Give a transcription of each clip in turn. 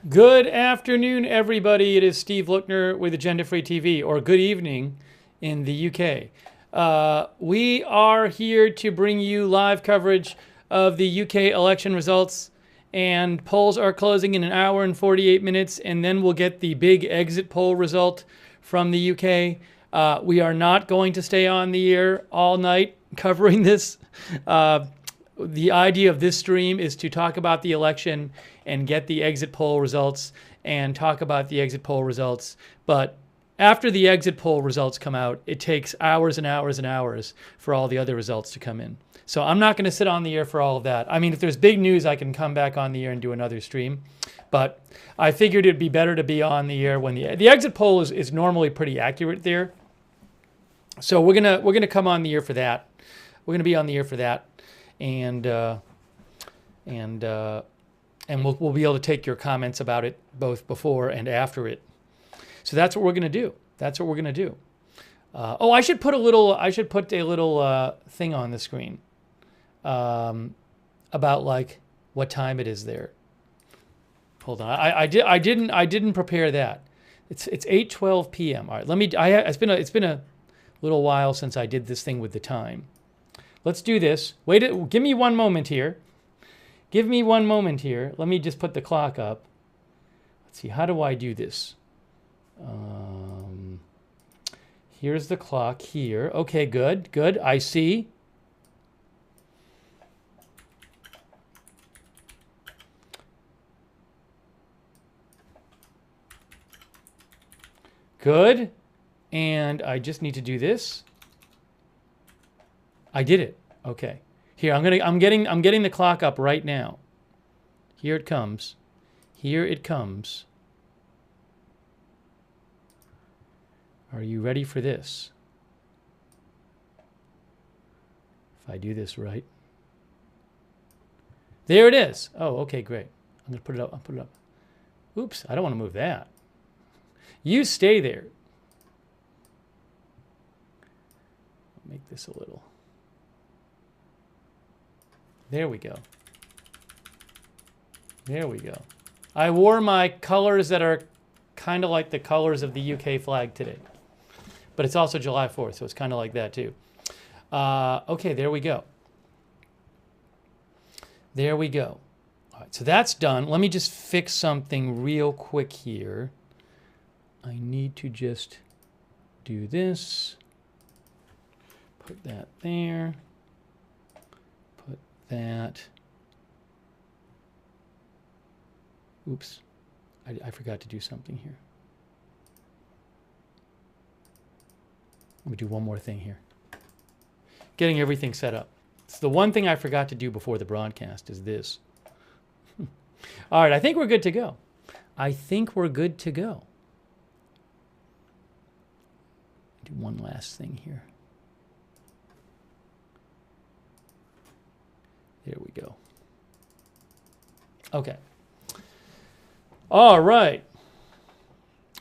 Good afternoon, everybody. It is Steve Lookner with Agenda Free TV, or good evening in the UK. We are here to bring you live coverage of the UK election results, and polls are closing in an hour and 48 minutes, and then we'll get the big exit poll result from the UK. We are not going to stay on the air all night covering this. The idea of this stream is to talk about the election and get the exit poll results and talk about the exit poll results. But after the exit poll results come out, it takes hours and hours and hours for all the other results to come in. So I'm not going to sit on the air for all of that. I mean, if there's big news, I can come back on the air and do another stream. But I figured it'd be better to be on the air when the exit poll is normally pretty accurate there. So we're gonna come on the air for that. We're gonna be on the air for that. And we'll be able to take your comments about it both before and after it. So that's what we're gonna do. That's what we're gonna do. I should put a little thing on the screen about like what time it is there. Hold on, I didn't prepare that. It's 8:12 p.m. All right, it's been a little while since I did this thing with the time. Let's do this. Give me one moment here. Give me one moment here. Let me just put the clock up. Let's see, how do I do this? Here's the clock here. Okay, good. I see. Good. And I just need to do this. I did it. Okay. Here, I'm getting the clock up right now. Here it comes. Here it comes. Are you ready for this? If I do this right. There it is. Oh, okay, great. I'm going to put it up. I'll put it up. Oops, I don't want to move that. You stay there. I'll make this a little. There we go. There we go. I wore my colors that are kind of like the colors of the UK flag today. But it's also July 4th, so it's kind of like that too. Okay, there we go. There we go. All right, so that's done. Let me just fix something real quick here. I need to just do this. Put that there. That. Oops, I forgot to do something here. Let me do one more thing here. Getting everything set up. It's the one thing I forgot to do before the broadcast is this. All right, I think we're good to go. I think we're good to go. Do one last thing here. There we go. Okay. All right.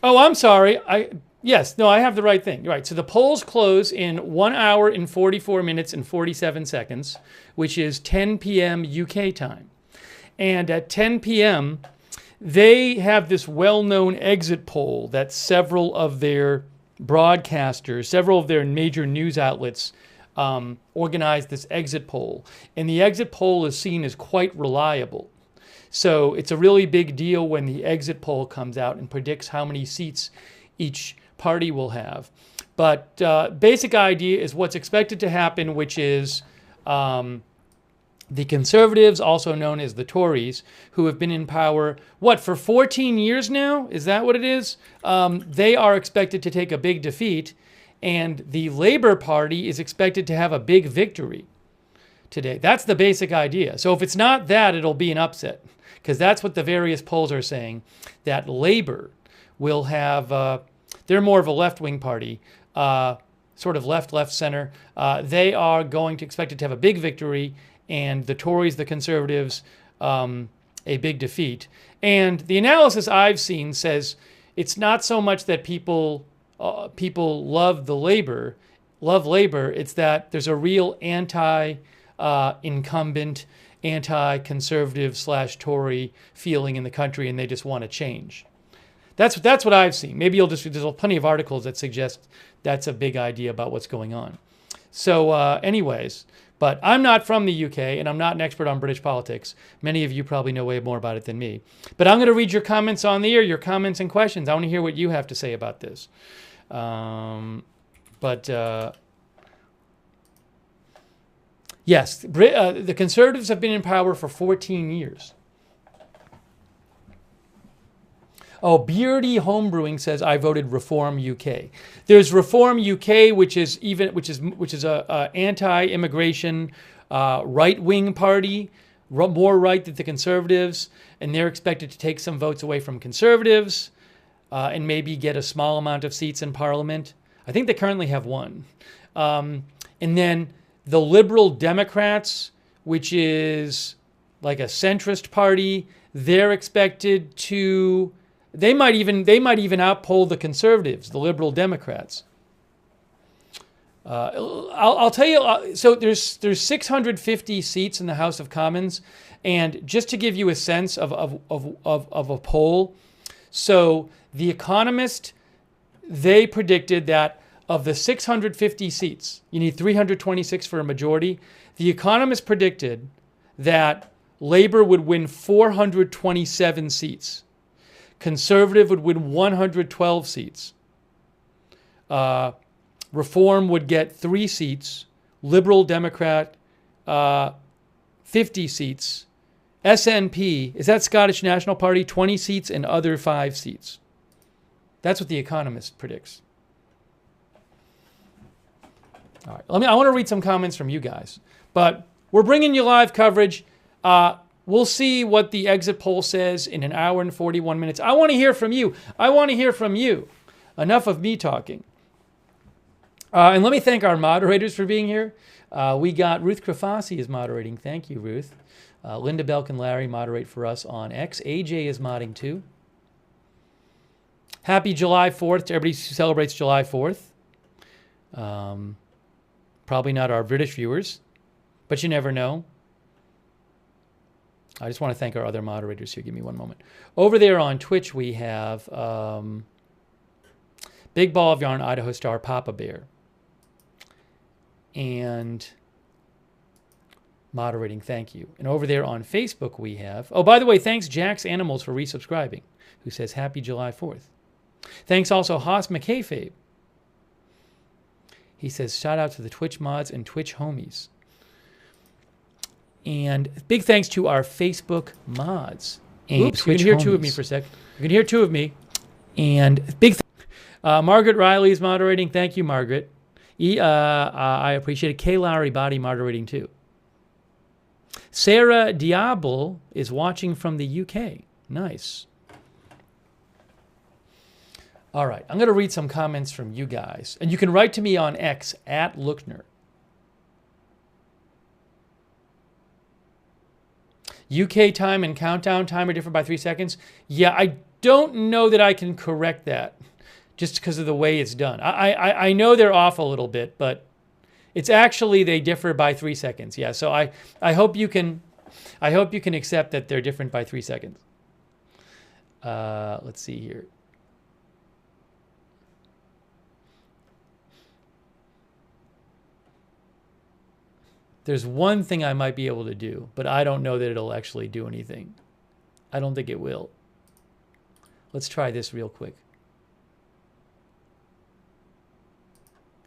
Oh, I'm sorry. I have the right thing. You're right. So the polls close in 1 hour and 44 minutes and 47 seconds, which is 10 p.m. UK time. And at 10 p.m., they have this well-known exit poll that several of their broadcasters, several of their major news outlets organized this exit poll. And the exit poll is seen as quite reliable. So it's a really big deal when the exit poll comes out and predicts how many seats each party will have. But basic idea is what's expected to happen, which is the Conservatives, also known as the Tories, who have been in power, for 14 years now? Is that what it is? They are expected to take a big defeat. And the Labour Party is expected to have a big victory today. That's the basic idea. So if it's not that, it'll be an upset. Because that's what the various polls are saying, that Labour will have, they're more of a left-wing party, sort of left center. They are going to expect it to have a big victory, and the Tories, the Conservatives, a big defeat. And the analysis I've seen says it's not so much that people love Labor. It's that there's a real anti-incumbent anti-conservative / Tory feeling in the country, and they just want to change. That's what I've seen. Maybe there's plenty of articles that suggest that's a big idea about what's going on. So anyways, but I'm not from the UK, and I'm not an expert on British politics. Many of you probably know way more about it than me. But I'm going to read your comments on the air, your comments and questions. I want to hear what you have to say about this. Yes, the Conservatives have been in power for 14 years. Oh, Beardy Homebrewing says I voted Reform UK. There's Reform UK, which is a anti-immigration right-wing party, more right than the Conservatives, and they're expected to take some votes away from Conservatives and maybe get a small amount of seats in Parliament. I think they currently have one. And then the Liberal Democrats, which is like a centrist party, they're expected to. They might even outpoll the Conservatives, the Liberal Democrats. I'll tell you. So there's 650 seats in the House of Commons, and just to give you a sense of a poll, so The Economist, they predicted that of the 650 seats, you need 326 for a majority. The Economist predicted that Labour would win 427 seats. Conservative would win 112 seats. Reform would get 3 seats. Liberal Democrat, 50 seats. SNP, is that Scottish National Party, 20 seats and other 5 seats. That's what The Economist predicts. All right, I want to read some comments from you guys. But we're bringing you live coverage. We'll see what the exit poll says in an hour and 41 minutes. I want to hear from you. I want to hear from you. Enough of me talking. And let me thank our moderators for being here. We got Ruth Krafasi is moderating. Thank you, Ruth. Linda Belk and Larry moderate for us on X. AJ is modding too. Happy July 4th to everybody who celebrates July 4th. Probably not our British viewers, but you never know. I just want to thank our other moderators here. Give me one moment. Over there on Twitch, we have Big Ball of Yarn, Idaho Star, Papa Bear. And moderating, thank you. And over there on Facebook, we have... Oh, by the way, thanks Jack's Animals for resubscribing, who says Happy July 4th. Thanks also Haas McKayfabe. He says, shout out to the Twitch mods and Twitch homies. And big thanks to our Facebook mods. And oops, you can hear 2 of me for a sec. You can hear 2 of me. And big Margaret Riley is moderating. Thank you, Margaret. I appreciate it. Kay Lowry Body moderating too. Sarah Diable is watching from the UK. Nice. All right, I'm going to read some comments from you guys. And you can write to me on X, @Lookner. UK time and countdown time are different by 3 seconds. Yeah, I don't know that I can correct that just because of the way it's done. I know they're off a little bit, but it's actually they differ by 3 seconds. Yeah, so I hope you can accept that they're different by 3 seconds. Let's see here. There's one thing I might be able to do, but I don't know that it'll actually do anything. I don't think it will. Let's try this real quick.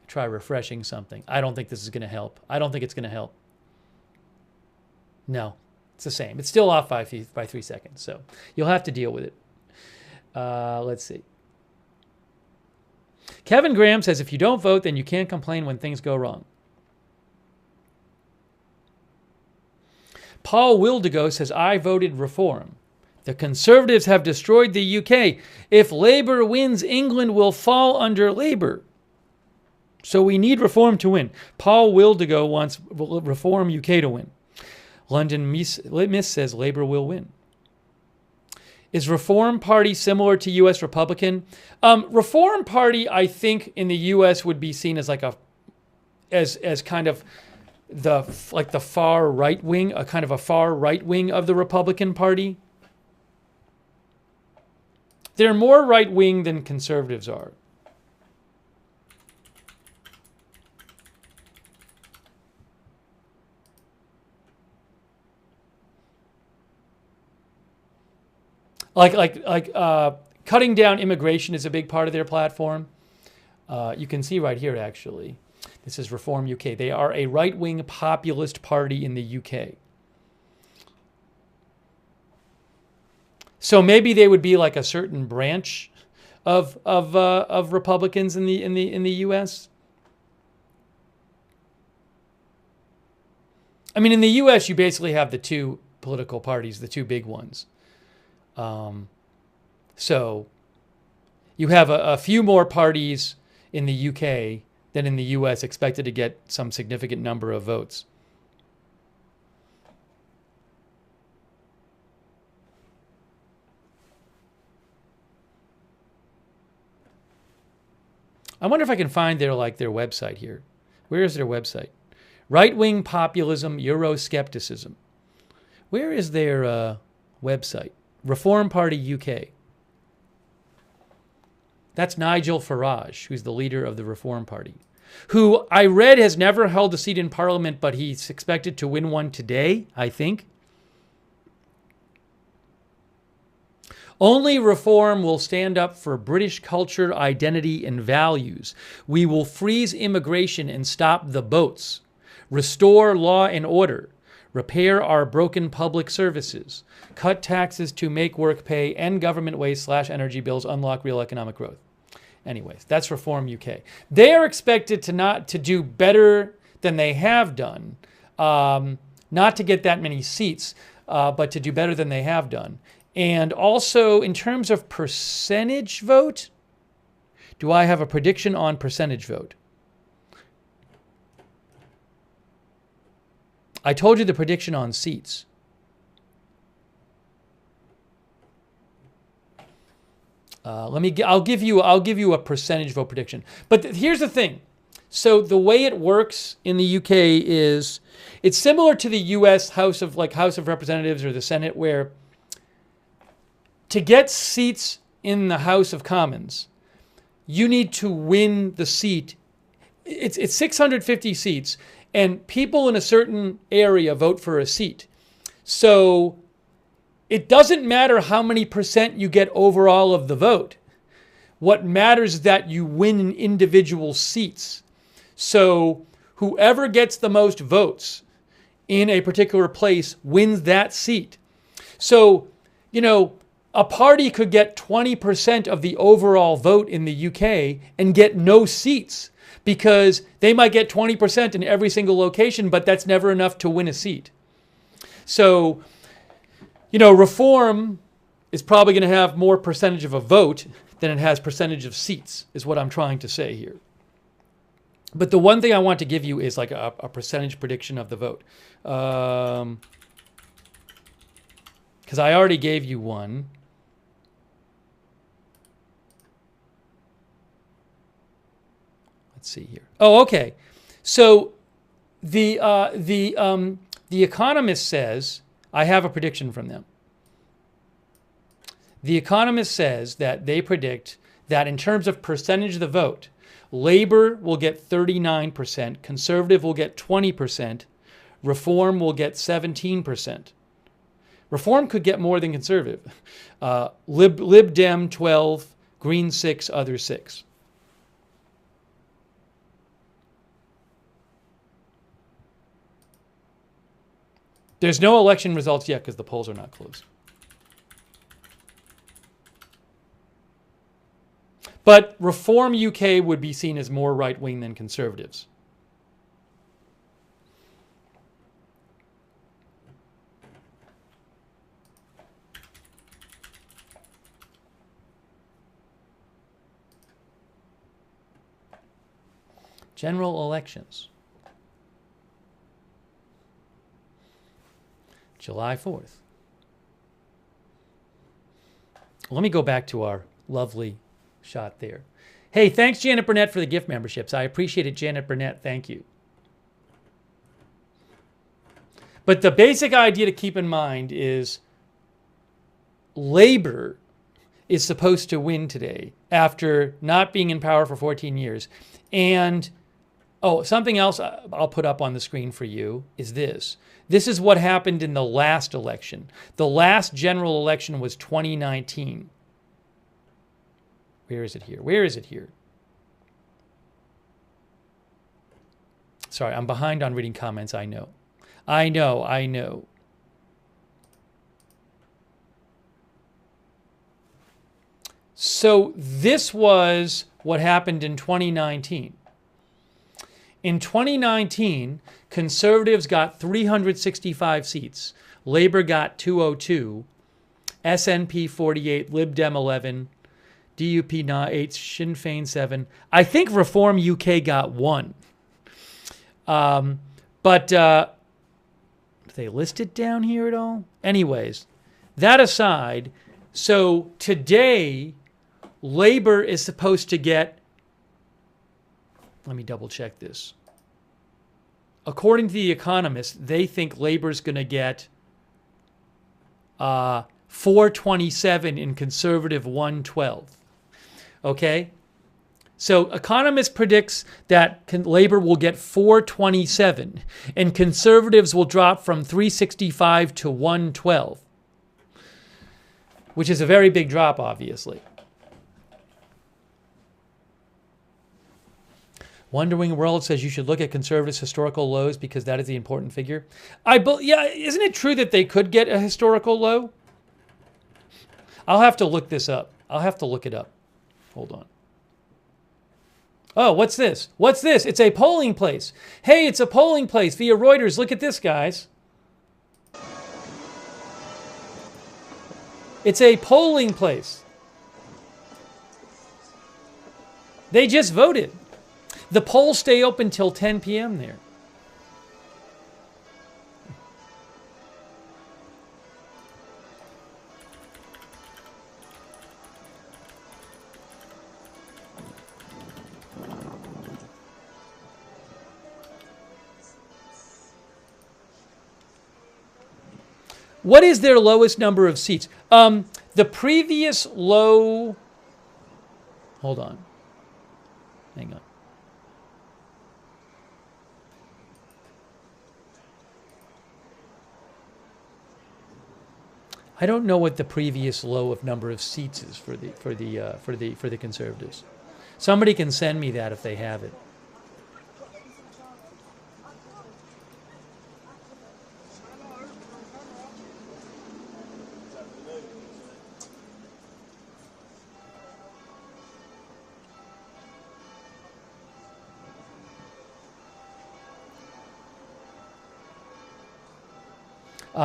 Try refreshing something. I don't think this is going to help. I don't think it's going to help. No, it's the same. It's still off by 3 seconds, so you'll have to deal with it. Let's see. Kevin Graham says, if you don't vote, then you can't complain when things go wrong. Paul Wildigo says, I voted Reform. The Conservatives have destroyed the UK. If Labour wins, England will fall under Labour. So we need Reform to win. Paul Wildigo wants Reform UK to win. London Miss says Labour will win. Is Reform Party similar to U.S. Republican? Reform Party, I think, in the U.S. would be seen as like as kind of the far right wing, a kind of a far right wing of the Republican Party. They're more right wing than conservatives are. Cutting down immigration is a big part of their platform. You can see right here, actually. This is Reform UK. They are a right-wing populist party in the UK. So maybe they would be like a certain branch of Republicans in the US. I mean, in the US, you basically have the two political parties, the two big ones. So you have a few more parties in the UK than in the US expected to get some significant number of votes. I wonder if I can find their website here. Where is their website? Right-wing populism, Euroscepticism. Where is their website? Reform Party UK. That's Nigel Farage, who's the leader of the Reform Party, who I read has never held a seat in Parliament, but he's expected to win one today, I think. Only Reform will stand up for British culture, identity, and values. We will freeze immigration and stop the boats, restore law and order, repair our broken public services, cut taxes to make work pay, end government waste, slash energy bills, unlock real economic growth. Anyways, that's Reform UK. They are expected to do better than they have done, not to get that many seats, but to do better than they have done. And also, in terms of percentage vote, do I have a prediction on percentage vote? I told you the prediction on seats. I'll give you a percentage vote prediction. But here's the thing. So the way it works in the UK is it's similar to the US House of Representatives or the Senate, where to get seats in the House of Commons, you need to win the seat. It's 650 seats, and people in a certain area vote for a seat. So it doesn't matter how many percent you get overall of the vote. What matters is that you win in individual seats. So whoever gets the most votes in a particular place wins that seat. So, a party could get 20% of the overall vote in the UK and get no seats because they might get 20% in every single location, but that's never enough to win a seat. So, Reform is probably going to have more percentage of a vote than it has percentage of seats, is what I'm trying to say here. But the one thing I want to give you is like a percentage prediction of the vote. Because I already gave you one. Let's see here. Oh, okay. So the Economist says, I have a prediction from them. The Economist says that they predict that in terms of percentage of the vote, Labour will get 39%, Conservative will get 20%, Reform will get 17%. Reform could get more than Conservative. Lib Dem 12, Green 6, other 6. There's no election results yet because the polls are not closed. But Reform UK would be seen as more right-wing than Conservatives. General elections. July 4th. Let me go back to our lovely shot there. Hey, thanks, Janet Burnett, for the gift memberships. I appreciate it, Janet Burnett. Thank you. But the basic idea to keep in mind is Labor is supposed to win today after not being in power for 14 years. And, something else I'll put up on the screen for you is this. This is what happened in the last election. The last general election was 2019. Where is it here? Where is it here? Sorry, I'm behind on reading comments, I know. I know. So this was what happened in 2019. In 2019, Conservatives got 365 seats. Labor got 202. SNP 48, Lib Dem 11, DUP 8, Sinn Féin 7. I think Reform UK got 1. But do they list it down here at all? Anyways, that aside, so today, Labor is supposed to get, let me double check this. According to The Economist, they think Labor's going to get 427 in Conservative 112. Okay? So Economist predicts that Labor will get 427 and Conservatives will drop from 365 to 112, which is a very big drop, obviously. Wondering World says you should look at Conservatives' historical lows because that is the important figure. Isn't it true that they could get a historical low? I'll have to look this up. I'll have to look it up. Hold on. Oh, what's this? What's this? It's a polling place. Hey, it's a polling place via Reuters. Look at this, guys. It's a polling place. They just voted. The polls stay open till 10 p.m. there. What is their lowest number of seats? The previous low... Hold on. Hang on. I don't know what the previous low of number of seats is for the Conservatives. Somebody can send me that if they have it.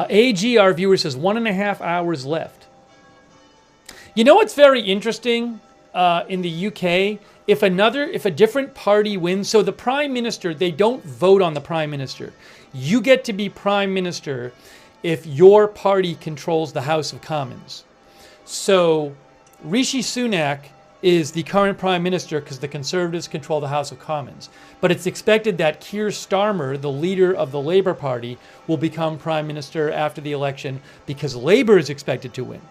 AG, our viewer, says 1.5 hours left. You know what's very interesting in the UK? If a different party wins, so the Prime Minister, they don't vote on the Prime Minister. You get to be Prime Minister if your party controls the House of Commons. So Rishi Sunak is the current Prime Minister because the Conservatives control the House of Commons. But it's expected that Keir Starmer, the leader of the Labour Party, will become Prime Minister after the election because Labour is expected to win.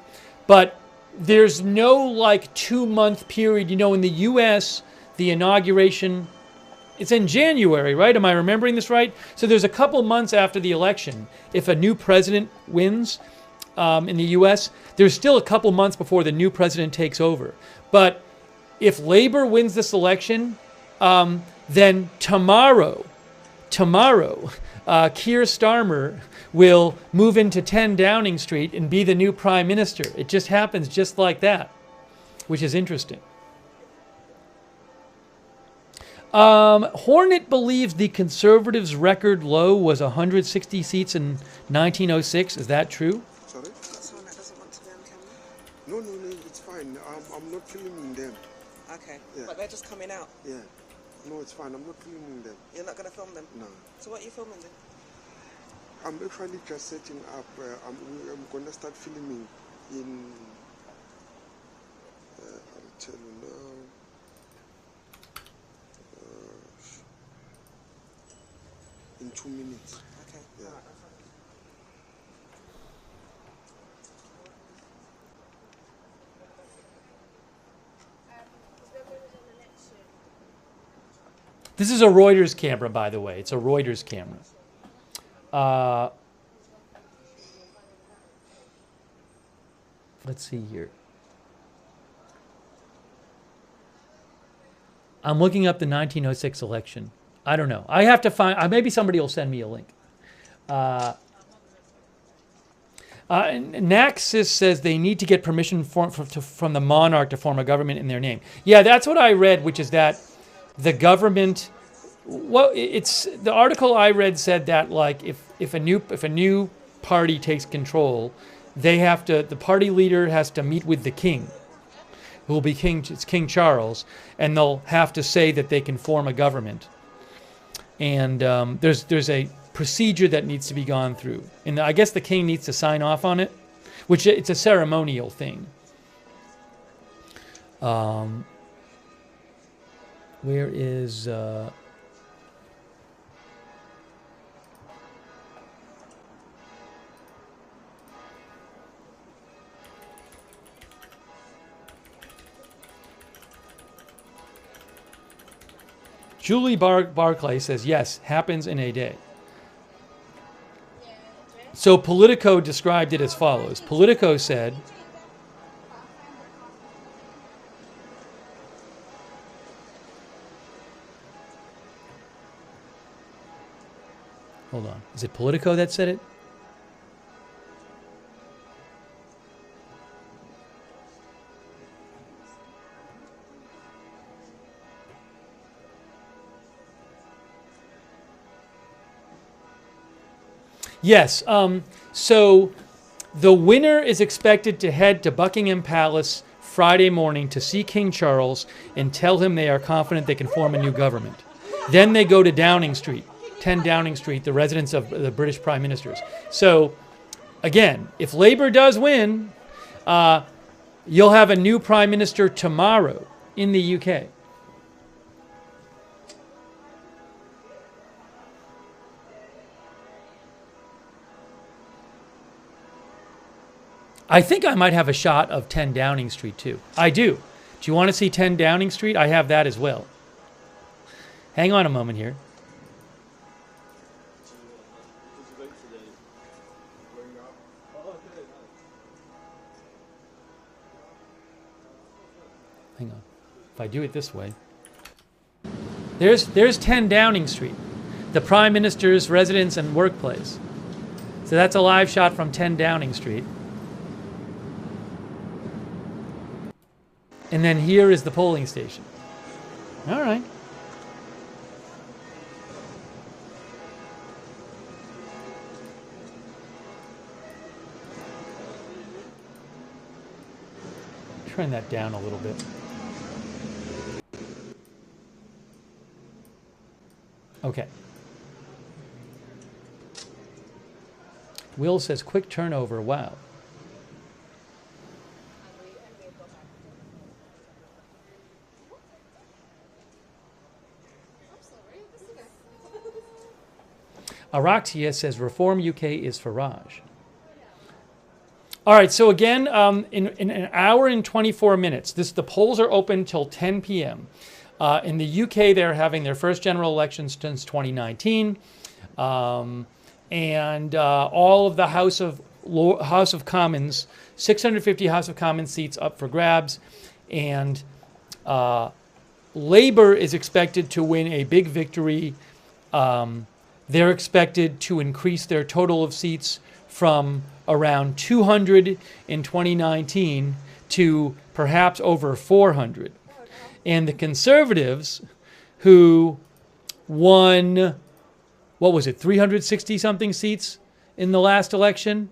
But there's no 2-month period. You know, in the US, the inauguration, it's in January, right? Am I remembering this right? So there's a couple months after the election. If a new president wins in the US, there's still a couple months before the new president takes over. But if Labor wins this election, then tomorrow, Keir Starmer will move into 10 Downing Street and be the new Prime Minister. It just happens just like that, which is interesting. Hornet believes the Conservatives' record low was 160 seats in 1906. Is that true? Sorry? Someone that doesn't want to be on camera? No, it's fine. I'm not filming them. Okay. Yeah. But they're just coming out. Yeah. No, it's fine. I'm not filming them. You're not going to film them? No. So what are you filming then? I'm actually just setting up. I'm going to start filming in... I'll tell you now. In 2 minutes. Okay. Yeah. This is a Reuters camera, by the way. It's a Reuters camera. Let's see here. I'm looking up the 1906 election. I don't know. I have to find, maybe somebody will send me a link. Naxis says they need to get permission from the monarch to form a government in their name. Yeah, that's what I read, which is that the government, well, it's, the article I read said that, like, if a new party takes control, the party leader has to meet with the king, who will be it's King Charles, and they'll have to say that they can form a government. And there's a procedure that needs to be gone through. And I guess the king needs to sign off on it, which it's a ceremonial thing. Where is... Julie Barclay says, yes, happens in a day. So Politico described it as follows. Politico said, hold on, is it Politico that said it? Yes. So the winner is expected to head to Buckingham Palace Friday morning to see King Charles and tell him they are confident they can form a new government. Then they go to Downing Street, 10 Downing Street, the residence of the British Prime Ministers. So, again, if Labour does win, you'll have a new Prime Minister tomorrow in the UK. I think I might have a shot of 10 Downing Street, too. I do. Do you want to see 10 Downing Street? I have that as well. Hang on a moment here. Hang on. If I do it this way. There's 10 Downing Street, the Prime Minister's residence and workplace. So that's a live shot from 10 Downing Street. And then here is the polling station. All right. Turn that down a little bit. Okay. Will says quick turnover. Wow. Araxia says Reform UK is Farage. All right, so again, in an hour and 24 minutes, the polls are open till 10 p.m. In the UK, they're having their first general election since 2019. And all of the House of Commons, 650 House of Commons seats up for grabs. And Labour is expected to win a big victory. They're expected to increase their total of seats from around 200 in 2019 to perhaps over 400. And the Conservatives, who won, 360-something seats in the last election?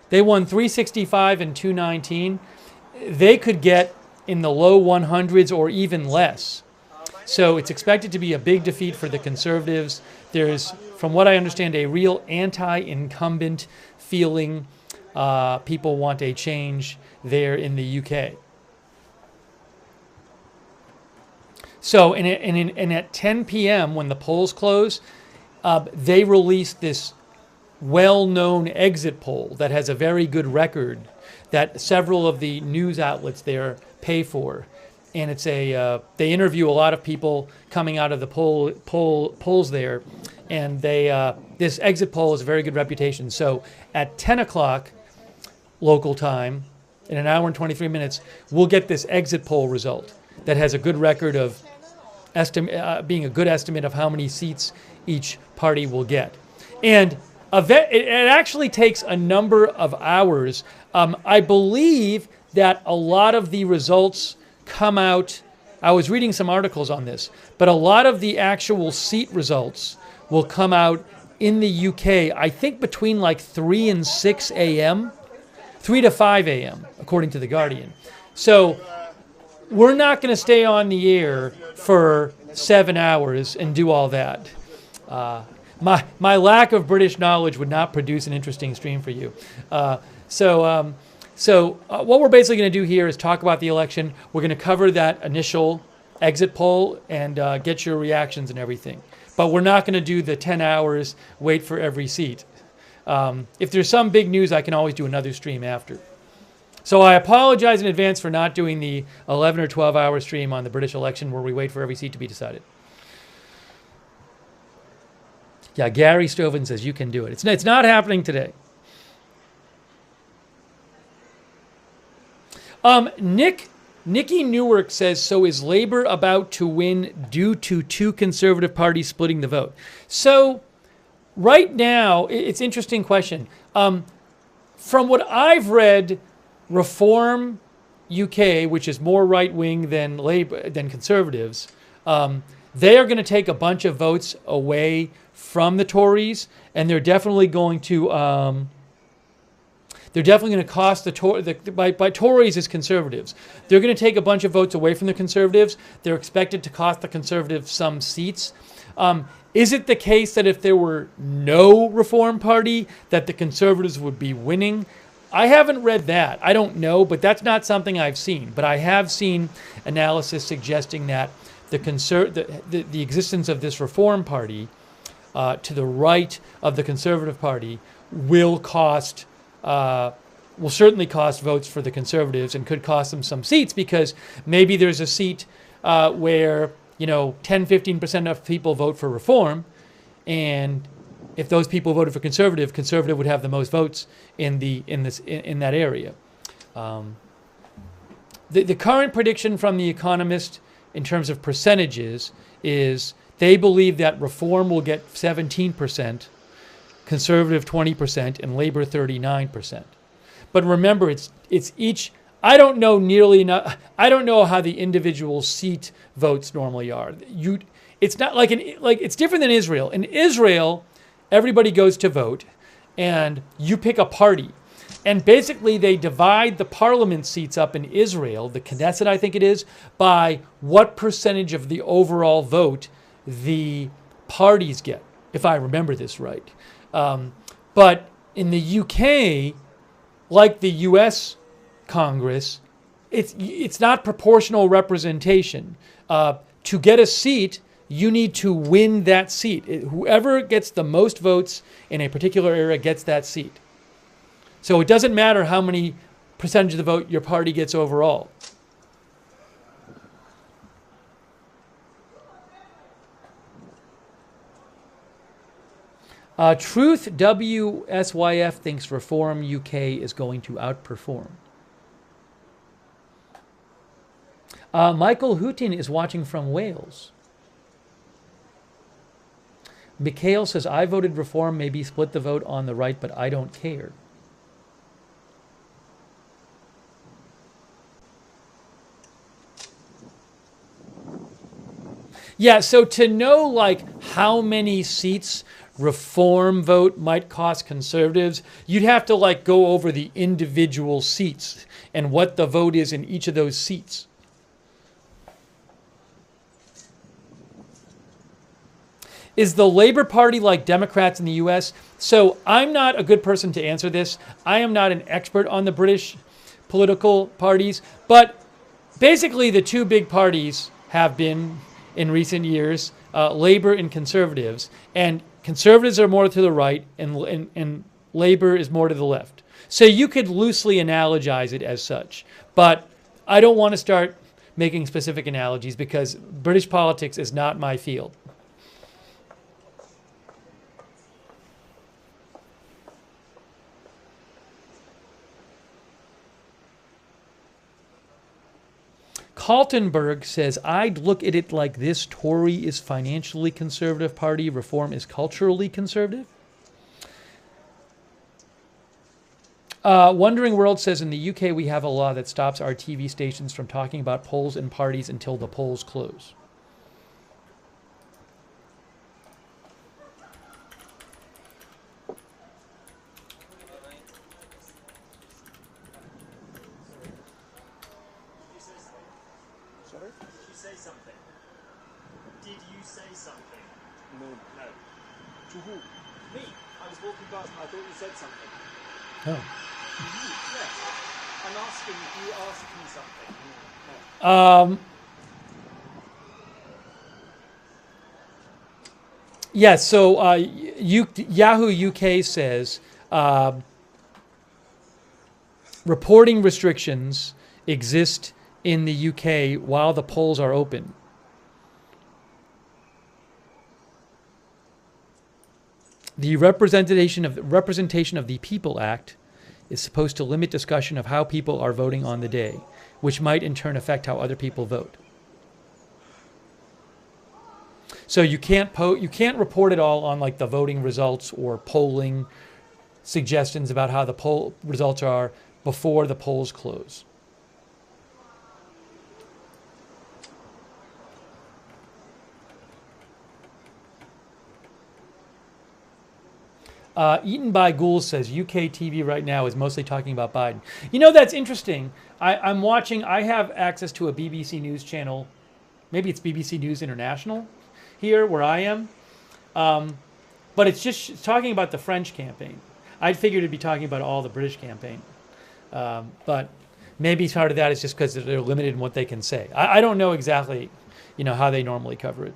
They won 365 and 219. They could get in the low 100s or even less. So it's expected to be a big defeat for the Conservatives. There's, from what I understand, a real anti-incumbent feeling. People want a change there in the UK. So, and at 10 p.m. when the polls close, they release this well-known exit poll that has a very good record that several of the news outlets there pay for. and it's they interview a lot of people coming out of the polls there, and this exit poll has a very good reputation. So at 10 o'clock local time, in an hour and 23 minutes, we'll get this exit poll result that has a good record of being a good estimate of how many seats each party will get. And it actually takes a number of hours. I believe that a lot of the results come out, I was reading some articles on this, but a lot of the actual seat results will come out in the UK, I think between like 3 and 6 a.m., 3 to 5 a.m., according to The Guardian. So we're not going to stay on the air for 7 hours and do all that. My lack of British knowledge would not produce an interesting stream for you. So what we're basically going to do here is talk about the election. We're going to cover that initial exit poll and get your reactions and everything. But we're not going to do the 10 hours, wait for every seat. If there's some big news, I can always do another stream after. So I apologize in advance for not doing the 11 or 12 hour stream on the British election where we wait for every seat to be decided. Yeah, Gary Stoven says you can do it. It's not happening today. Nikki Newark says, so is Labour about to win due to two Conservative parties splitting the vote? So right now, it's an interesting question. From what I've read, Reform UK, which is more right-wing than Labour, than Conservatives, they are going to take a bunch of votes away from the Tories, and they're definitely going to cost by Tories as Conservatives. They're going to take a bunch of votes away from the Conservatives. They're expected to cost the Conservatives some seats. Is it the case that if there were no Reform Party, that the Conservatives would be winning? I haven't read that. I don't know, but that's not something I've seen. But I have seen analysis suggesting that the existence of this Reform Party to the right of the Conservative Party will certainly cost votes for the Conservatives and could cost them some seats, because maybe there's a seat where 10-15% of people vote for Reform, and if those people voted for Conservative would have the most votes in that area. The current prediction from The Economist in terms of percentages is they believe that Reform will get 17%, Conservative 20%, and Labour 39%. But remember, it's each. I don't know nearly enough. I don't know how the individual seat votes normally are. It's not it's different than Israel. In Israel, everybody goes to vote, and you pick a party. And basically, they divide the parliament seats up in Israel, the Knesset, I think it is, by what percentage of the overall vote the parties get, if I remember this right. But in the UK, like the US Congress, it's not proportional representation. To get a seat, you need to win that seat. Whoever gets the most votes in a particular area gets that seat. So it doesn't matter how many percentage of the vote your party gets overall. Truth WSYF thinks Reform UK is going to outperform. Michael Houghton is watching from Wales. Mikhail says, I voted Reform, maybe split the vote on the right, but I don't care. Yeah, so to know how many seats Reform vote might cost Conservatives, you'd have to go over the individual seats and what the vote is in each of those seats. Is the Labor Party like Democrats in the US? So I'm not a good person to answer this. I am not an expert on the British political parties, but basically the two big parties have been in recent years, Labor and Conservatives, and Conservatives are more to the right and Labor is more to the left. So you could loosely analogize it as such, but I don't want to start making specific analogies because British politics is not my field. Kaltenberg says, I'd look at it like this. Tory is financially conservative party. Reform is culturally conservative. Wondering World says, in the UK, we have a law that stops our TV stations from talking about polls and parties until the polls close. Sorry? Did you say something? Did you say something? No. No. To who? Me. I was walking past and I thought you said something. Oh. You? Yes. I'm asking if you asked me something. No. Yes, so Yahoo UK says reporting restrictions exist in the UK while the polls are open. The Representation of the People Act is supposed to limit discussion of how people are voting on the day, which might in turn affect how other people vote. So you can't report it all on like the voting results or polling suggestions about how the poll results are before the polls close. Eaten by Ghouls says UK TV right now is mostly talking about Biden. You know, that's interesting. I'm watching, I have access to a BBC News channel. Maybe it's BBC News International here where I am. But it's just talking about the French campaign. I figured it'd be talking about all the British campaign. But maybe part of that is just because they're limited in what they can say. I don't know exactly, how they normally cover it.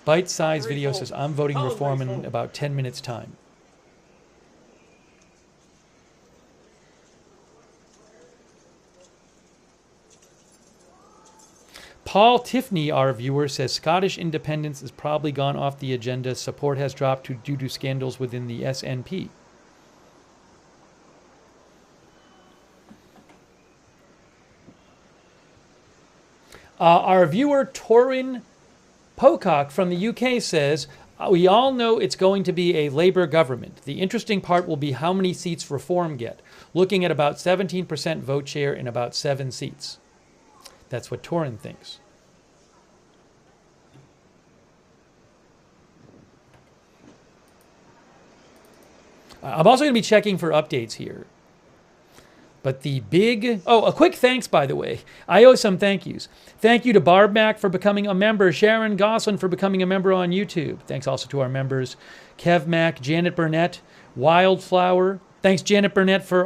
Bite-sized video says, I'm voting reform in about 10 minutes' time. Paul Tiffany, our viewer, says Scottish independence has probably gone off the agenda. Support has dropped due to scandals within the SNP. Our viewer, Torin Pocock from the UK says, we all know it's going to be a Labour government. The interesting part will be how many seats Reform get, looking at about 17% vote share in about 7 seats. That's what Torin thinks. I'm also going to be checking for updates here. But the big... Oh, a quick thanks, by the way. I owe some thank yous. Thank you to Barb Mack for becoming a member. Sharon Gosselin for becoming a member on YouTube. Thanks also to our members. Kev Mack, Janet Burnett, Wildflower. Thanks, Janet Burnett, for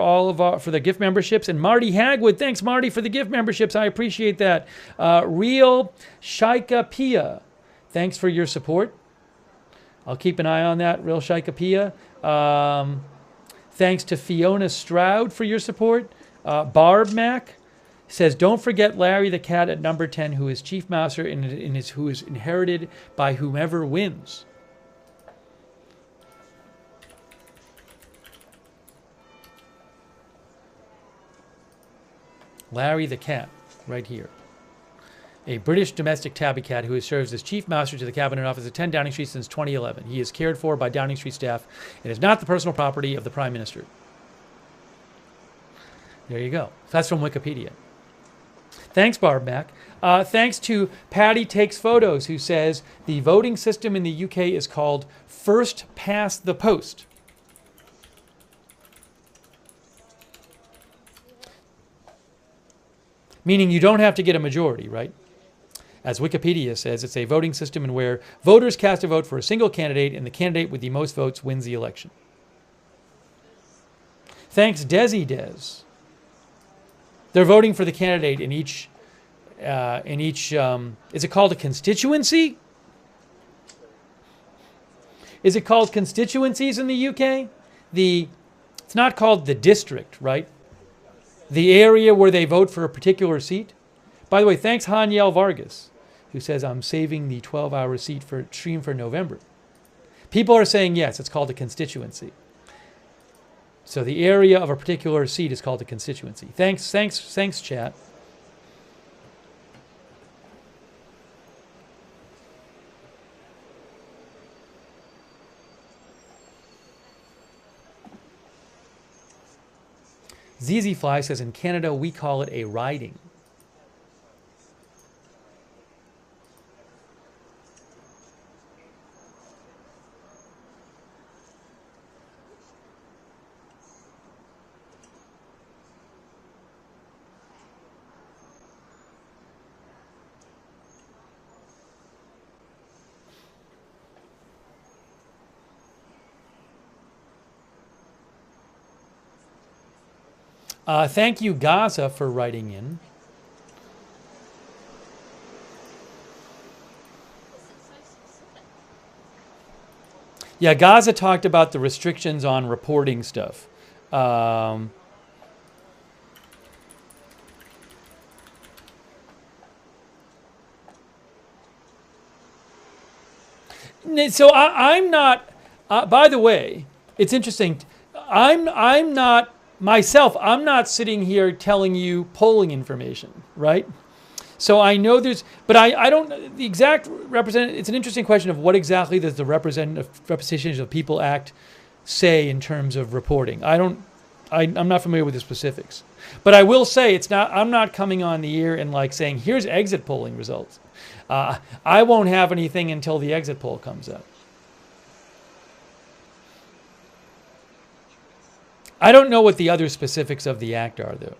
for the gift memberships. And Marty Hagwood. Thanks, Marty, for the gift memberships. I appreciate that. Real Shaika Pia. Thanks for your support. I'll keep an eye on that, Real Shaika Pia. Thanks to Fiona Stroud for your support. Barb Mack says, don't forget Larry the Cat at number 10, who is Chief Master and who is inherited by whomever wins. Larry the Cat, right here. A British domestic tabby cat who has served as Chief Master to the Cabinet Office at 10 Downing Street since 2011. He is cared for by Downing Street staff and is not the personal property of the Prime Minister. There you go. That's from Wikipedia. Thanks, Barb Mack. Thanks to Patty Takes Photos, who says the voting system in the UK is called First Past the Post. Meaning you don't have to get a majority, right? As Wikipedia says, it's a voting system in where voters cast a vote for a single candidate and the candidate with the most votes wins the election. Thanks, Desi Des. They're voting for the candidate in each, is it called a constituency? Is it called constituencies in the UK? It's It's not called the district, right? The area where they vote for a particular seat. By the way, thanks Haniel Vargas, who says I'm saving the 12-hour stream for November. People are saying yes, it's called a constituency. So the area of a particular seat is called a constituency. Thanks, chat. ZZ Fly says in Canada we call it a riding. Thank you, Gaza, for writing in. Yeah, Gaza talked about the restrictions on reporting stuff. So I'm not. By the way, it's interesting. I'm not. Myself, I'm not sitting here telling you polling information, right? So I know there's, but I don't, the exact it's an interesting question of what exactly does the Representation of People Act say in terms of reporting. I'm not familiar with the specifics. But I will say I'm not coming on the air and like saying, here's exit polling results. I won't have anything until the exit poll comes out. I don't know what the other specifics of the act are, though.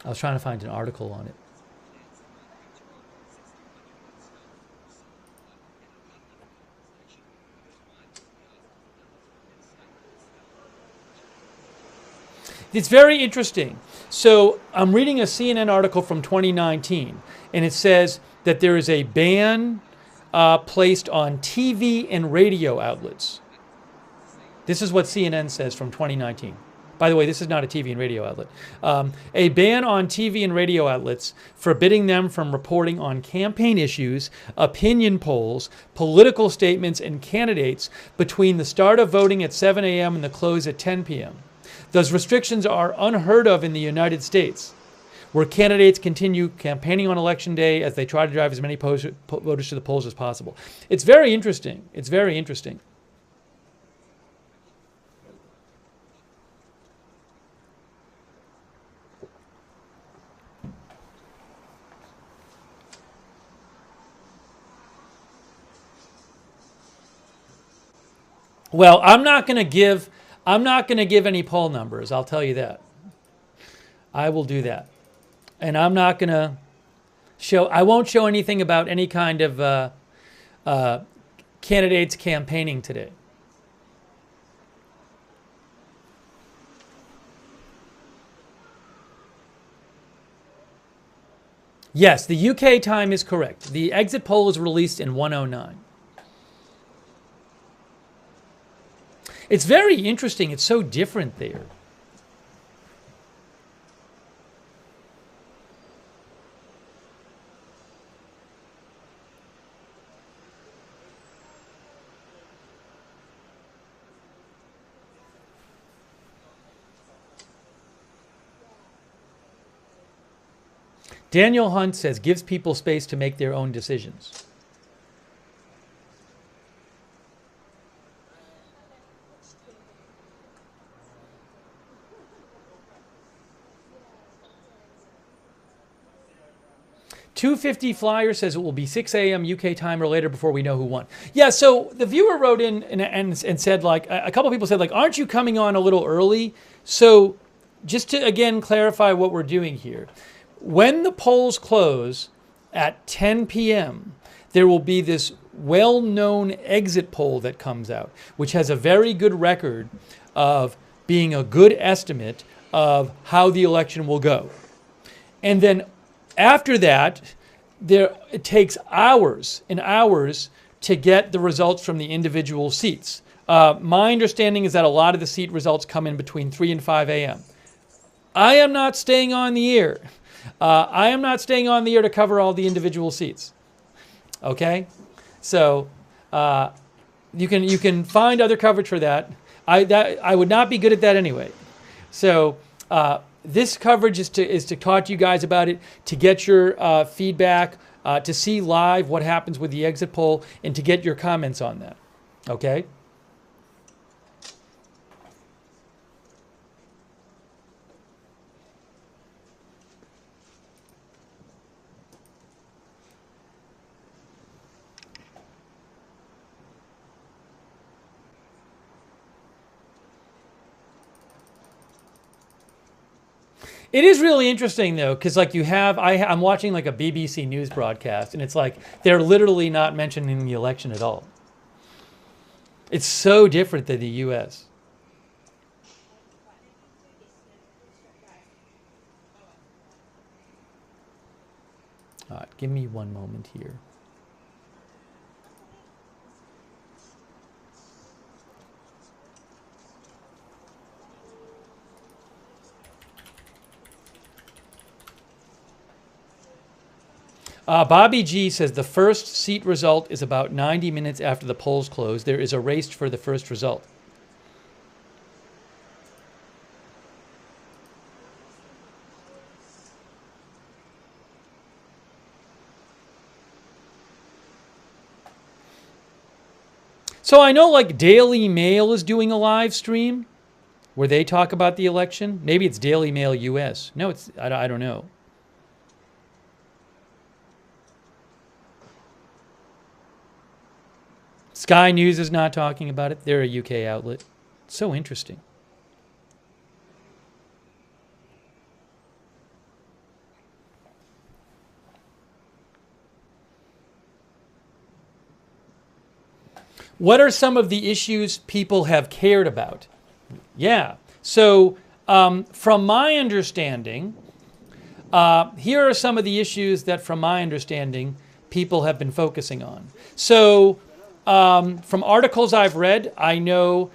I was trying to find an article on it. It's very interesting. So I'm reading a CNN article from 2019, and it says that there is a ban placed on TV and radio outlets. This is what CNN says from 2019. By the way, this is not a TV and radio outlet. A ban on TV and radio outlets, forbidding them from reporting on campaign issues, opinion polls, political statements, and candidates between the start of voting at 7 a.m. and the close at 10 p.m. Those restrictions are unheard of in the United States, where candidates continue campaigning on Election Day as they try to drive as many voters to the polls as possible. It's very interesting. It's very interesting. Well, I'm not going to give any poll numbers, I'll tell you that. I will do that. And I'm not going to I won't show anything about any kind of candidates campaigning today. Yes, the UK time is correct. The exit poll is released in 1:09. It's very interesting. It's so different there. Daniel Hunt says, gives people space to make their own decisions. $250 Flyer says it will be 6 a.m. UK time or later before we know who won. Yeah, so the viewer wrote in and said, like, a couple people said, like, aren't you coming on a little early? So just to, again, clarify what we're doing here. When the polls close at 10 p.m., there will be this well-known exit poll that comes out, which has a very good record of being a good estimate of how the election will go. And then after that, it takes hours and hours to get the results from the individual seats. My understanding is that a lot of the seat results come in between 3 and 5 a.m. I am not staying on the air. I am not staying on the air to cover all the individual seats. Okay? So you can find other coverage for that. I would not be good at that anyway. So this coverage is to talk to you guys about it, to get your feedback, to see live what happens with the exit poll, and to get your comments on that. Okay? It is really interesting though, because like I'm watching like a BBC News broadcast, and it's like they're literally not mentioning the election at all. It's so different than the U.S. All right, give me one moment here. Bobby G says the first seat result is about 90 minutes after the polls close. There is a race for the first result. So I know like Daily Mail is doing a live stream where they talk about the election. Maybe it's Daily Mail US. No, I don't know. Sky News is not talking about it. They're a UK outlet. So interesting. What are some of the issues people have cared about? Yeah. So from my understanding, here are some of the issues that from my understanding people have been focusing on. So from articles I've read, I know,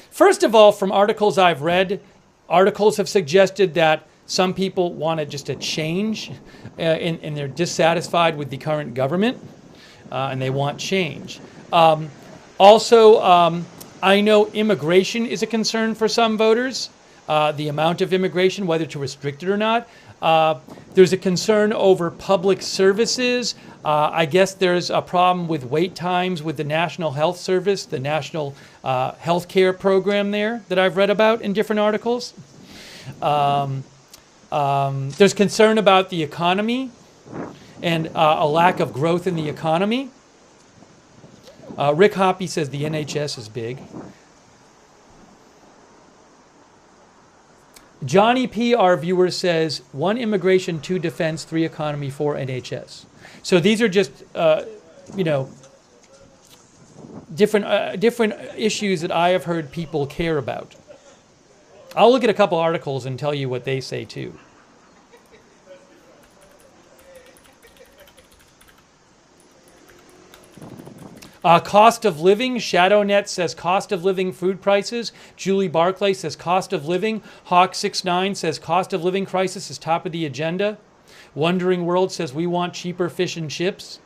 first of all, from articles I've read, articles have suggested that some people wanted just a change and they're dissatisfied with the current government and they want change. Also, I know immigration is a concern for some voters, the amount of immigration, whether to restrict it or not. There's a concern over public services. I guess there's a problem with wait times with the National Health Service, the National Health Care Program there that I've read about in different articles. There's concern about the economy and a lack of growth in the economy. Rick Hoppy says the NHS is big. Johnny P., our viewer, says 1 immigration, 2 defense, 3 economy, 4 NHS. So these are just, different issues that I have heard people care about. I'll look at a couple articles and tell you what they say too. Cost of living. ShadowNet says cost of living, food prices. Julie Barclay says cost of living. Hawk69 says cost of living crisis is top of the agenda. Wondering World says we want cheaper fish and chips.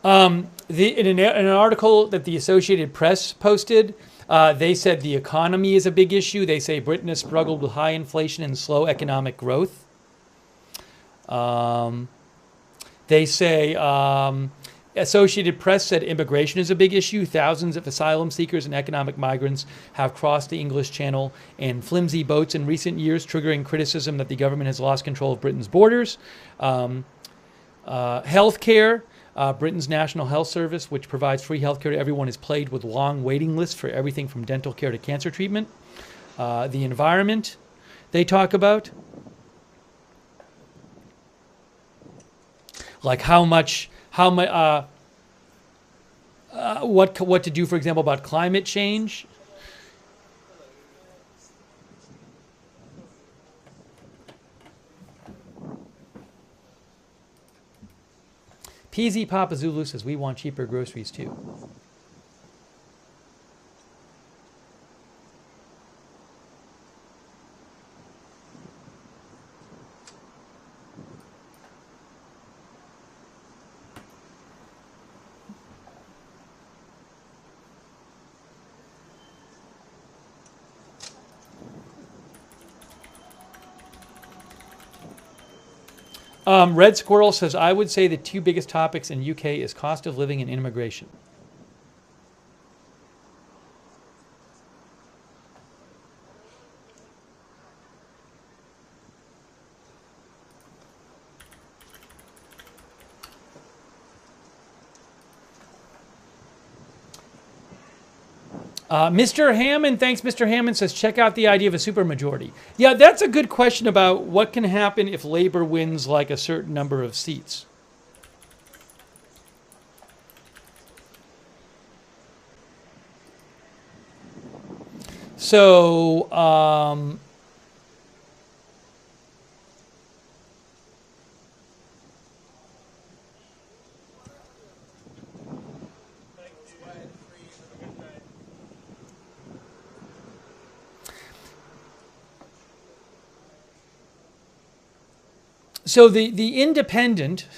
In an article that the Associated Press posted, they said the economy is a big issue. They say Britain has struggled with high inflation and slow economic growth. They say Associated Press said immigration is a big issue. Thousands of asylum seekers and economic migrants have crossed the English Channel in flimsy boats in recent years, triggering criticism that the government has lost control of Britain's borders. Healthcare. Britain's National Health Service, which provides free healthcare to everyone, is plagued with long waiting lists for everything from dental care to cancer treatment. The environment they talk about, like what to do, for example, about climate change. PZ Papa Zulu says, we want cheaper groceries too. Red Squirrel says, I would say the two biggest topics in UK is cost of living and immigration. Mr. Hammond, thanks, Mr. Hammond, says, check out the idea of a supermajority. Yeah, that's a good question about what can happen if Labour wins like a certain number of seats. So, So the Independent,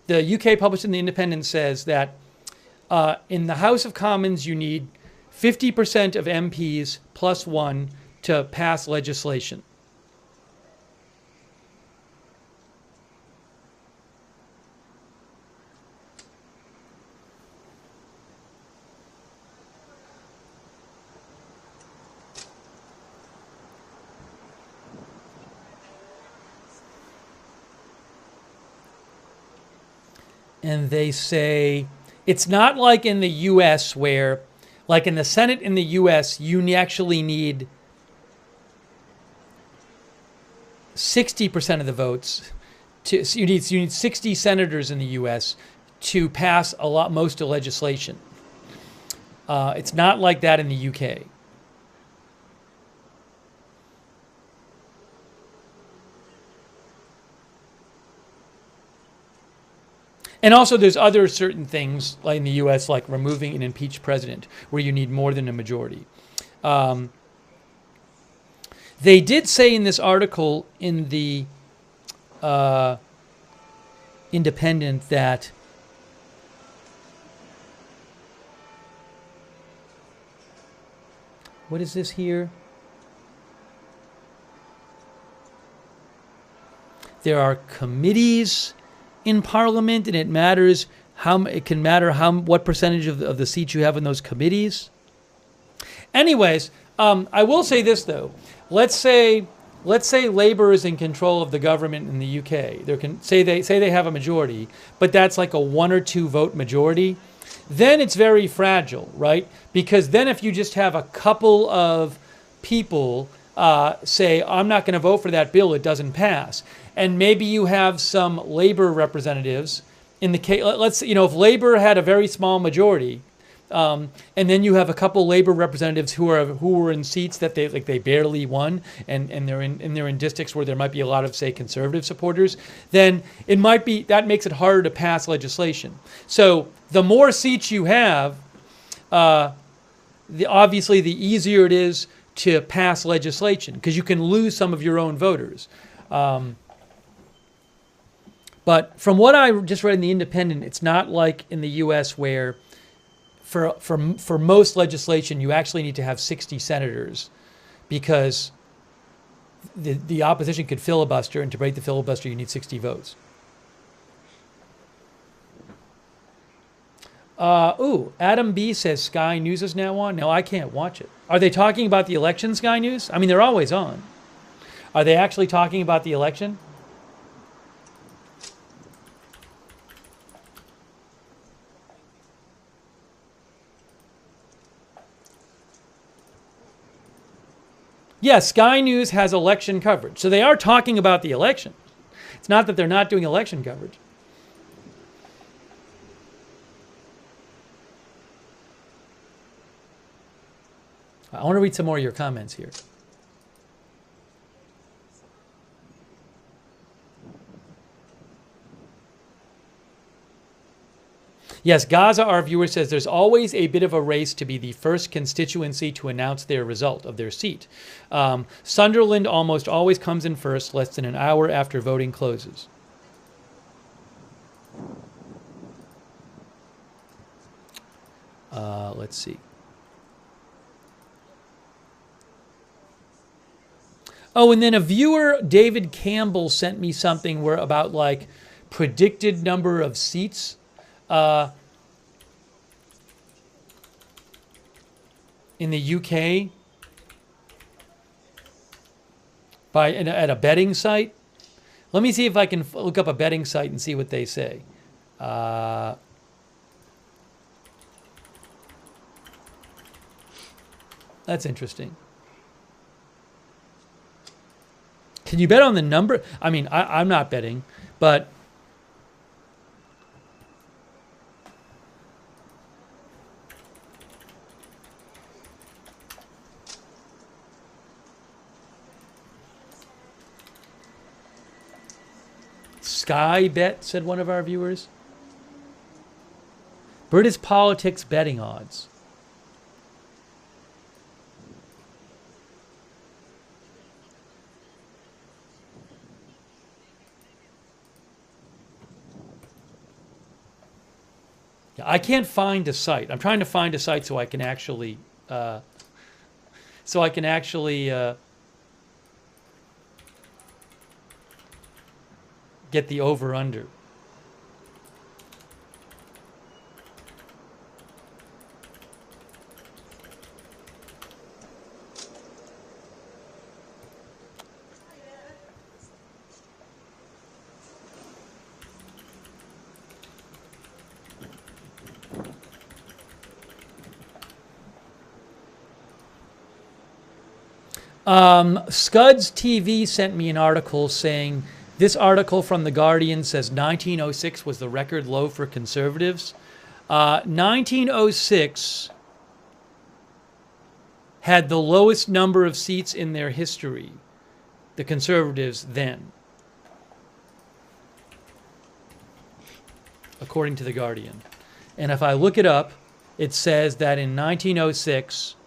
the UK published in the Independent, says that in the House of Commons you need 50% of MPs plus one to pass legislation. And they say it's not like in the U.S. where, like in the Senate in the U.S., you actually need 60% of the votes. So you need 60 senators in the U.S. to pass most of legislation. It's not like that in the U.K. And also there's other certain things like in the U.S., like removing an impeached president, where you need more than a majority. They did say in this article in the Independent that what is this here? There are committees in Parliament, and it matters what percentage of the seats you have in those committees. Anyways, I will say this though. Let's say Labour is in control of the government in the UK. Say they have a majority, but that's like a 1 or 2 vote majority. Then it's very fragile, right? Because then if you just have a couple of people say, I'm not going to vote for that bill, it doesn't pass. And maybe you have some Labour representatives in the case. Let's if Labour had a very small majority, and then you have a couple Labour representatives who were in seats that they barely won, and they're in districts where there might be a lot of, say, Conservative supporters. Then it might be that makes it harder to pass legislation. So the more seats you have, obviously the easier it is to pass legislation, because you can lose some of your own voters. But from what I just read in the Independent, it's not like in the U.S. where for most legislation you actually need to have 60 senators, because the opposition could filibuster, and to break the filibuster, you need 60 votes. Adam B says Sky News is now on. No, I can't watch it. Are they talking about the election, Sky News? I mean, they're always on. Are they actually talking about the election? Yes, Sky News has election coverage. So they are talking about the election. It's not that they're not doing election coverage. I want to read some more of your comments here. Yes, Gaza, our viewer, says there's always a bit of a race to be the first constituency to announce their result of their seat. Sunderland almost always comes in first, less than an hour after voting closes. Let's see. Oh, and then a viewer, David Campbell, sent me something where about like predicted number of seats. In the UK at a betting site. Let me see if I can look up a betting site and see what they say. That's interesting. Can you bet on the number? I mean, I'm not betting, but Sky Bet, said one of our viewers. British politics betting odds. Yeah, I can't find a site. I'm trying to find a site so I can actually get the over-under. Scuds TV sent me an article saying, this article from The Guardian says 1906 was the record low for conservatives. 1906 had the lowest number of seats in their history, the conservatives then, according to The Guardian. And if I look it up, it says that in 1906,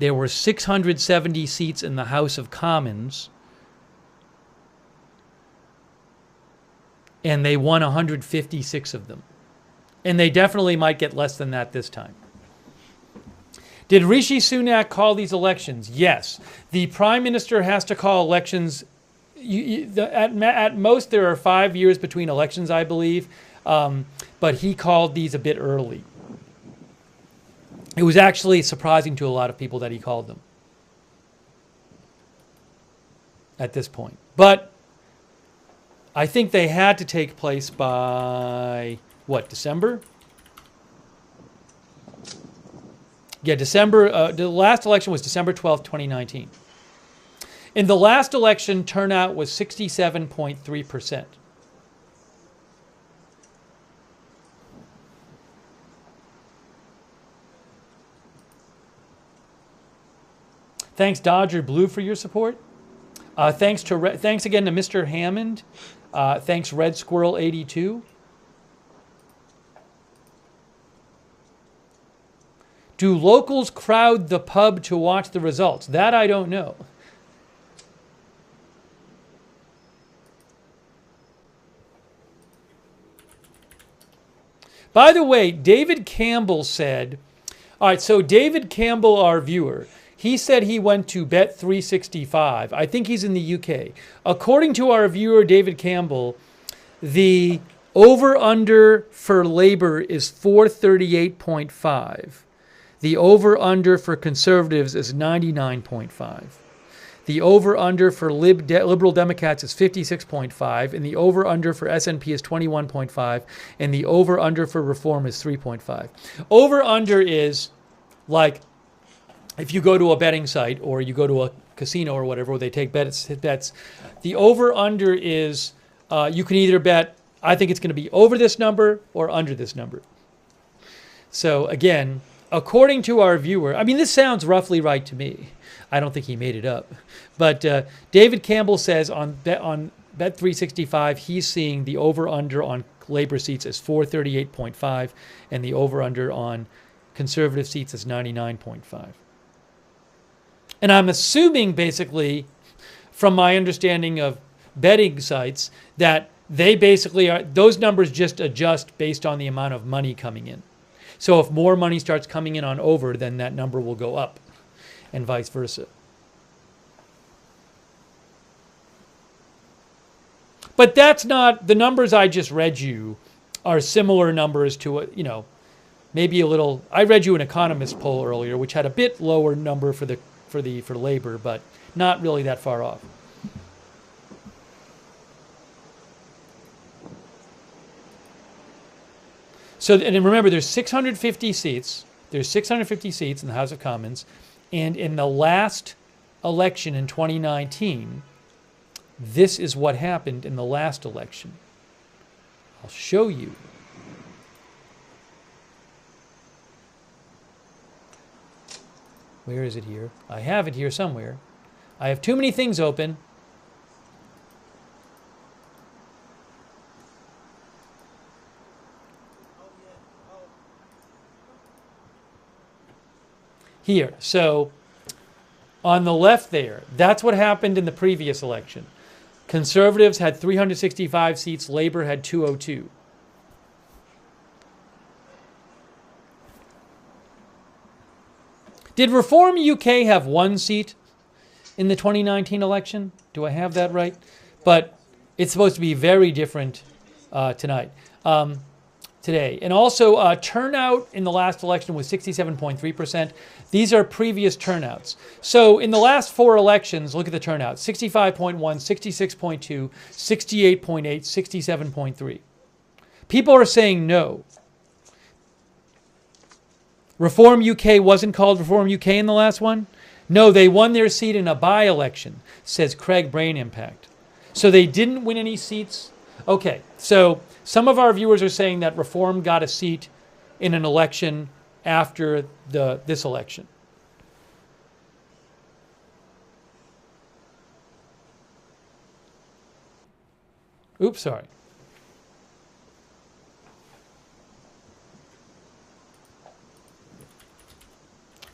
there were 670 seats in the House of Commons, and they won 156 of them. And they definitely might get less than that this time. Did Rishi Sunak call these elections? Yes. The Prime Minister has to call elections. At most, there are 5 years between elections, I believe. But he called these a bit early. It was actually surprising to a lot of people that he called them at this point. But I think they had to take place by, what, December? Yeah, December. The last election was December 12th, 2019. In the last election, turnout was 67.3%. Thanks, Dodger Blue, for your support. Thanks again to Mr. Hammond. Thanks, Red Squirrel 82. Do locals crowd the pub to watch the results? That I don't know. By the way, David Campbell said, all right, so David Campbell, our viewer, He said he went to Bet365. I think he's in the UK. According to our viewer, David Campbell, the over-under for Labour is 438.5. The over-under for Conservatives is 99.5. The over-under for Liberal Democrats is 56.5, and the over-under for SNP is 21.5, and the over-under for Reform is 3.5. Over-under is like if you go to a betting site or you go to a casino or whatever where they take bets, the over-under is you can either bet, I think it's going to be over this number or under this number. So again, according to our viewer, I mean, this sounds roughly right to me. I don't think he made it up. But David Campbell says on Bet365, he's seeing the over-under on Labour seats as 438.5 and the over-under on Conservative seats as 99.5. And I'm assuming, basically, from my understanding of betting sites, that they basically are, those numbers just adjust based on the amount of money coming in. So if more money starts coming in on over, then that number will go up, and vice versa. But that's not, the numbers I just read you are similar numbers to, maybe a little, I read you an Economist poll earlier, which had a bit lower number for Labour, but not really that far off. So, and remember, there's 650 seats. There's 650 seats in the House of Commons. And in the last election in 2019, this is what happened in the last election. I'll show you. Where is it here? I have it here somewhere. I have too many things open. Here. So on the left there, that's what happened in the previous election. Conservatives had 365 seats. Labour had 202. Did Reform UK have 1 seat in the 2019 election? Do I have that right? But it's supposed to be very different today. And also, turnout in the last election was 67.3%. These are previous turnouts. So in the last 4 elections, look at the turnout. 65.1, 66.2, 68.8, 67.3. People are saying no. Reform UK wasn't called Reform UK in the last one? No, they won their seat in a by-election, says Craig Brain Impact. So they didn't win any seats. Okay, so some of our viewers are saying that Reform got a seat in an election after this election. Oops, sorry.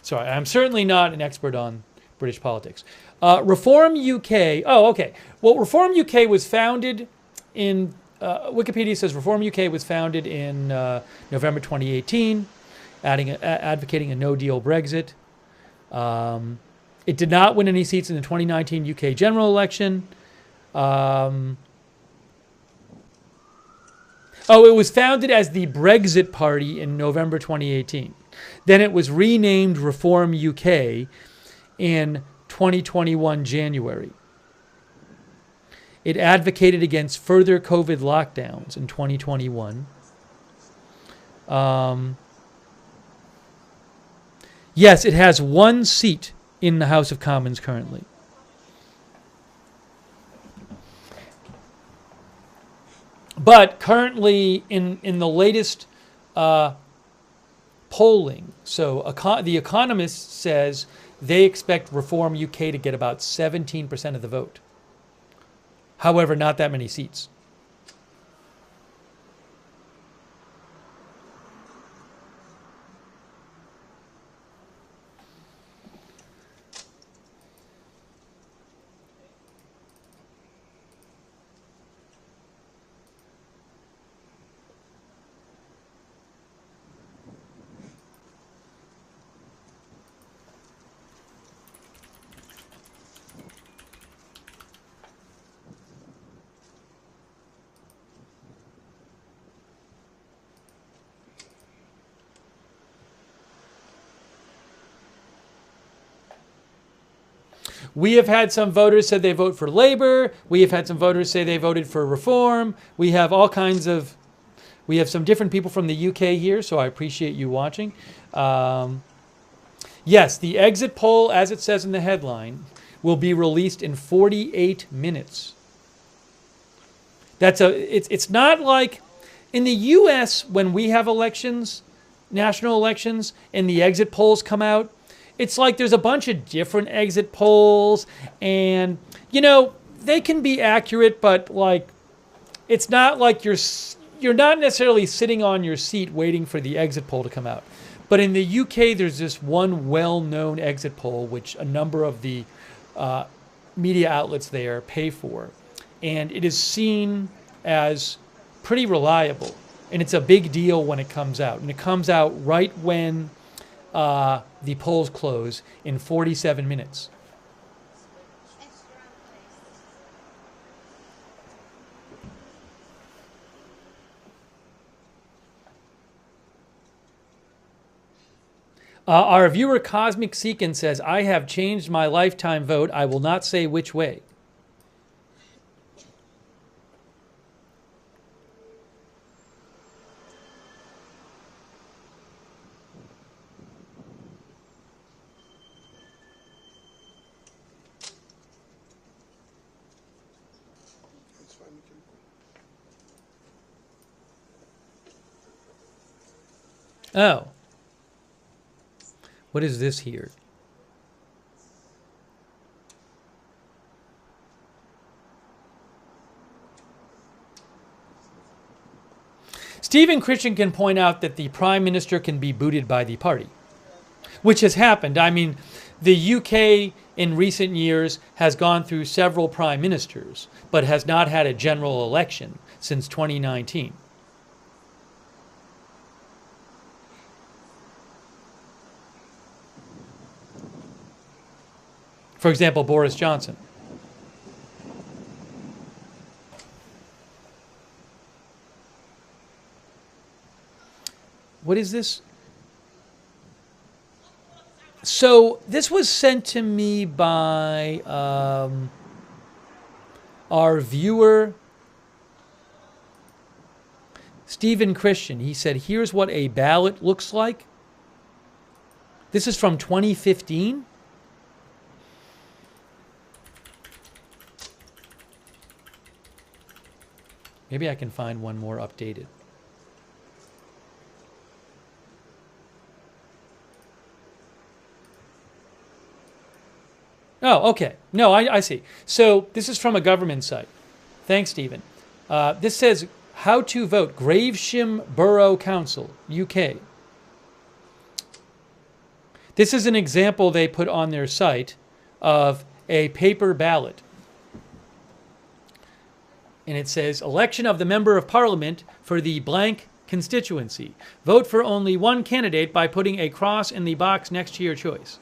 Sorry, I'm certainly not an expert on British politics. Reform UK, oh, okay. Well, Reform UK was founded in, Wikipedia says Reform UK was founded in November 2018, advocating a no-deal Brexit. It did not win any seats in the 2019 UK general election. It was founded as the Brexit Party in November 2018. Then it was renamed Reform UK in 2021 January. It advocated against further COVID lockdowns in 2021. Yes, it has 1 seat in the House of Commons currently. But currently in the latest polling, so The Economist says they expect Reform UK to get about 17% of the vote. However, not that many seats. We have had some voters say they vote for Labor. We have had some voters say they voted for Reform. We have all kinds of, we have some different people from the UK here, so I appreciate you watching. Yes, the exit poll, as it says in the headline, will be released in 48 minutes. It's not like in the US when we have elections, national elections, and the exit polls come out. It's like there's a bunch of different exit polls, and they can be accurate, but like it's not like you're not necessarily sitting on your seat waiting for the exit poll to come out. But in the UK, there's this one well-known exit poll which a number of the media outlets there pay for, and it is seen as pretty reliable, and it's a big deal when it comes out, and it comes out right when the polls close in 47 minutes. Our viewer Cosmic Seekin says, I have changed my lifetime vote. I will not say which way. It's fine, you can go. Oh. What is this here? Stephen Christian can point out that the prime minister can be booted by the party, which has happened. I mean, the UK in recent years has gone through several prime ministers, but has not had a general election since 2019. For example, Boris Johnson. What is this? So this was sent to me by our viewer, Stephen Christian. He said, here's what a ballot looks like. This is from 2015. Maybe I can find one more updated. Oh, okay. No, I see. So this is from a government site. Thanks, Stephen. This says, how to vote, Gravesham Borough Council, UK. This is an example they put on their site of a paper ballot. And it says, election of the Member of Parliament for the blank constituency. Vote for only one candidate by putting a cross in the box next to your choice.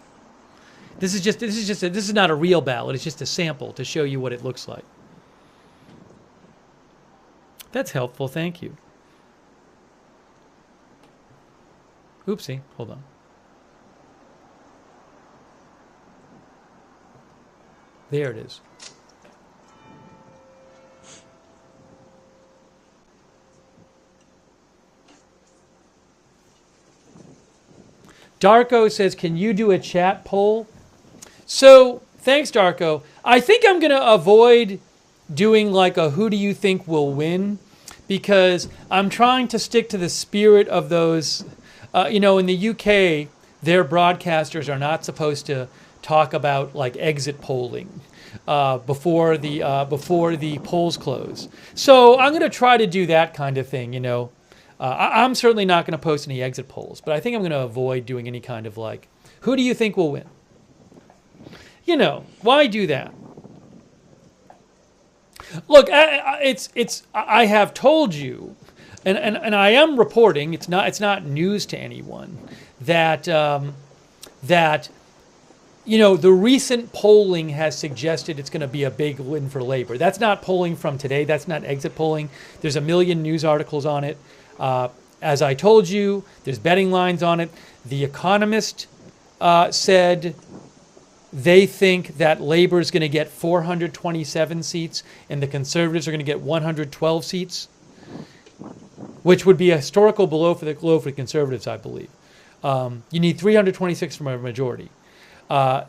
This is not a real ballot. It's just a sample to show you what it looks like. That's helpful. Thank you. Oopsie. Hold on. There it is. Darko says, can you do a chat poll? So, thanks, Darko. I think I'm going to avoid doing like a who do you think will win, because I'm trying to stick to the spirit of those. In the UK, their broadcasters are not supposed to talk about like exit polling before the polls close. So I'm going to try to do that kind of thing, I'm certainly not going to post any exit polls, but I think I'm going to avoid doing any kind of like, who do you think will win? Why do that? Look, I have told you, and I am reporting. It's not news to anyone that the recent polling has suggested it's going to be a big win for Labor. That's not polling from today. That's not exit polling. There's a million news articles on it. As I told you, there's betting lines on it. The Economist said they think that Labor is going to get 427 seats and the Conservatives are going to get 112 seats, which would be a historical low for the Conservatives, I believe. You need 326 from a majority.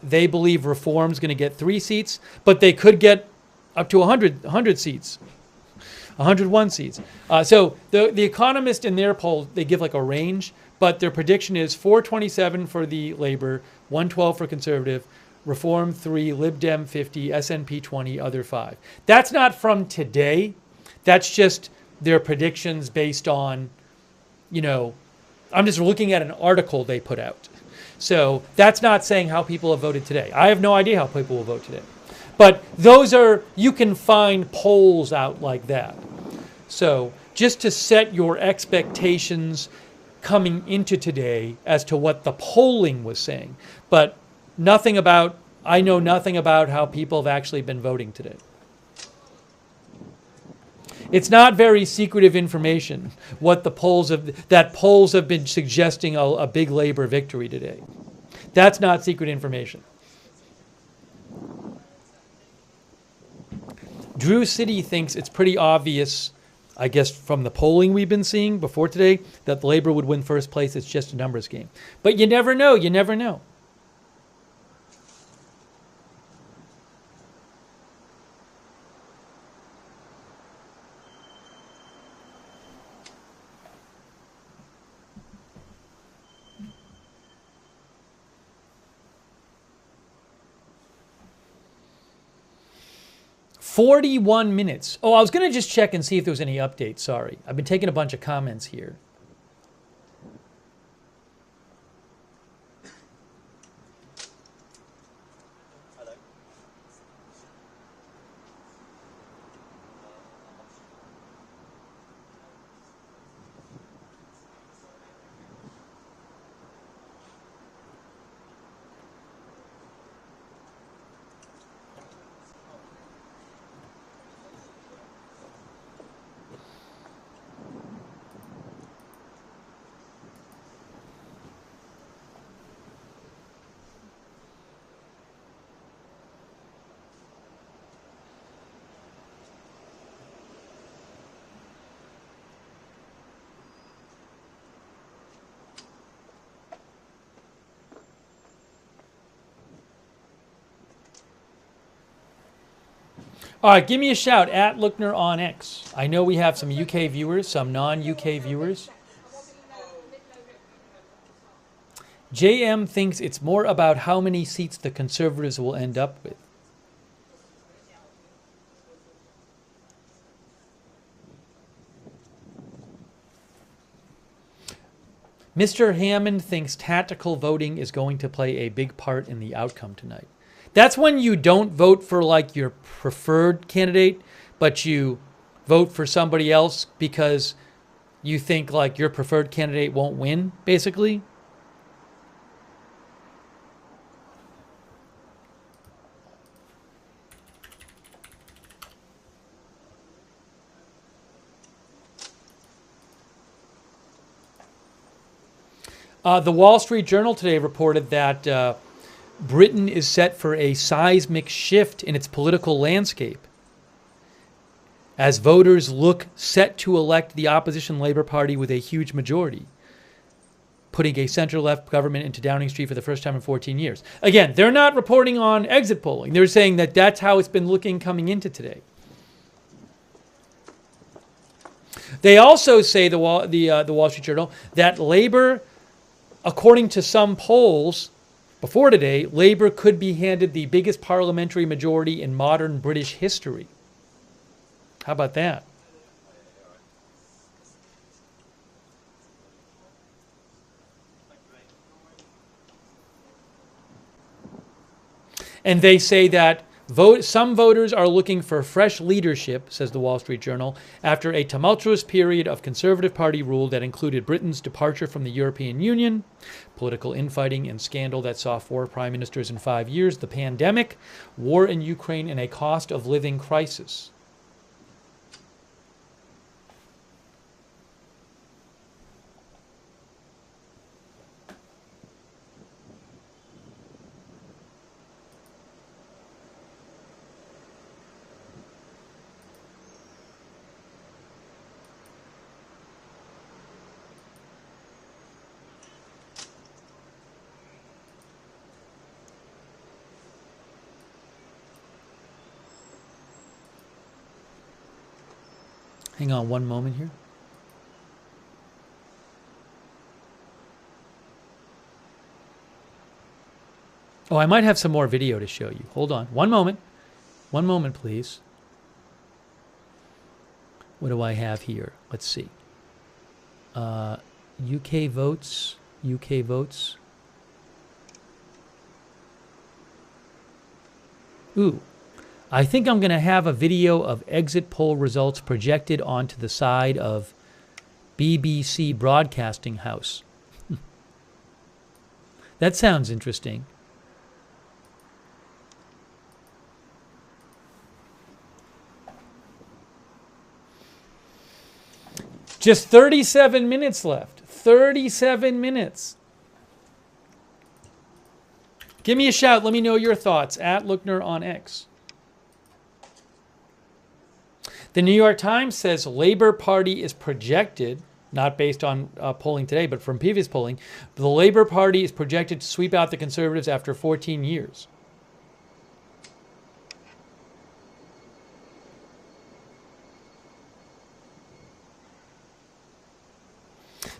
They believe Reform's going to get 3 seats, but they could get up to 100 seats, 101 seats. So the Economist in their poll, they give like a range, but their prediction is 427 for the Labor, 112 for Conservative, Reform 3, Lib Dem 50, SNP 20, other 5. That's not from today. That's just their predictions based on, I'm just looking at an article they put out. So that's not saying how people have voted today. I have no idea how people will vote today. But you can find polls out like that. So just to set your expectations coming into today as to what the polling was saying. But I know nothing about how people have actually been voting today. It's not very secretive information what the polls have been suggesting a big Labor victory today. That's not secret information. Drew City thinks it's pretty obvious, I guess from the polling we've been seeing before today, that the Labor would win first place. It's just a numbers game. But you never know. You never know. "41 minutes. Oh, I was going to just check and see if there was any updates. Sorry. I've been taking a bunch of comments here. All right, give me a shout at Lookner on X. I know we have some UK viewers, some non-UK viewers. JM thinks it's more about how many seats the Conservatives will end up with. Mr. Hammond thinks tactical voting is going to play a big part in the outcome tonight. That's when you don't vote for like your preferred candidate, but you vote for somebody else because you think like your preferred candidate won't win, basically. The Wall Street Journal today reported that Britain is set for a seismic shift in its political landscape as voters look set to elect the opposition Labour Party with a huge majority, putting a center-left government into Downing Street for the first time in 14 years. Again, they're not reporting on exit polling. They're saying that that's how it's been looking coming into today. They also say, the Wall Street Journal, that Labour, according to some polls before today, Labour could be handed the biggest parliamentary majority in modern British history. How about that? And they say that some voters are looking for fresh leadership, says the Wall Street Journal, after a tumultuous period of Conservative Party rule that included Britain's departure from the European Union, political infighting and scandal that saw 4 prime ministers in 5 years, the pandemic, war in Ukraine, and a cost of living crisis. Hang on one moment here. Oh, I might have some more video to show you. Hold on. One moment. One moment, please. What do I have here? Let's see. UK votes. UK votes. Ooh. I think I'm going to have a video of exit poll results projected onto the side of BBC Broadcasting House. That sounds interesting. Just 37 minutes left. 37 minutes. Give me a shout. Let me know your thoughts at Lookner on X. The New York Times says Labor Party is projected, not based on polling today, but from previous polling, the Labor Party is projected to sweep out the Conservatives after 14 years.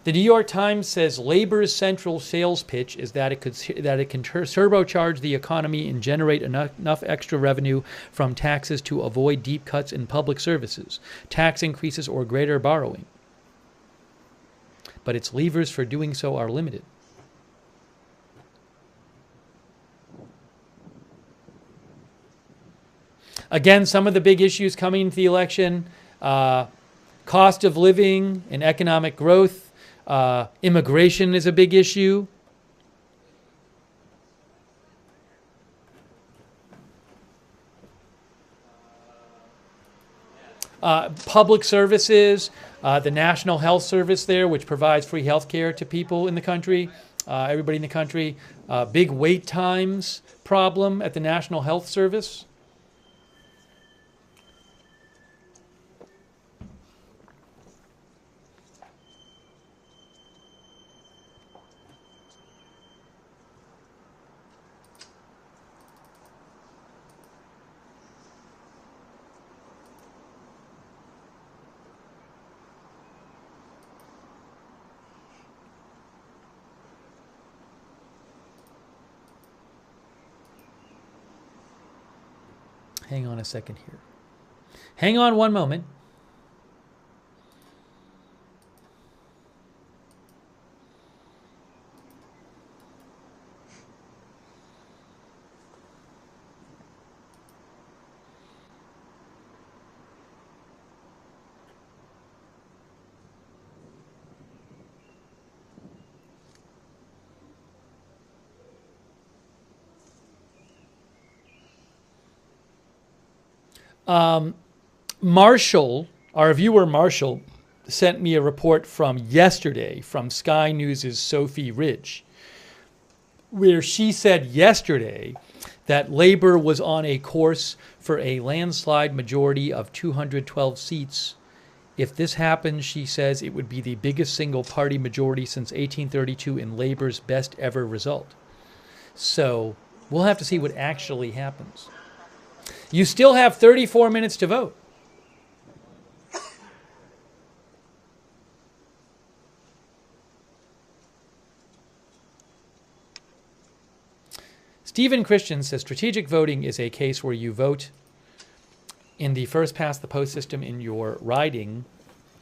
The New York Times says Labor's central sales pitch is that it can turbocharge the economy and generate enough extra revenue from taxes to avoid deep cuts in public services, tax increases, or greater borrowing. But its levers for doing so are limited. Again, some of the big issues coming into the election, cost of living and economic growth. Immigration is a big issue. Public services, the National Health Service there, which provides free health care to people in the country, everybody in the country. Big wait times problem at the National Health Service. Hang on a second here. Hang on one moment. Marshall, our viewer Marshall, sent me a report from yesterday from Sky News' Sophie Ridge, where she said yesterday that Labor was on a course for a landslide majority of 212 seats. If this happens, she says, it would be the biggest single party majority since 1832 and Labor's best ever result. So we'll have to see what actually happens. You still have 34 minutes to vote. Stephen Christian says strategic voting is a case where you vote in the first past the post system in your riding.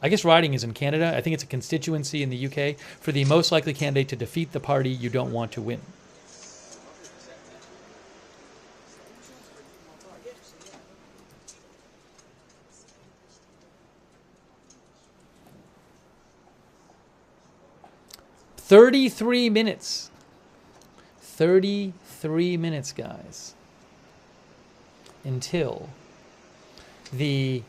I guess riding is in Canada. I think it's a constituency in the UK for the most likely candidate to defeat the party you don't want to win. "33 minutes. 33 minutes, guys, until the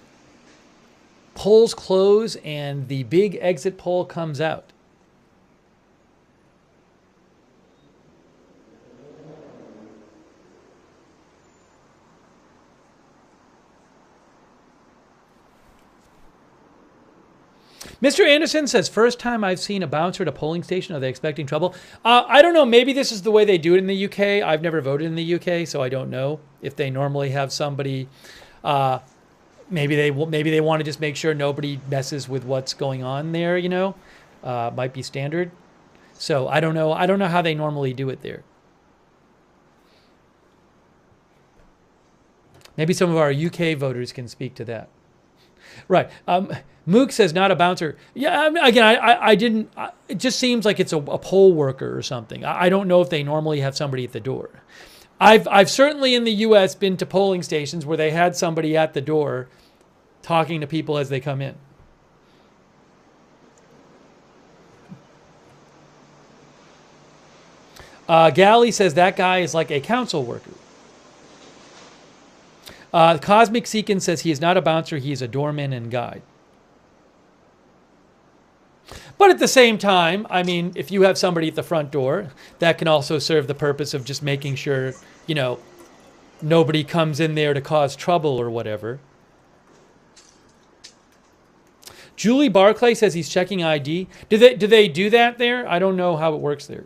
polls close and the big exit poll comes out. Mr. Anderson says, first time I've seen a bouncer at a polling station. Are they expecting trouble? I don't know. Maybe this is the way they do it in the UK. I've never voted in the UK, so I don't know if they normally have somebody maybe they want to just make sure nobody messes with what's going on there. Might be standard. So I don't know. I don't know how they normally do it there. Maybe some of our UK voters can speak to that. Right. Mook says not a bouncer. Yeah. Again, I didn't. It just seems like it's a poll worker or something. I don't know if they normally have somebody at the door. I've certainly in the U.S. been to polling stations where they had somebody at the door talking to people as they come in. Galley says that guy is like a council worker. Cosmic Seekin says he is not a bouncer, he is a doorman and guide. But at the same time, I mean, if you have somebody at the front door, that can also serve the purpose of just making sure, nobody comes in there to cause trouble or whatever. Julie Barclay says he's checking ID. Do they do that there? I don't know how it works there.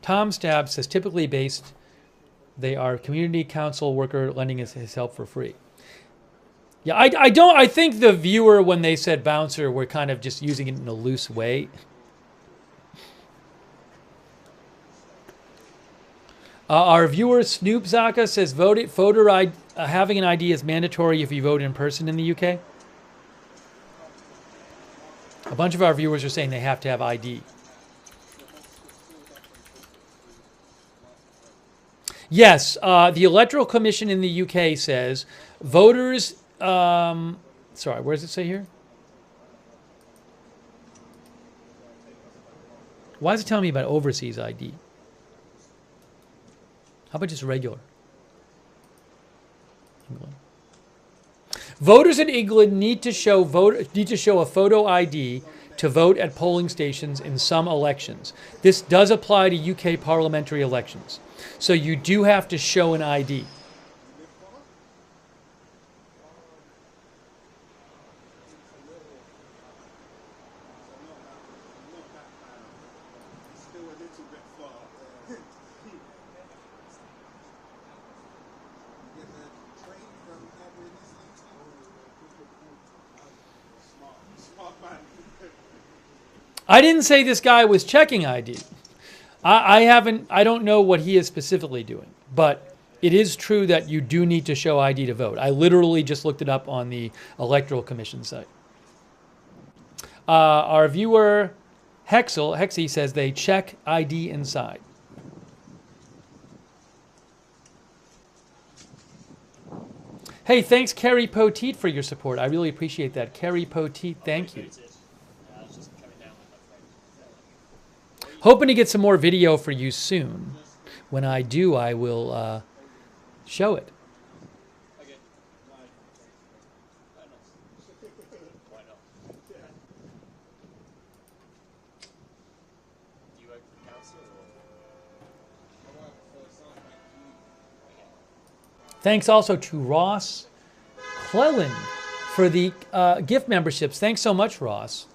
Tom Stab says typically based, they are community council worker lending his help for free. Yeah, I think the viewer, when they said bouncer, were kind of just using it in a loose way. Our viewer Snoop Zaka says having an ID is mandatory if you vote in person in the UK. A bunch of our viewers are saying they have to have ID. Yes, the Electoral Commission in the UK says voters. Sorry, where does it say here? Why is it telling me about overseas ID? How about just regular? England. Voters in England need to show a photo ID to vote at polling stations in some elections. This does apply to UK parliamentary elections. So you do have to show an ID. I didn't say this guy was checking ID. I don't know what he is specifically doing, but it is true that you do need to show ID to vote. I literally just looked it up on the Electoral Commission site. Our viewer Hexy says they check ID inside. Hey, thanks Kerry Poteet for your support. I really appreciate that. Kerry Poteet, thank you. Hoping to get some more video for you soon. When I do, I will show it. Thanks also to Ross Cleland for the gift memberships. Thanks so much, Ross.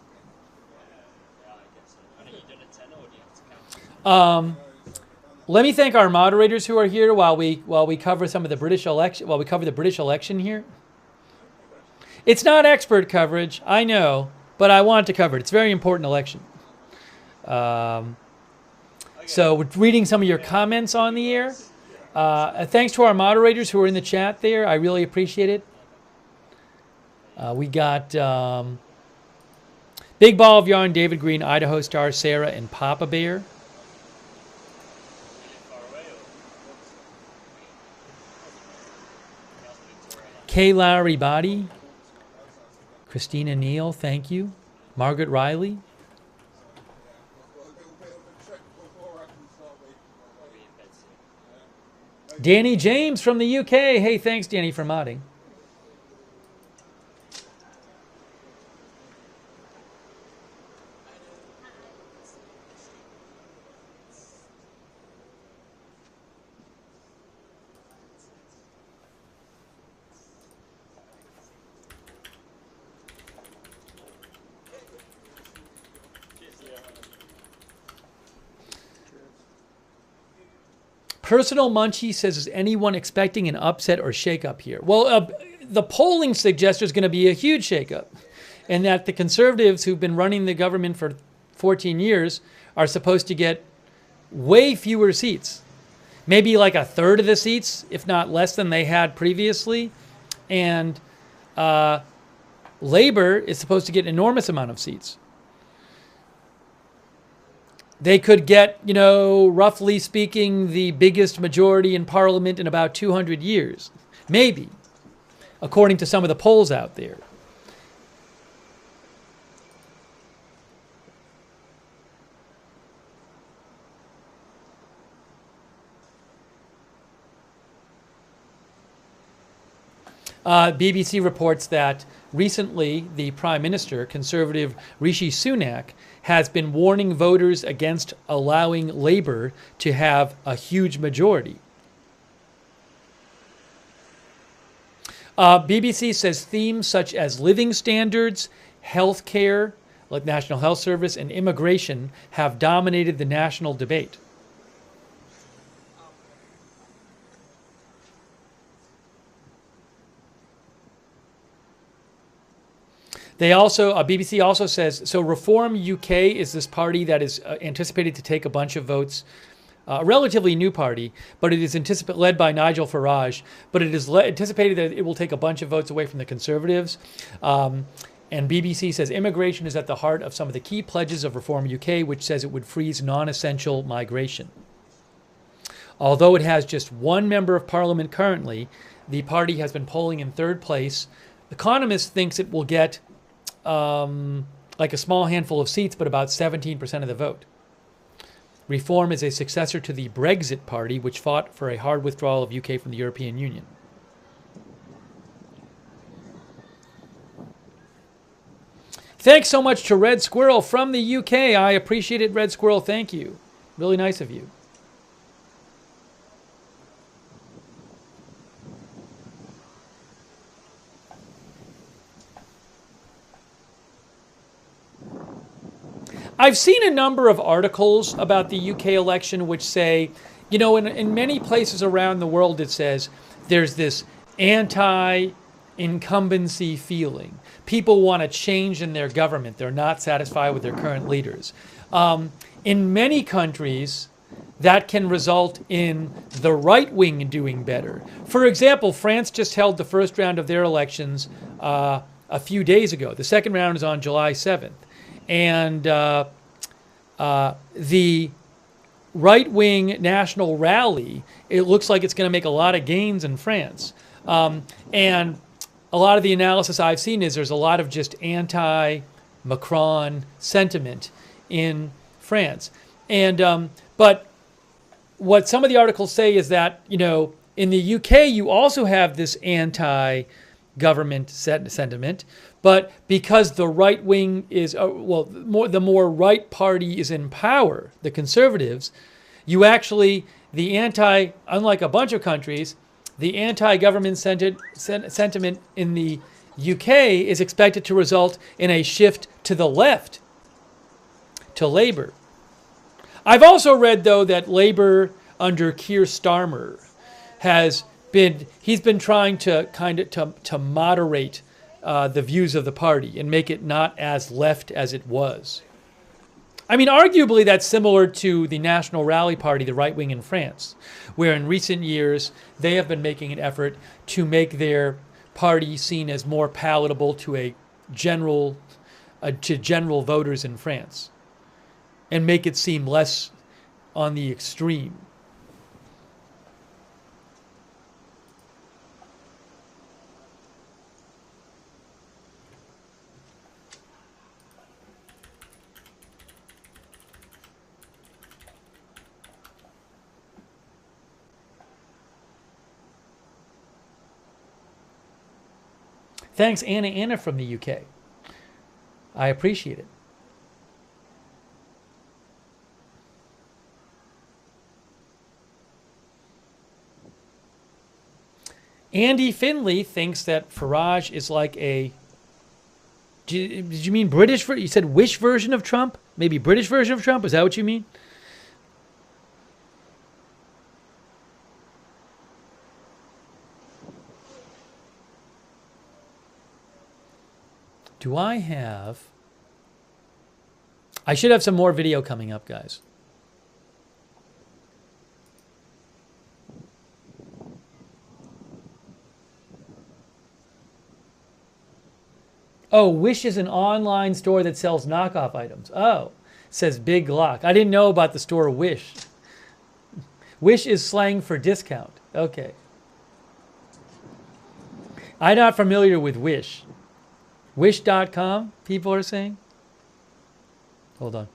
Let me thank our moderators who are here while we cover some of the British election. While we cover the British election here. It's not expert coverage, I know, but I want to cover it. It's a very important election. So we're reading some of your comments on the air. Thanks to our moderators who are in the chat there. I really appreciate it. We got Big Ball of Yarn, David Green, Idaho Star, Sarah, and Papa Bear. Kay Lowry Body. Christina Neal, thank you. Margaret Riley. Danny James from the UK. Hey, thanks, Danny, for modding. Personal Munchie says, is anyone expecting an upset or shakeup here? Well, the polling suggests there's going to be a huge shakeup, and that the conservatives who've been running the government for 14 years are supposed to get way fewer seats. Maybe like a third of the seats, if not less than they had previously. And Labor is supposed to get an enormous amount of seats. They could get, roughly speaking, the biggest majority in Parliament in about 200 years. Maybe, according to some of the polls out there. BBC reports that recently the Prime Minister, Conservative Rishi Sunak, has been warning voters against allowing Labour to have a huge majority. BBC says themes such as living standards, healthcare, like National Health Service, and immigration have dominated the national debate. They also, BBC also says, so Reform UK is this party that is anticipated to take a bunch of votes, a relatively new party, but it is led by Nigel Farage, but it is anticipated that it will take a bunch of votes away from the Conservatives. And BBC says immigration is at the heart of some of the key pledges of Reform UK, which says it would freeze non-essential migration. Although it has just one member of parliament currently, the party has been polling in third place. The Economist thinks it will get like a small handful of seats, but about 17% of the vote. Reform is a successor to the Brexit Party, which fought for a hard withdrawal of UK from the European Union. Thanks so much to Red Squirrel from the UK. I appreciate it, Red Squirrel. Thank you. Really nice of you. I've seen a number of articles about the UK election which say, in many places around the world it says there's this anti-incumbency feeling. People want to change in their government. They're not satisfied with their current leaders. In many countries, that can result in the right wing doing better. For example, France just held the first round of their elections a few days ago. The second round is on July 7th. And the right-wing national rally, it looks like it's going to make a lot of gains in France. And a lot of the analysis I've seen is there's a lot of just anti-Macron sentiment in France. And but what some of the articles say is that, in the UK, you also have this anti-government sentiment. But because the right wing is, the more right party is in power, the Conservatives, you actually, unlike a bunch of countries, the anti-government sentiment in the UK is expected to result in a shift to the left, to Labour. I've also read, though, that Labour under Keir Starmer he's been trying to to moderate the views of the party and make it not as left as it was. I mean, arguably that's similar to the National Rally Party, the right wing in France, where in recent years they have been making an effort to make their party seen as more palatable to general voters in France and make it seem less on the extreme. Thanks, Anna from the UK. I appreciate it. Andy Finley thinks that Farage is like a... Did you mean British? You said wish version of Trump? Maybe British version of Trump? Is that what you mean? Do I have... I should have some more video coming up, guys. Oh, Wish is an online store that sells knockoff items. Oh, says Big Glock. I didn't know about the store Wish. Wish is slang for discount. Okay. I'm not familiar with Wish. Wish.com, people are saying? Hold on.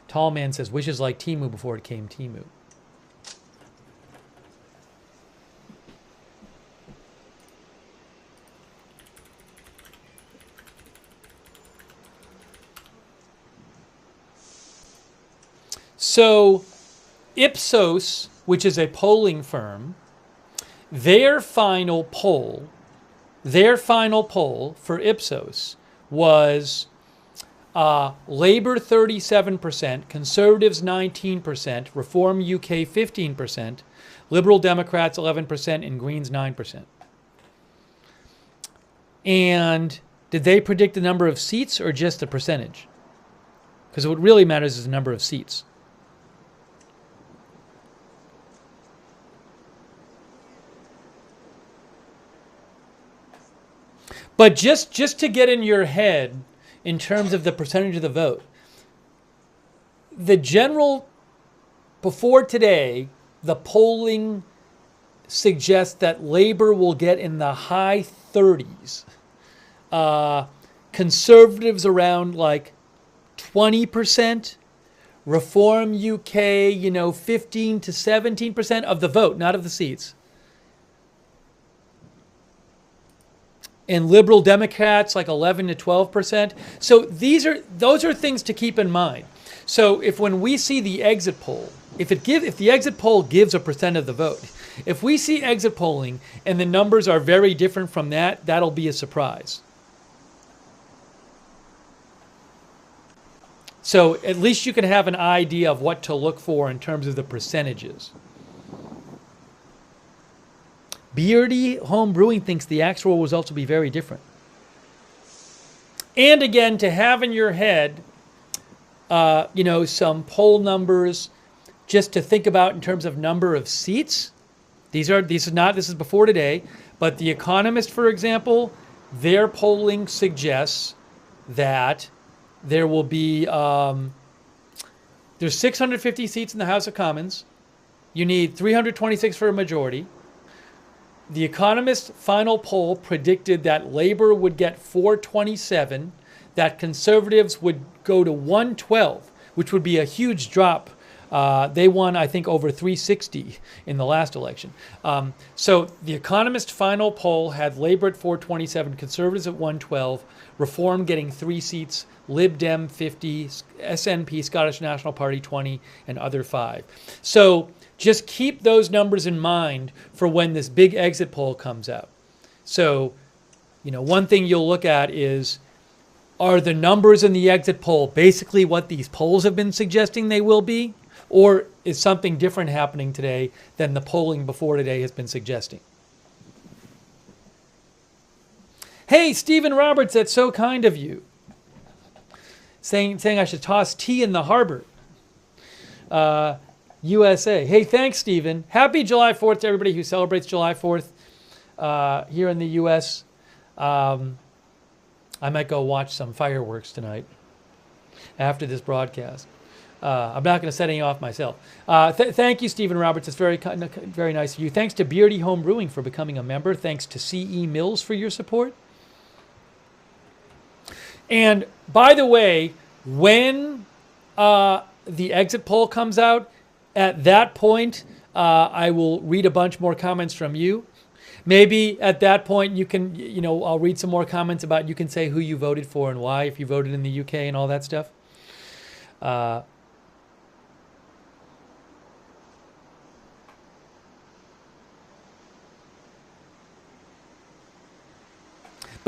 Tall Man says, Wish is like Temu before it came Temu. So Ipsos, which is a polling firm, their final poll for Ipsos was Labour 37%, Conservatives 19%, Reform UK 15%, Liberal Democrats 11%, and Greens 9%. And did they predict the number of seats or just the percentage? Because what really matters is the number of seats. But just to get in your head, in terms of the percentage of the vote, the general, before today, the polling suggests that Labour will get in the high 30s. Conservatives around like 20%. Reform UK, 15 to 17% of the vote, not of the seats. And Liberal Democrats like 11 to 12%. So those are things to keep in mind. So when we see the exit poll, if the exit poll gives a percent of the vote, if we see exit polling and the numbers are very different from that, that'll be a surprise. So at least you can have an idea of what to look for in terms of the percentages. Beardy Home Brewing thinks the actual results will be very different. And again, to have in your head, some poll numbers just to think about in terms of number of seats. This is before today, but The Economist, for example, their polling suggests that there will be, there's 650 seats in the House of Commons. You need 326 for a majority. The Economist final poll predicted that Labour would get 427, that Conservatives would go to 112, which would be a huge drop. They won, I think, over 360 in the last election. So the Economist final poll had Labour at 427, Conservatives at 112, Reform getting 3 seats, Lib Dem 50, SNP, Scottish National Party 20, and other 5. So just keep those numbers in mind for when this big exit poll comes out. So, one thing you'll look at is, are the numbers in the exit poll basically what these polls have been suggesting they will be? Or is something different happening today than the polling before today has been suggesting? Hey, Stephen Roberts, that's so kind of you. Saying I should toss tea in the harbor. USA. Hey, thanks, Stephen. Happy July 4th to everybody who celebrates July 4th here in the U.S. I might go watch some fireworks tonight after this broadcast. I'm not going to set any off myself. Thank you, Stephen Roberts. It's very nice of you. Thanks to Beardy Home Brewing for becoming a member. Thanks to CE Mills for your support. And by the way, when the exit poll comes out, at that point, I will read a bunch more comments from you. Maybe at that point you can, I'll read some more comments about, you can say who you voted for and why, if you voted in the UK and all that stuff.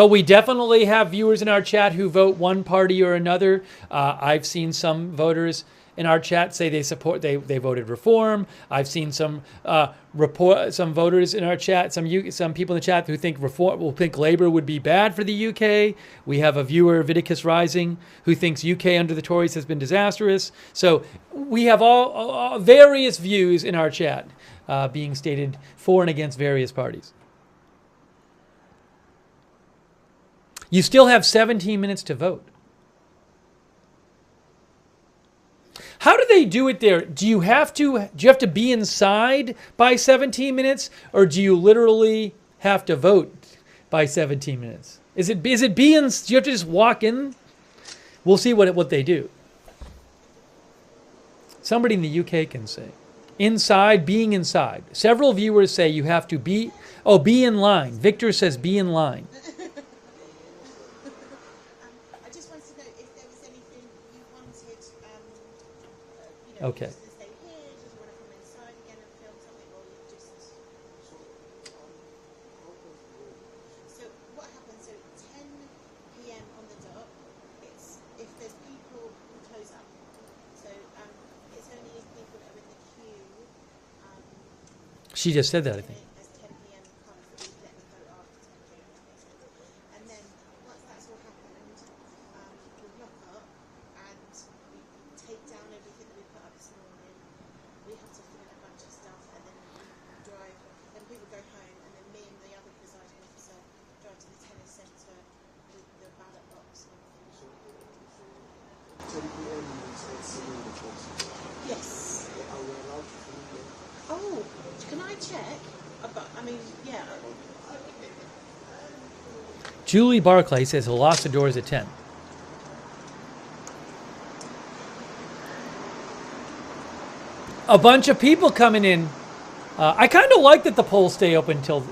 But we definitely have viewers in our chat who vote one party or another. I've seen some voters in our chat say they voted reform. I've seen some voters in our chat, some people in the chat who think Labour would be bad for the UK. We have a viewer, Viticus Rising, who thinks UK under the Tories has been disastrous. So we have all various views in our chat being stated for and against various parties. You still have 17 minutes to vote. How do they do it there? Do you have to be inside by 17 minutes, or do you literally have to vote by 17 minutes? Do you have to just walk in? We'll see what they do. Somebody in the UK can say. Being inside. Several viewers say you have to be in line. Victor says be in line. I just wanted to know if there was anything you wanted, Okay. to stay here, did you want to come inside again and film something, or you just... So what happens, so 10 p.m. on the dot, if there's people who close up. So it's only if people that are in the queue. She just said that, I think. As 10 p.m. kind of let them vote after 10 p.m. that makes sense. And then once that's all happened, we lock up and we take down everything that we put up this morning. We have to fill in a bunch of stuff, and then we drive. Then people go home, and then me and the other presiding officer drive to the tennis centre with the ballot box. 10 p.m. we start selling the boxes. Yes. Are we allowed to film them? Oh, can I check? Yeah. Julie Barclay says he'll lock the doors at 10. A bunch of people coming in. I kind of like that the polls stay open till.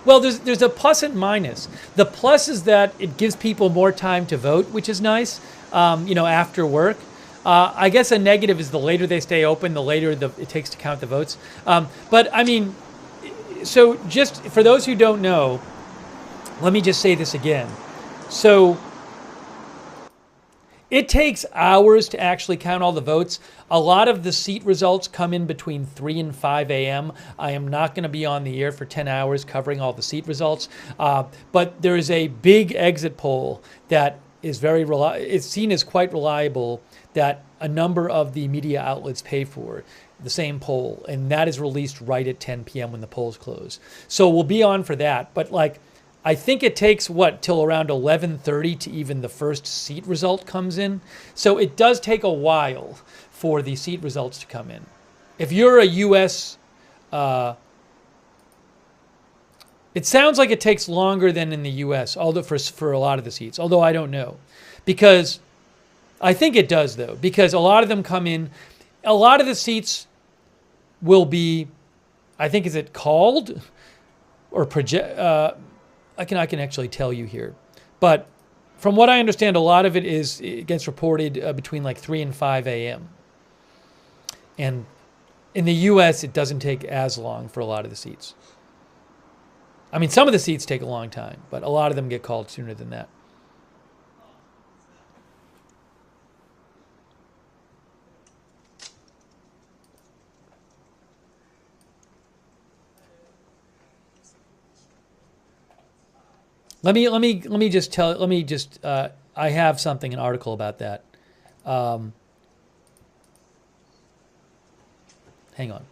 Well, there's a plus and minus. The plus is that it gives people more time to vote, which is nice. After work. I guess a negative is the later they stay open, the later it takes to count the votes. But I mean, so just for those who don't know, let me just say this again. So it takes hours to actually count all the votes. A lot of the seat results come in between 3 and 5 a.m. I am not going to be on the air for 10 hours covering all the seat results. But there is a big exit poll that is it's seen as quite reliable, that a number of the media outlets pay for, the same poll, and that is released right at 10 p.m. when the polls close. So we'll be on for that. But I think it takes till around 11:30 to even the first seat result comes in. So it does take a while for the seat results to come in. If you're a U.S. It sounds like it takes longer than in the U.S., although for a lot of the seats, although I don't know. Because I think it does, though, because a lot of them come in. A lot of the seats will be, I think, is it called? Or project? I can actually tell you here. But from what I understand, a lot of it gets reported between 3 and 5 a.m. And in the U.S., it doesn't take as long for a lot of the seats. I mean, some of the seats take a long time, but a lot of them get called sooner than that. Let me just I have an article about that. Hang on.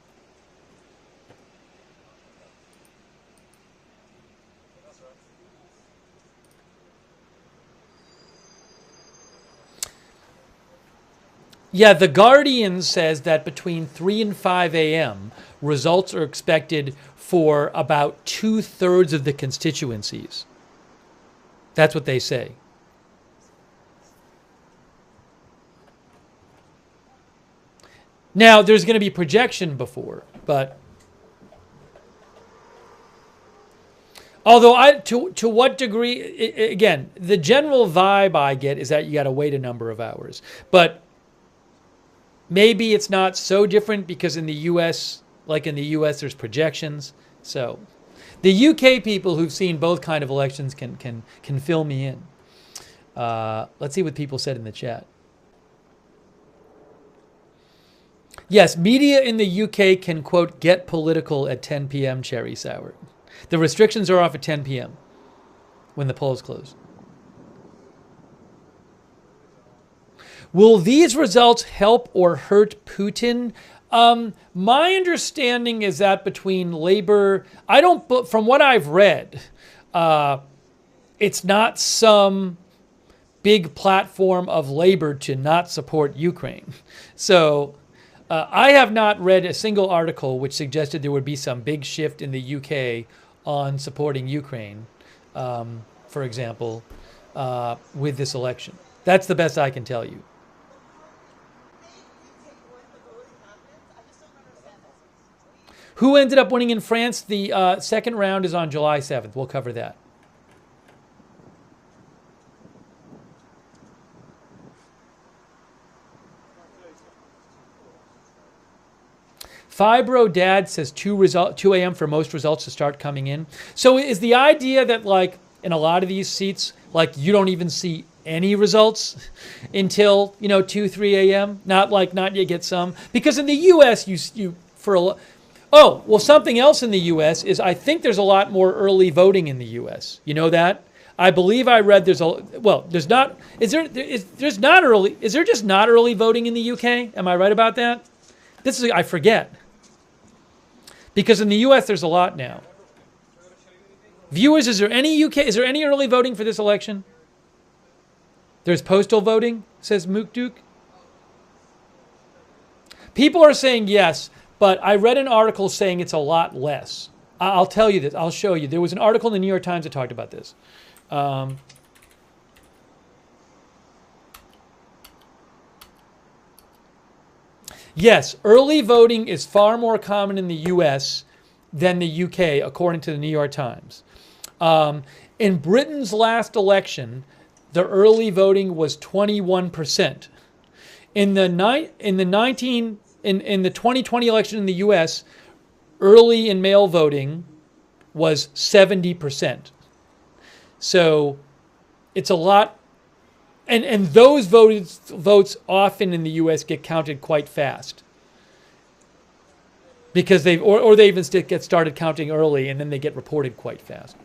Yeah, The Guardian says that between 3 and 5 a.m., results are expected for about 2/3 of the constituencies. That's what they say. Now, there's going to be projection before, but although to what degree, again, the general vibe I get is that you got to wait a number of hours. But maybe it's not so different because in the U.S., there's projections. So The UK people who've seen both kind of elections can fill me in. Let's see what people said in the chat. Yes, media in the UK can, quote, get political at 10 p.m., Cherry Sour. The restrictions are off at 10 p.m. when the polls close. Will these results help or hurt Putin? My understanding is that between Labour, from what I've read, it's not some big platform of Labour to not support Ukraine. So I have not read a single article which suggested there would be some big shift in the UK on supporting Ukraine, for example, with this election. That's the best I can tell you. Who ended up winning in France? The second round is on July 7th. We'll cover that. Fibro Dad says 2 a.m. for most results to start coming in. So is the idea that, like, in a lot of these seats, like, you don't even see any results until, 2, 3 a.m.? Not you get some? Because in the U.S., something else in the U.S. is I think there's a lot more early voting in the U.S. You know that? I believe I read is there just not early voting in the U.K.? Am I right about that? I forget. Because in the U.S. there's a lot now. Viewers, is there any early voting for this election? There's postal voting, says Mook Duke. People are saying yes, but I read an article saying it's a lot less. I'll tell you this. I'll show you. There was an article in the New York Times that talked about this. Yes, early voting is far more common in the U.S. than the U.K., according to the New York Times. In Britain's last election, the early voting was 21%. In the 2020 election in the U.S., early and mail voting was 70%. So it's a lot. And those votes often in the U.S. get counted quite fast. Because they even get started counting early and then they get reported quite fast.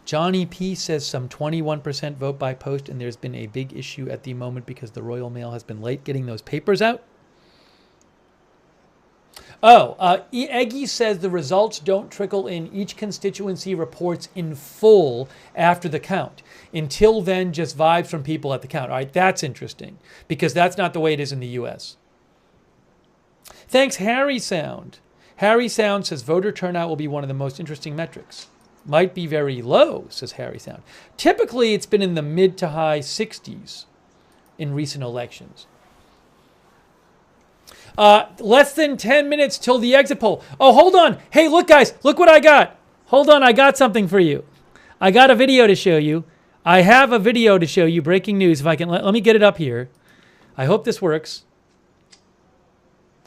Johnny P. says some 21% vote by post, and there's been a big issue at the moment because the Royal Mail has been late getting those papers out. Eggy says the results don't trickle in. Each constituency reports in full after the count. Until then, just vibes from people at the count. All right, that's interesting because that's not the way it is in the U.S. Thanks, Harry Sound. Harry Sound says voter turnout will be one of the most interesting metrics. Might be very low, says Harry Sound. Typically, it's been in the mid to high 60s in recent elections. Less than 10 minutes till the exit poll. Oh, hold on. Hey, look, guys. Look what I got. Hold on. I got something for you. I got a video to show you. I have a video to show you. Breaking news. If I can, let me get it up here. I hope this works.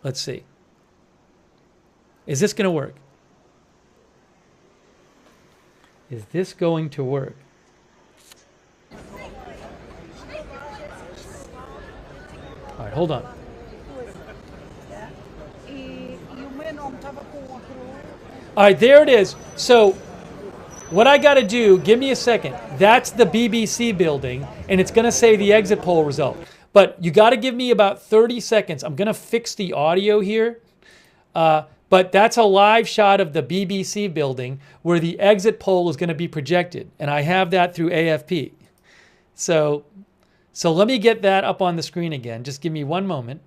Let's see. Is this going to work? Is this going to work? All right, hold on. All right, there it is. So what I got to do, give me a second. That's the BBC building, and it's going to say the exit poll result. But you got to give me about 30 seconds. I'm going to fix the audio here. But that's a live shot of the BBC building where the exit poll is going to be projected. And I have that through AFP. So let me get that up on the screen again. Just give me one moment.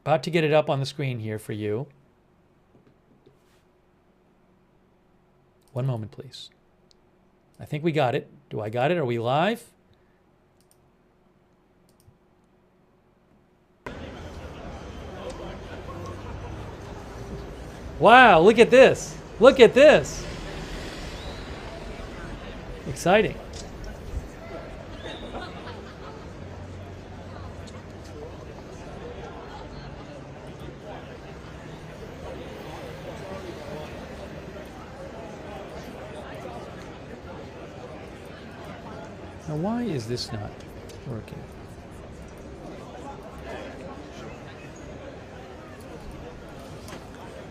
About to get it up on the screen here for you. One moment, please. I think we got it. Do I got it? Are we live? Wow, look at this. Look at this. Exciting. Now, why is this not working?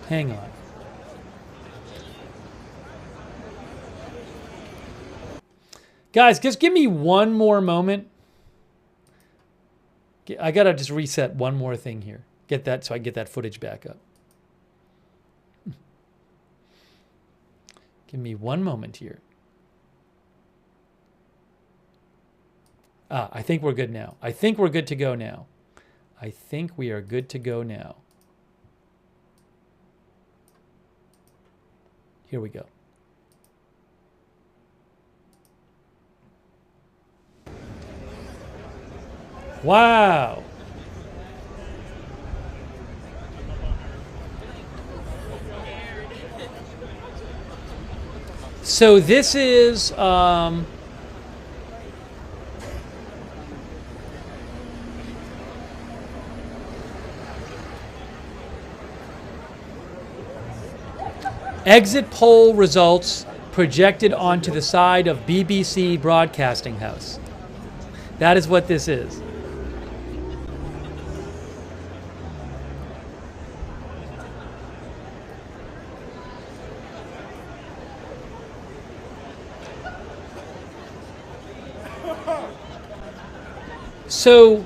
Hang on. Guys, just give me one more moment. I gotta just reset one more thing here. Get that so I can get that footage back up. Give me one moment here. I think we're good now. I think we're good to go now. I think we are good to go now. Here we go. Wow. So this is exit poll results projected onto the side of BBC Broadcasting House. That is what this is. So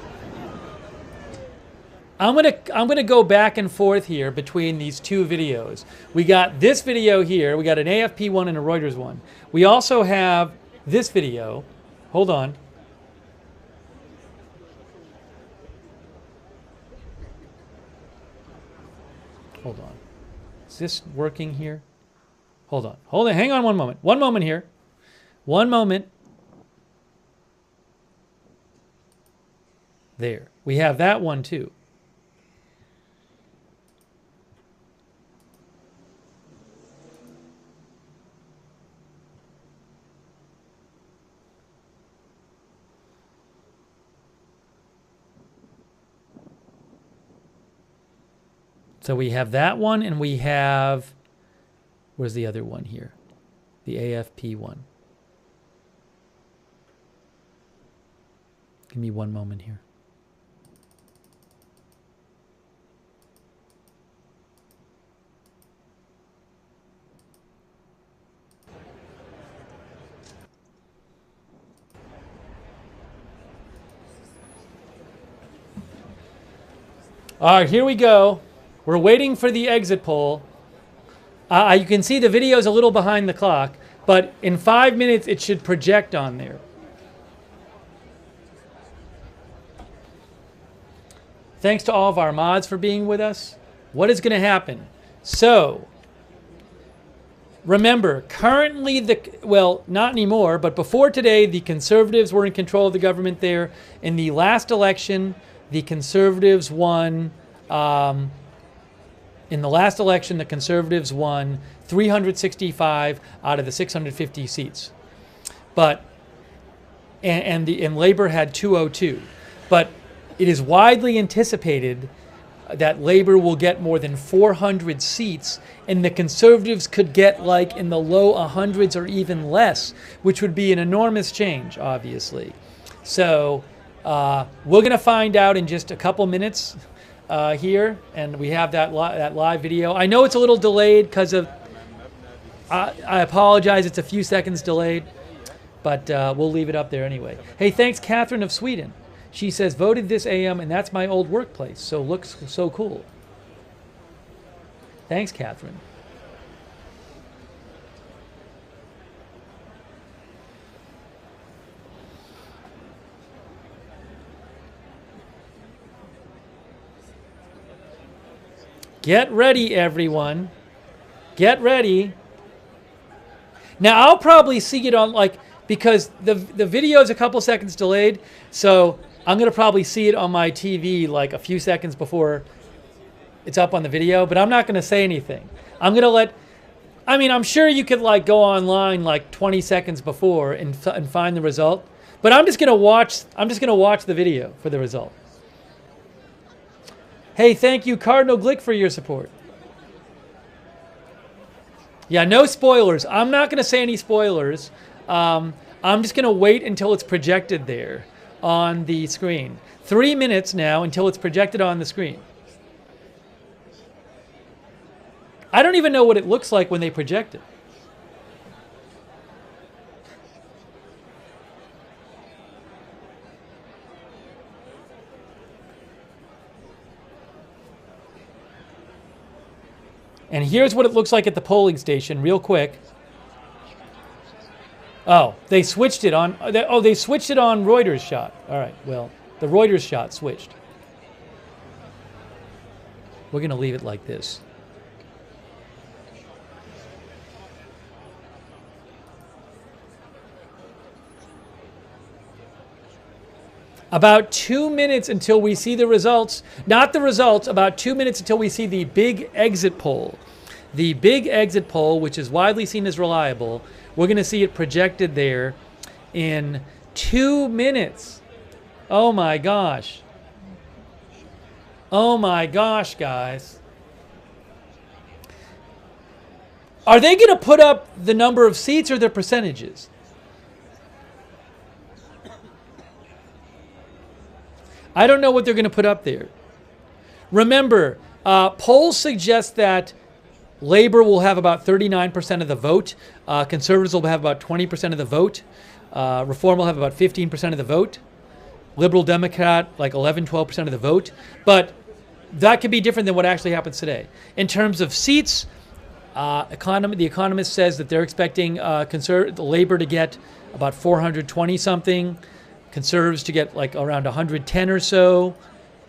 I'm gonna go back and forth here between these two videos. We got this video here. We got an AFP one and a Reuters one. We also have this video. Hold on. Hold on. Is this working here? Hold on. Hold on. Hang on one moment. One moment here. One moment. There. We have that one too. So we have that one, and we have, where's the other one here? The AFP one. Give me one moment here. All right, here we go. We're waiting for the exit poll. You can see the video's a little behind the clock, but in 5 minutes it should project on there. Thanks to all of our mods for being with us. What is going to happen? So, remember, currently well, not anymore, but before today, the Conservatives were in control of the government there. In the last election, the Conservatives won. In the last election, the Conservatives won 365 out of the 650 seats, but and Labour had 202. But it is widely anticipated that Labour will get more than 400 seats, and the Conservatives could get like in the low 100s or even less, which would be an enormous change, obviously. So we're going to find out in just a couple minutes. Here, and we have that live video. I know it's a little delayed because of, I apologize, it's a few seconds delayed, but we'll leave it up there anyway. Hey, thanks Catherine of Sweden. She says, voted this AM, and that's my old workplace, so looks so cool. Thanks, Catherine. Get ready, everyone. Get ready. Now, I'll probably see it on, because the video is a couple seconds delayed, so I'm going to probably see it on my TV like a few seconds before it's up on the video, but I'm not going to say anything. I'm going to I'm sure you could go online 20 seconds before and find the result, but I'm just going to watch the video for the result. Hey, thank you, Cardinal Glick, for your support. Yeah, no spoilers. I'm not going to say any spoilers. I'm I'm just going to wait until it's projected there on the screen. 3 minutes now until it's projected on the screen. I don't even know what it looks like when they project it. And here's what it looks like at the polling station, real quick. Oh, they switched it on. They switched it on Reuters shot. All right, well, the Reuters shot switched. We're going to leave it like this. About 2 minutes until we see the results. Not the results, about 2 minutes until we see the big exit poll. The big exit poll, which is widely seen as reliable, we're going to see it projected there in 2 minutes. Oh my gosh. Oh my gosh, guys. Are they going to put up the number of seats or the percentages? I don't know what they're going to put up there. Remember, polls suggest that Labor will have about 39% of the vote. Conservatives will have about 20% of the vote. Reform will have about 15% of the vote. Liberal Democrat, like 11, 12% of the vote. But that could be different than what actually happens today. In terms of seats, The Economist says that they're expecting Labor to get about 420 something. Conservatives to get like around 110 or so.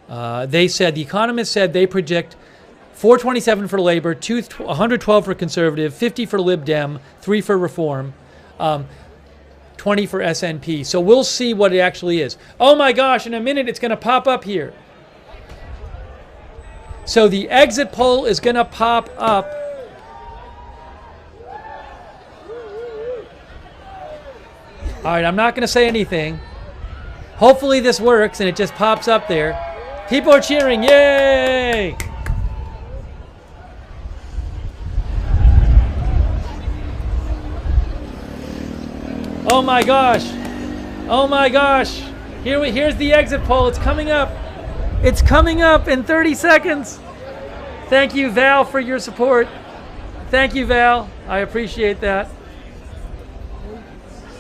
The Economist said they project 427 for Labor, 112 for Conservative, 50 for Lib Dem, 3 for Reform, 20 for SNP. So we'll see what it actually is. Oh my gosh, in a minute it's going to pop up here. So the exit poll is going to pop up. All right, I'm not going to say anything. Hopefully this works and it just pops up there. People are cheering, yay! Oh my gosh. Oh my gosh. Here's the exit poll. It's coming up. It's coming up in 30 seconds. Thank you, Val, for your support. Thank you, Val. I appreciate that.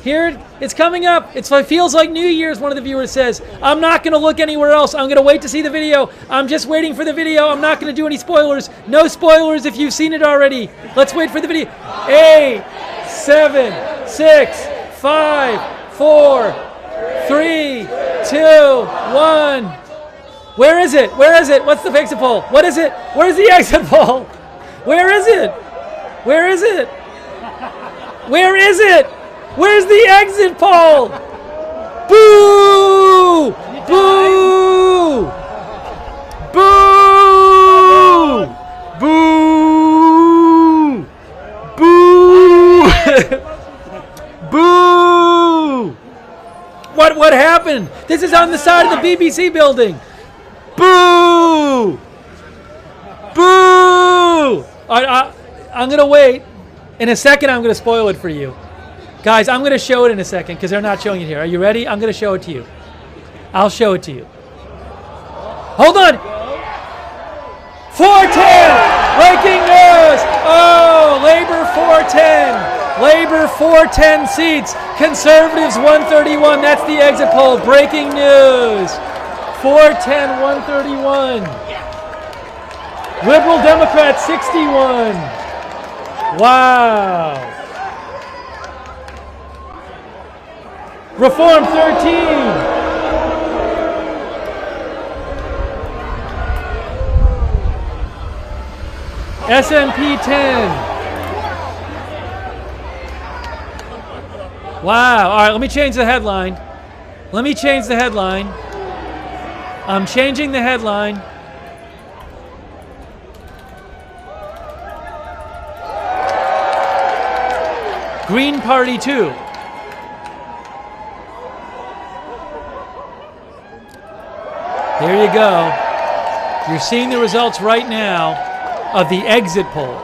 Here, it's coming up. It feels like New Year's, one of the viewers says. I'm not going to look anywhere else. I'm going to wait to see the video. I'm just waiting for the video. I'm not going to do any spoilers. No spoilers if you've seen it already. Let's wait for the video. 8, 7, 6, 5, 4, 3, 2, 1. Where is it? Where is it? What's the exit poll? What is it? Where's the exit poll? Where is it? Where is it? Where is it? Where's the exit poll? Boo! Boo! Boo! Boo! Boo! Boo! What happened? This is on the side of the BBC building. Boo! Boo! I'm going to wait. In a second, I'm going to spoil it for you. Guys, I'm going to show it in a second because they're not showing it here. Are you ready? I'm going to show it to you. I'll show it to you. Hold on. 410! Breaking news! Oh, Labor 410. Labor 410 seats. Conservatives 131. That's the exit poll. Breaking news. 410, 131. Liberal Democrats 61. Wow. Reform 13. SNP 10. Wow. All right, let me change the headline. Let me change the headline. I'm changing the headline. Green Party 2. There you go. You're seeing the results right now of the exit poll.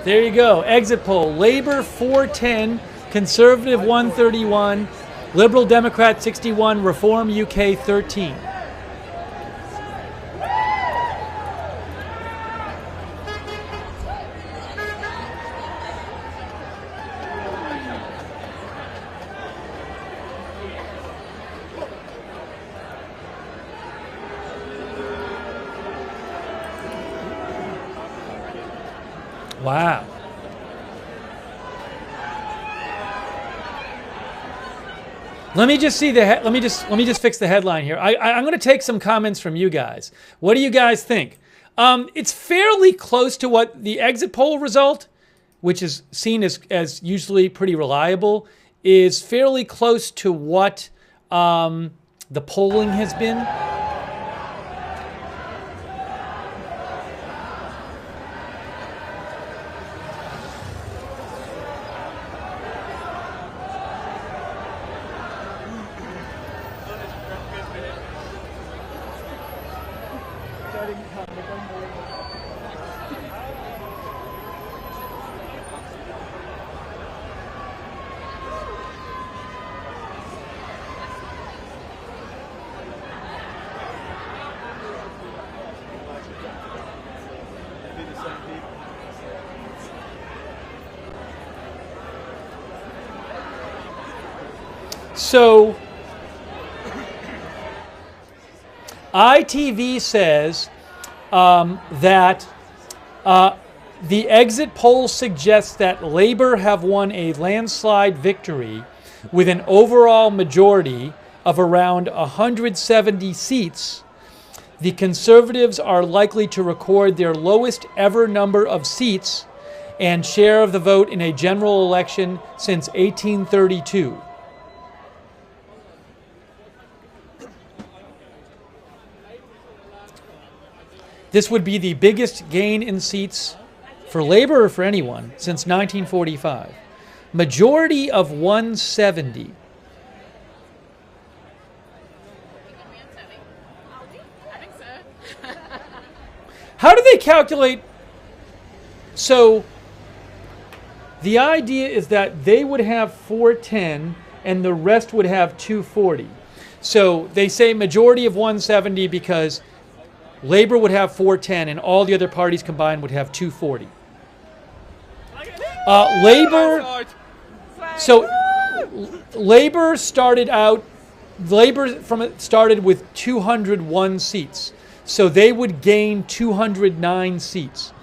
There you go. Exit poll. Labor 410, Conservative 131, Liberal Democrat 61, Reform UK 13. Wow. Let me just see the let me just fix the headline here. I'm going to take some comments from you guys. What do you guys think? It's fairly close to what the exit poll result, which is seen as usually pretty reliable, is fairly close to what the polling has been. So, ITV says that the exit poll suggests that Labour have won a landslide victory with an overall majority of around 170 seats. The Conservatives are likely to record their lowest ever number of seats and share of the vote in a general election since 1832. This would be the biggest gain in seats for Labour or for anyone since 1945. Majority of 170. How do they calculate? So the idea is that they would have 410 and the rest would have 240. So they say majority of 170 because Labour would have 410 and all the other parties combined would have 240. Labour started with 201 seats. So they would gain 209 seats.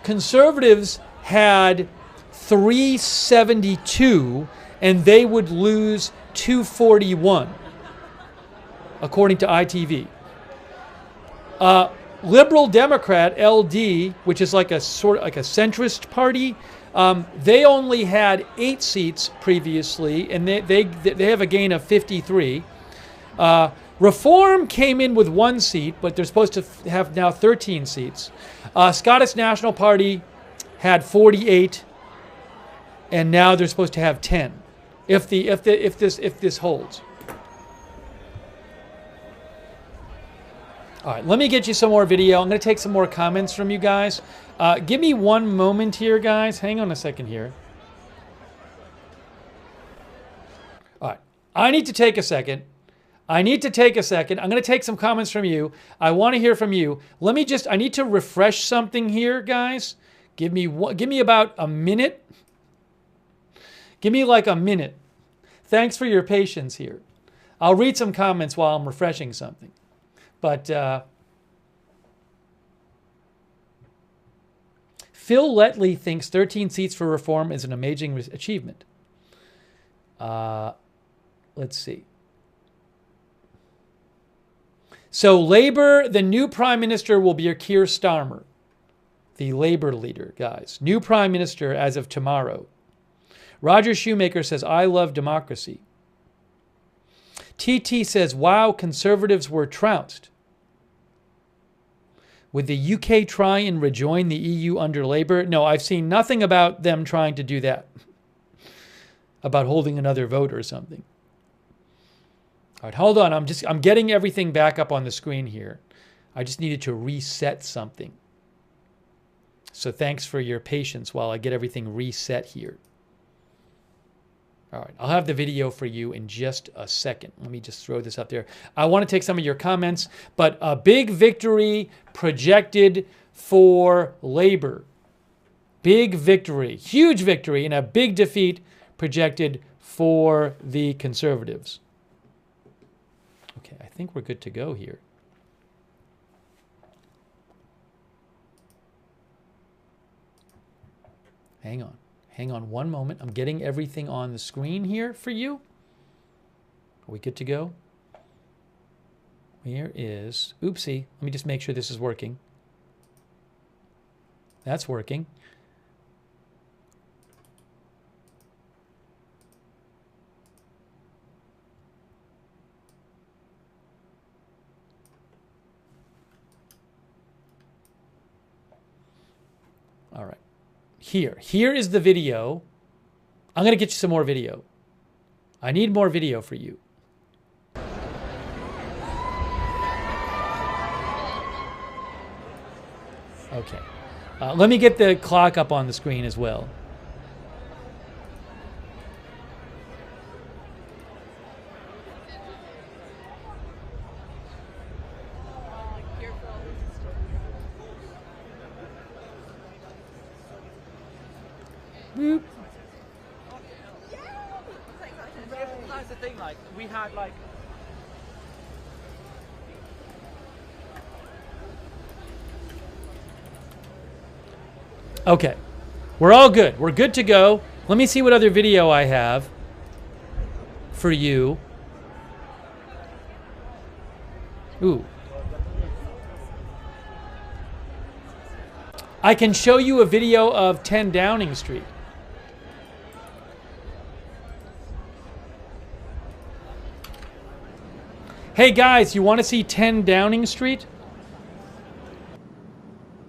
Conservatives had 372 and they would lose 241. According to ITV. Liberal Democrat, LD, which is like a sort of like a centrist party, they only had 8 seats previously, and they have a gain of 53. Reform came in with 1 seat, but they're supposed to have now 13 seats. Scottish National Party had 48, and now they're supposed to have 10, if this holds. All right, let me get you some more video. I'm going to take some more comments from you guys. Give me one moment here, guys. Hang on a second here. All right, I need to take a second. I'm going to take some comments from you. I want to hear from you. I need to refresh something here, guys. Give me about a minute. Give me like a minute. Thanks for your patience here. I'll read some comments while I'm refreshing something. But Phil Letley thinks 13 seats for reform is an amazing achievement. Let's see. So Labour, the new Prime Minister will be Keir Starmer, the Labour leader, guys. New Prime Minister as of tomorrow. Roger Shoemaker says, I love democracy. TT says, wow, Conservatives were trounced. Would the UK try and rejoin the EU under Labour? No, I've seen nothing about them trying to do that. About holding another vote or something. All right, hold on. I'm getting everything back up on the screen here. I just needed to reset something. So thanks for your patience while I get everything reset here. All right, I'll have the video for you in just a second. Let me just throw this up there. I want to take some of your comments, but a big victory projected for Labor. Big victory, huge victory, and a big defeat projected for the Conservatives. Okay, I think we're good to go here. Hang on. Hang on one moment. I'm getting everything on the screen here for you. Are we good to go? Where is... Oopsie. Let me just make sure this is working. That's working. All right. Here is the video. I'm going to get you some more video. I need more video for you. Okay. Let me get the clock up on the screen as well. Boop. That's the thing, like, we had, like... Okay. We're all good. We're good to go. Let me see what other video I have for you. Ooh. I can show you a video of 10 Downing Street. Hey guys, you want to see 10 Downing Street?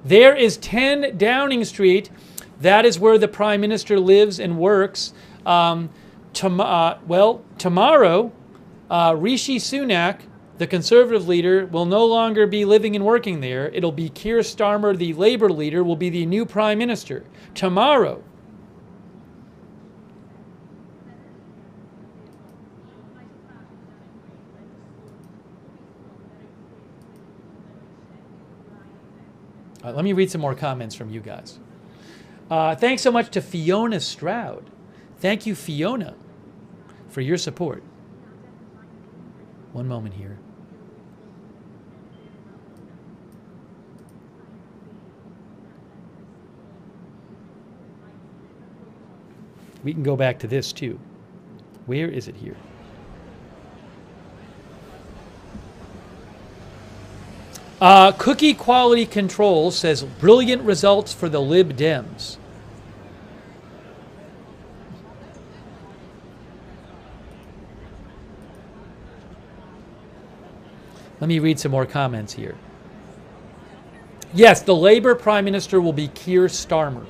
There is 10 Downing Street. That is where the Prime Minister lives and works. Tomorrow, Rishi Sunak, the Conservative leader, will no longer be living and working there. It'll be Keir Starmer, the Labour leader, will be the new Prime Minister. Tomorrow. Let me read some more comments from you guys. Thanks so much to Fiona Stroud. Thank you, Fiona, for your support. One moment here. We can go back to this too. Where is it here? Cookie Quality Control says brilliant results for the Lib Dems. Let me read some more comments here. Yes, the Labour Prime Minister will be Keir Starmer,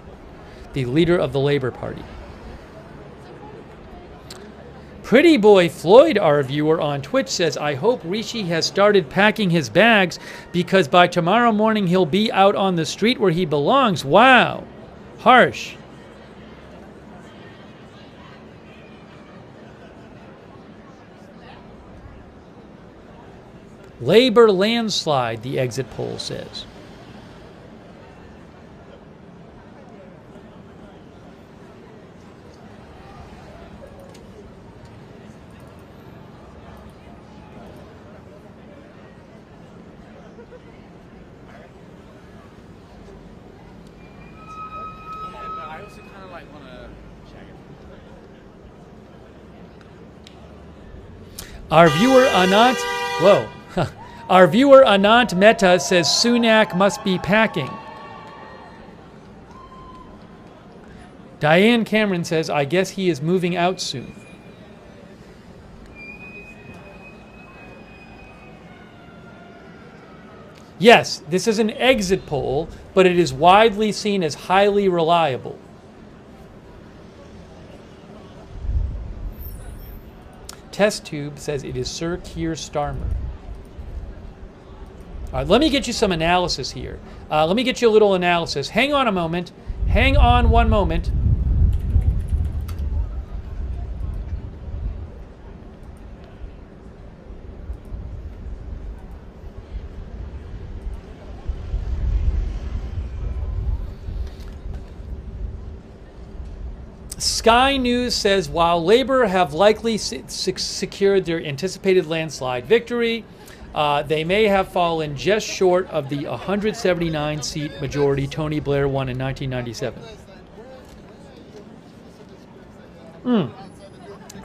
the leader of the Labour Party. Pretty Boy Floyd, our viewer on Twitch, says, I hope Rishi has started packing his bags because by tomorrow morning he'll be out on the street where he belongs. Wow. Harsh. Labour landslide, the exit poll says. Our viewer Anant, our viewer Anant Mehta says Sunak must be packing. Diane Cameron says, I guess he is moving out soon. Yes, this is an exit poll, but it is widely seen as highly reliable. Test Tube says it is Sir Keir Starmer. All right, let me get you some analysis here. Let me get you a little analysis. Hang on a moment. Hang on one moment. Sky News says, while Labour have likely secured their anticipated landslide victory, they may have fallen just short of the 179-seat majority Tony Blair won in 1997.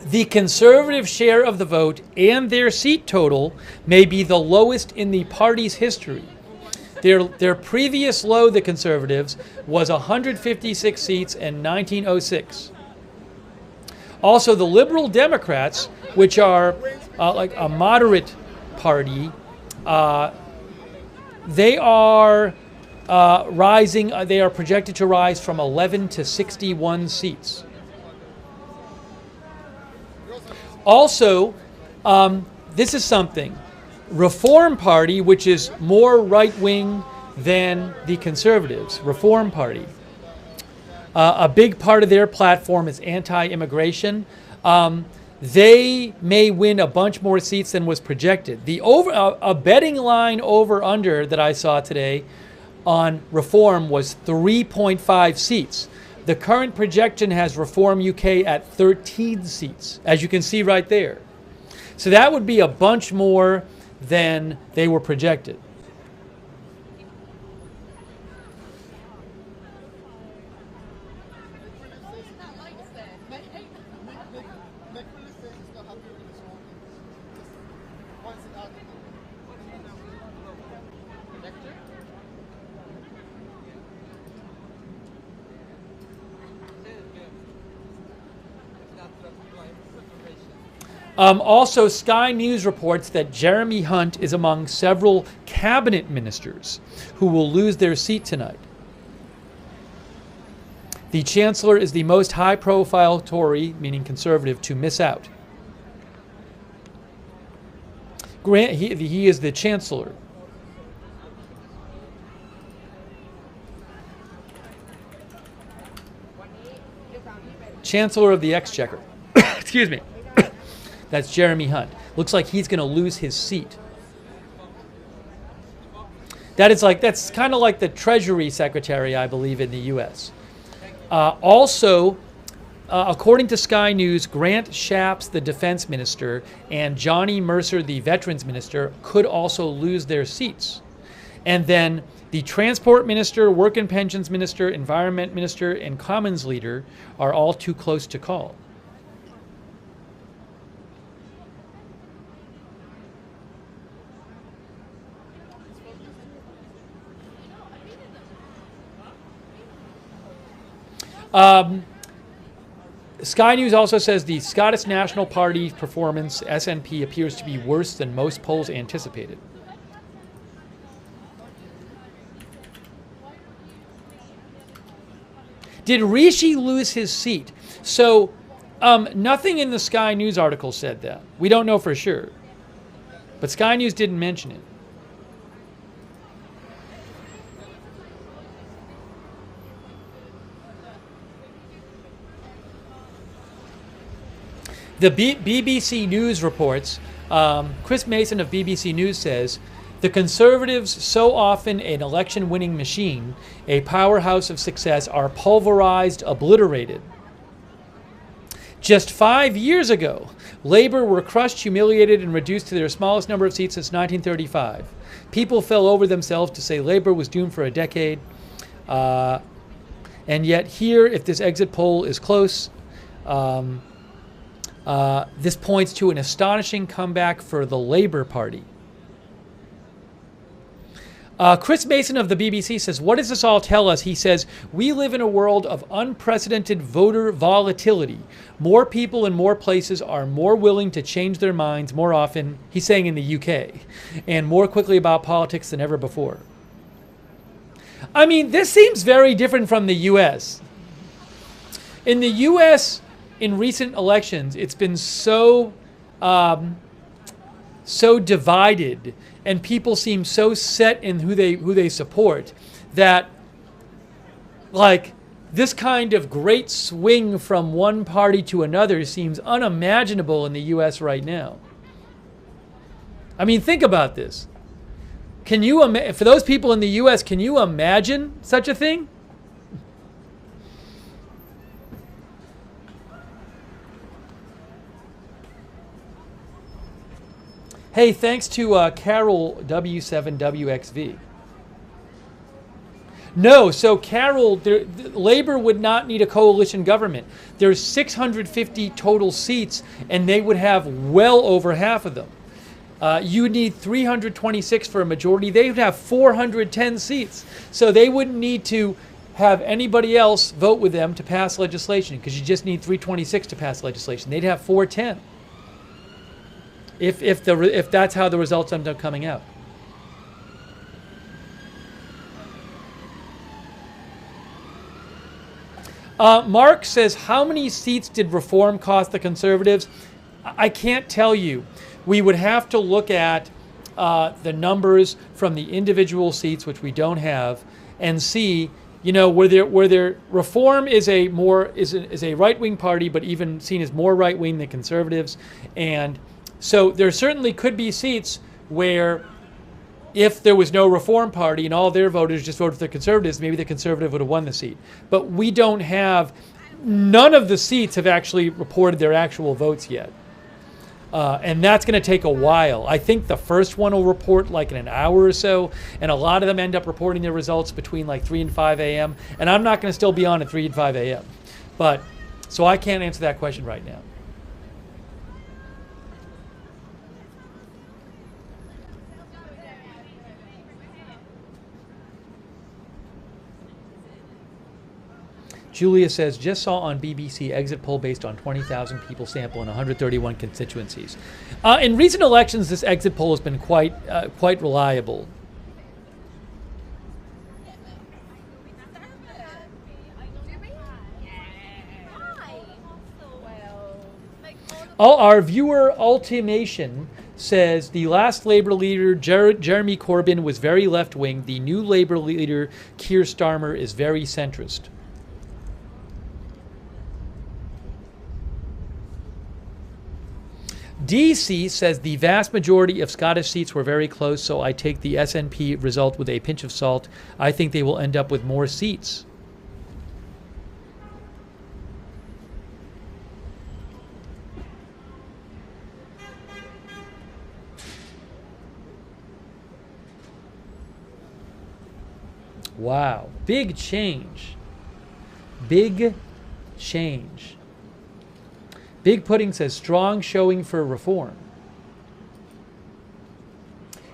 The Conservative share of the vote and their seat total may be the lowest in the party's history. Their previous low, the Conservatives, was 156 seats in 1906. Also, the Liberal Democrats, which are like a moderate party, they are rising. They are projected to rise from 11 to 61 seats. Also, this is something. Reform Party, which is more right-wing than the Conservatives, Reform Party. A big part of their platform is anti-immigration. They may win a bunch more seats than was projected. A betting line over-under that I saw today on Reform was 3.5 seats. The current projection has Reform UK at 13 seats, as you can see right there. So that would be a bunch more than they were projected. Also, Sky News reports that Jeremy Hunt is among several cabinet ministers who will lose their seat tonight. The Chancellor is the most high-profile Tory, meaning Conservative, to miss out. He is the Chancellor. Chancellor of the Exchequer. Excuse me. That's Jeremy Hunt. Looks like he's going to lose his seat. That's kind of like the Treasury Secretary, I believe, in the U.S. Also, according to Sky News, Grant Shapps, the Defense Minister, and Johnny Mercer, the Veterans Minister, could also lose their seats. And then the Transport Minister, Work and Pensions Minister, Environment Minister, and Commons Leader are all too close to call. Sky News also says the Scottish National Party performance, SNP, appears to be worse than most polls anticipated. Did Rishi lose his seat? So, nothing in the Sky News article said that. We don't know for sure. But Sky News didn't mention it. The BBC News reports, Chris Mason of BBC News says, the Conservatives, so often an election-winning machine, a powerhouse of success, are pulverized, obliterated. Just 5 years ago, Labour were crushed, humiliated, and reduced to their smallest number of seats since 1935. People fell over themselves to say Labour was doomed for a decade. And yet here, if this exit poll is close, this points to an astonishing comeback for the Labour Party. Chris Mason of the BBC says, what does this all tell us? He says, we live in a world of unprecedented voter volatility. More people in more places are more willing to change their minds more often, he's saying in the UK, and more quickly about politics than ever before. I mean, this seems very different from the US. In the US, in recent elections, it's been so so divided and people seem so set in who they support that, like, this kind of great swing from one party to another seems unimaginable in the US right now. I mean, think about this. Can you, for those people in the US, can you imagine such a thing? Hey, thanks to Carol W7WXV. No, so Carol, Labor would not need a coalition government. There's 650 total seats, and they would have well over half of them. You would need 326 for a majority. They would have 410 seats. So they wouldn't need to have anybody else vote with them to pass legislation, because you just need 326 to pass legislation. They'd have 410. If that's how the results end up coming out. Mark says, how many seats did reform cost the Conservatives? I can't tell you. We would have to look at the numbers from the individual seats, which we don't have, and see, where there Reform is a right-wing party, but even seen as more right-wing than Conservatives, and so there certainly could be seats where, if there was no Reform Party and all their voters just voted for the Conservatives, maybe the Conservative would have won the seat. But we don't have, none of the seats have actually reported their actual votes yet. And that's going to take a while. I think the first one will report like in an hour or so, and a lot of them end up reporting their results between like 3 and 5 a.m. And I'm not going to still be on at 3 and 5 a.m. So I can't answer that question right now. Julia says, just saw on BBC exit poll based on 20,000 people sample in 131 constituencies. In recent elections, this exit poll has been quite reliable. Our viewer Ultimation says the last Labour leader, Jeremy Corbyn, was very left-wing. The new Labour leader, Keir Starmer, is very centrist. DC says the vast majority of Scottish seats were very close, so I take the SNP result with a pinch of salt. I think they will end up with more seats. Wow, big change. Big change. Big Pudding says, strong showing for reform.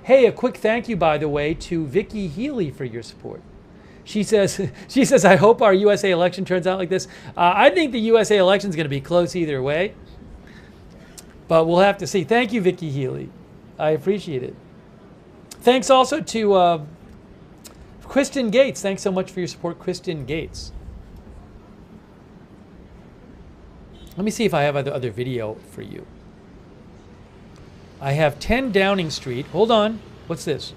Hey, a quick thank you, by the way, to Vicky Healy for your support. She says, I hope our USA election turns out like this. I think the USA election is going to be close either way, but we'll have to see. Thank you, Vicky Healy. I appreciate it. Thanks also to Kristen Gates. Thanks so much for your support, Kristen Gates. Let me see if I have other video for you. I have 10 Downing Street. Hold on. What's this?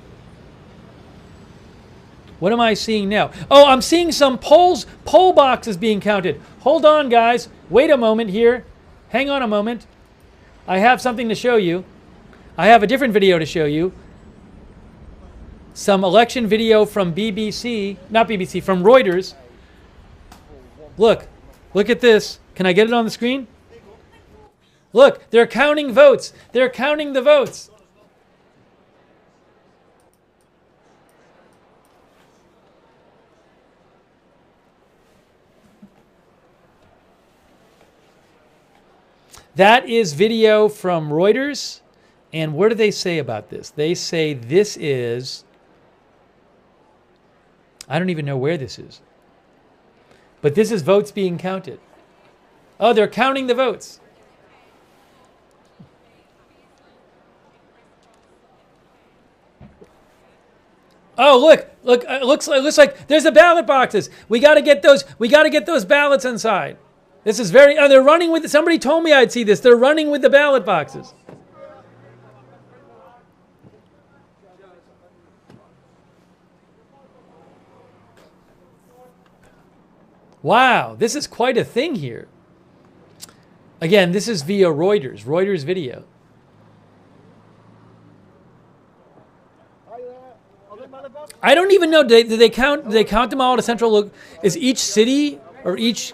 What am I seeing now? Oh, I'm seeing some poll boxes being counted. Hold on, guys. Wait a moment here. Hang on a moment. I have something to show you. I have a different video to show you. Some election video from BBC, not BBC, from Reuters. Look at this. Can I get it on the screen? Look, they're counting votes. They're counting the votes. That is video from Reuters. And what do they say about this? They say this is, I don't even know where this is. But this is votes being counted. Oh, they're counting the votes. Oh, look! It looks like there's the ballot boxes. We got to get those. We got to get those ballots inside. This is they're running with. Somebody told me I'd see this. They're running with the ballot boxes. Wow, this is quite a thing here. Again, this is via Reuters video. I don't even know. Do they count them all to central look? Is each city or each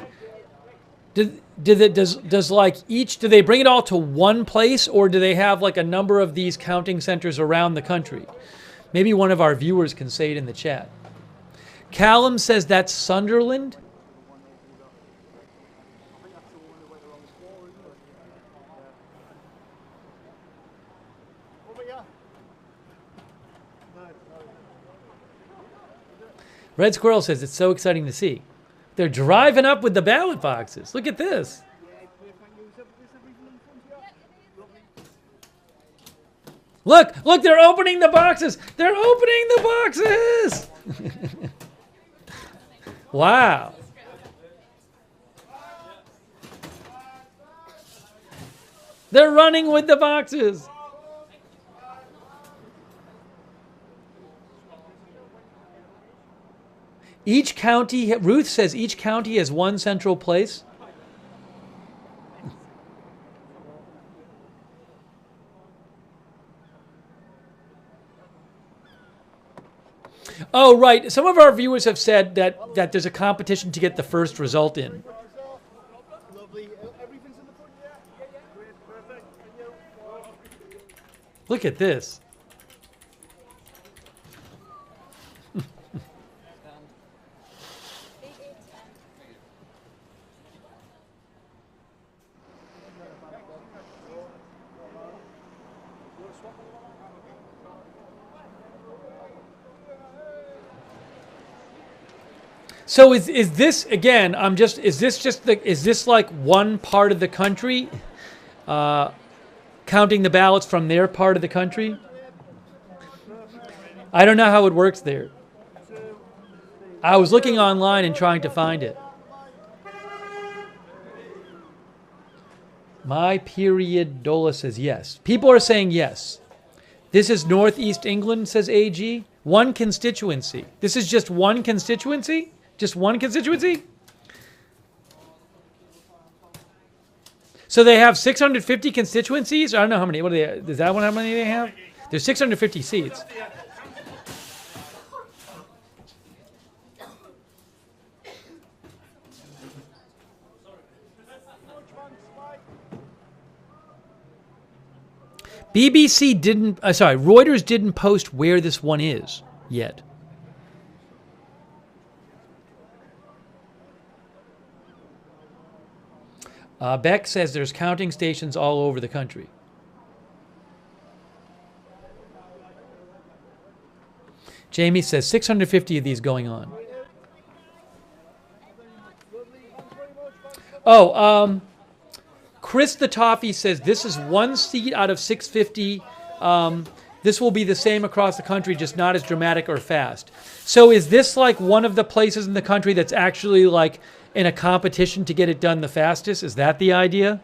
does like each, do they bring it all to one place, or do they have like a number of these counting centers around the country? Maybe one of our viewers can say it in the chat. Callum says that's Sunderland. Red Squirrel says it's so exciting to see. They're driving up with the ballot boxes. Look at this. Look, they're opening the boxes. They're opening the boxes. Wow. They're running with the boxes. Each county, Ruth says each county has one central place. Oh, right. Some of our viewers have said that there's a competition to get the first result in. Look at this. So is this again? Is this like one part of the country, counting the ballots from their part of the country? I don't know how it works there. I was looking online and trying to find it. My period Dola says yes. People are saying yes. This is Northeast England, says AG. One constituency. This is just one constituency? Just one constituency? So they have 650 constituencies? I don't know how many. What are they? Is that one how many they have? There's 650 seats. Reuters didn't post where this one is yet. Beck says there's counting stations all over the country. Jamie says 650 of these going on. Oh, Chris the Toffee says this is one seat out of 650. This will be the same across the country, just not as dramatic or fast. So is this like one of the places in the country that's actually like in a competition to get it done the fastest? Is that the idea?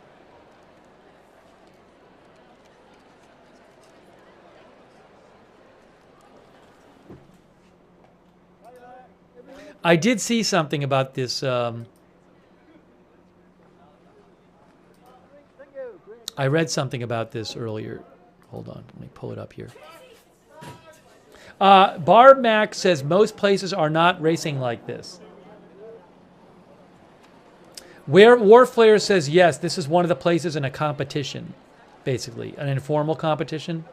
I did see something about this. I read something about this earlier. Hold on, let me pull it up here. Barb Mack says most places are not racing like this. Where Warflare says yes, this is one of the places in a competition, basically, an informal competition.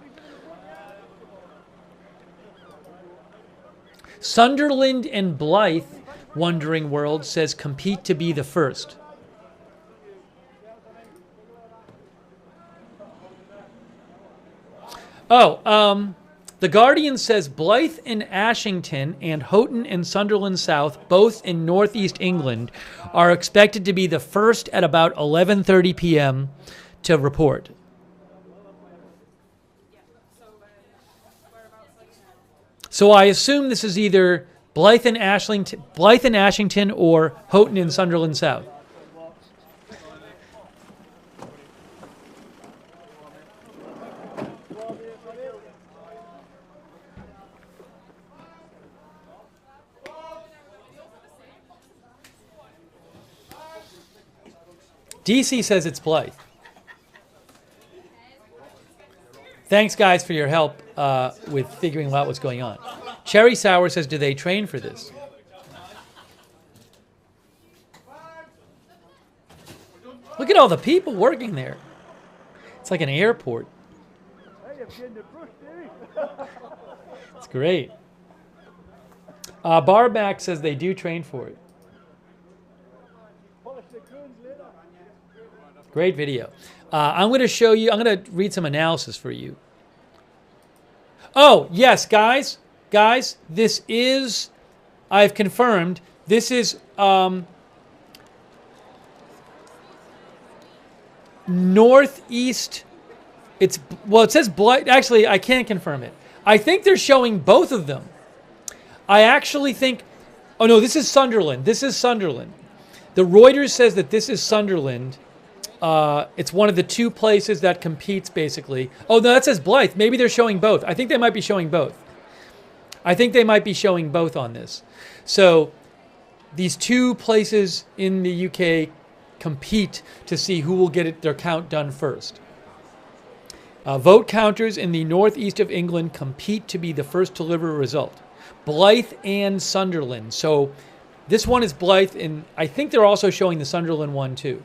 Sunderland and Blythe, Wondering World, says compete to be the first. Oh, The Guardian says Blythe and Ashington and Houghton and Sunderland South, both in northeast England, are expected to be the first at about 11:30 p.m. to report. So I assume this is either Blythe and Ashington or Houghton and Sunderland South. DC says it's Blythe. Thanks, guys, for your help with figuring out what's going on. Cherry Sour says, do they train for this? Look at all the people working there. It's like an airport. It's great. Barback says they do train for it. Great video. I'm going to show you, I'm going to read some analysis for you. Oh, yes, guys, this is, I've confirmed, this is northeast. It says Blythe. Actually, I can't confirm it. I think they're showing both of them. I actually think, oh no, this is Sunderland. This is Sunderland. The Reuters says that this is Sunderland. It's one of the two places that competes, basically. Oh, no, that says Blythe. Maybe they're showing both. I think they might be showing both. I think they might be showing both on this. So these two places in the UK compete to see who will get their count done first. Vote counters in the northeast of England compete to be the first to deliver a result. Blythe and Sunderland. So this one is Blythe, and I think they're also showing the Sunderland one too.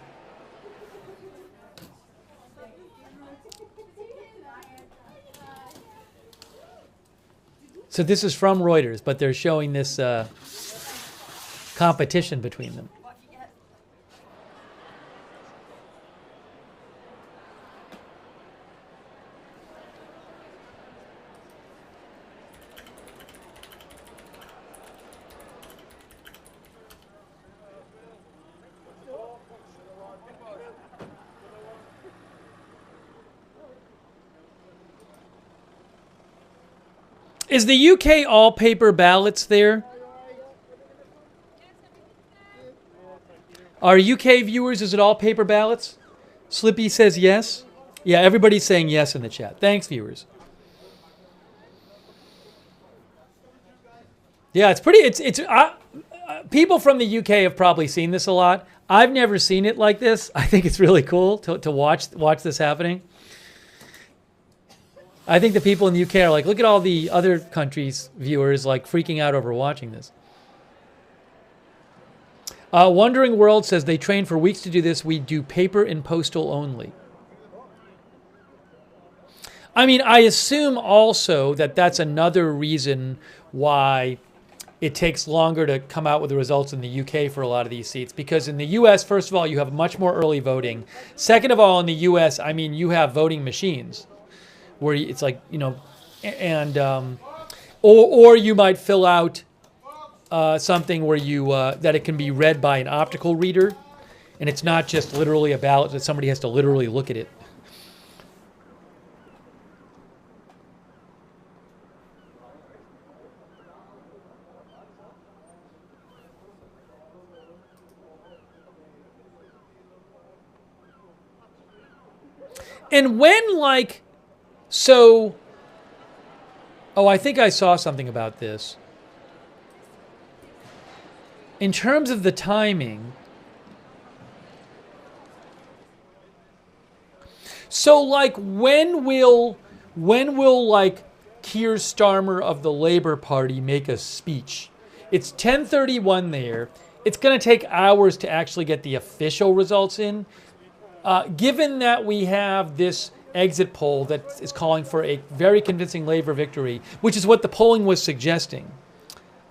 So this is from Reuters, but they're showing this competition between them. Is the UK all paper ballots there? Our UK viewers, is it all paper ballots? Slippy says yes. Yeah, everybody's saying yes in the chat. Thanks, viewers. Yeah, it's pretty. People from the UK have probably seen this a lot. I've never seen it like this. I think it's really cool to watch this happening. I think the people in the UK are like, look at all the other countries' viewers like freaking out over watching this. Wandering World says they train for weeks to do this. We do paper and postal only. I mean, I assume also that that's another reason why it takes longer to come out with the results in the UK for a lot of these seats. Because in the US, first of all, you have much more early voting. Second of all, in the US, I mean, you have voting machines where it's like, you know, and or you might fill out something where you that it can be read by an optical reader, and it's not just literally a ballot that somebody has to literally look at it. And when, like, so, oh, I think I saw something about this. In terms of the timing, so, like, when will like Keir Starmer of the Labour Party make a speech? It's 10:31 there. It's going to take hours to actually get the official results in. Given that we have this exit poll that is calling for a very convincing Labour victory, which is what the polling was suggesting.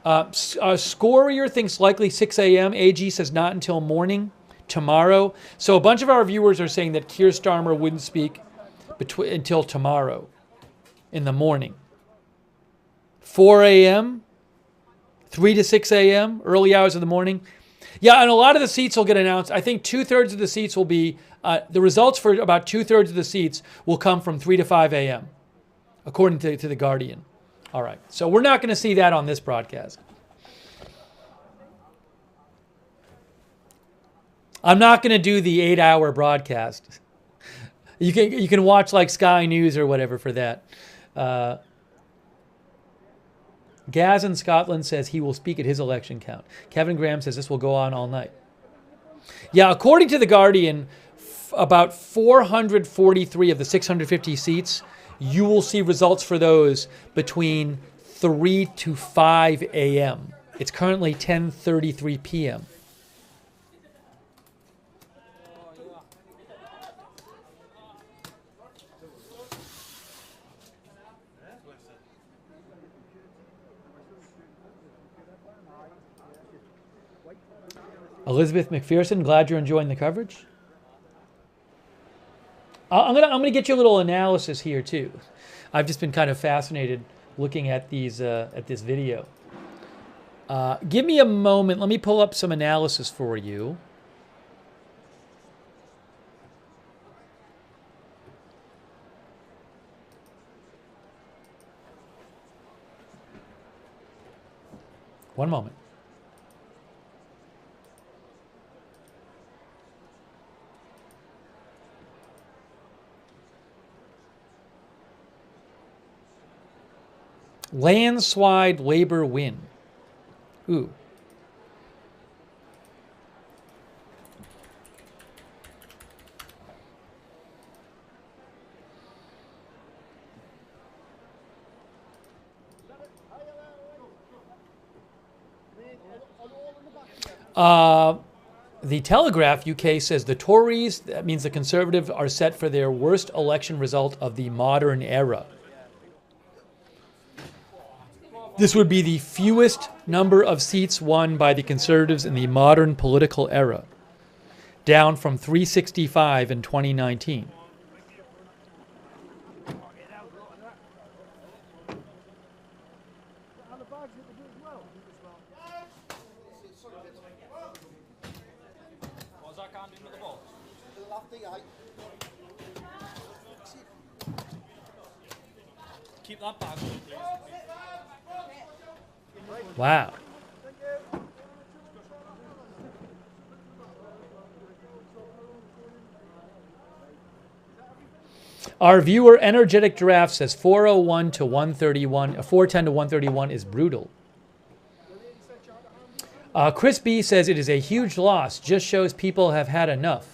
Scorier thinks likely 6 a.m. AG says not until morning tomorrow. So a bunch of our viewers are saying that Keir Starmer wouldn't speak until tomorrow in the morning. 4 a.m., 3 to 6 a.m., early hours of the morning. Yeah, and a lot of the seats will get announced. I think 2/3 of the seats will be, the results for about 2/3 of the seats will come from 3 to 5 a.m., according to The Guardian. All right, so we're not going to see that on this broadcast. I'm not going to do the 8-hour broadcast. You can watch like Sky News or whatever for that. Gaz in Scotland says he will speak at his election count. Kevin Graham says this will go on all night. Yeah, according to The Guardian, about 443 of the 650 seats, you will see results for those between 3 to 5 a.m. It's currently 10:33 p.m. Elizabeth McPherson, glad you're enjoying the coverage. I'm gonna get you a little analysis here too. I've just been kind of fascinated looking at these at this video. Give me a moment. Let me pull up some analysis for you. One moment. Landslide Labour win. Ooh. The Telegraph UK says the Tories, that means the Conservatives, are set for their worst election result of the modern era. This would be the fewest number of seats won by the Conservatives in the modern political era, down from 365 in 2019. Keep that bag. Wow. Our viewer Energetic Giraffe says 401 to 131, 410 to 131 is brutal. Chris B says it is a huge loss, just shows people have had enough.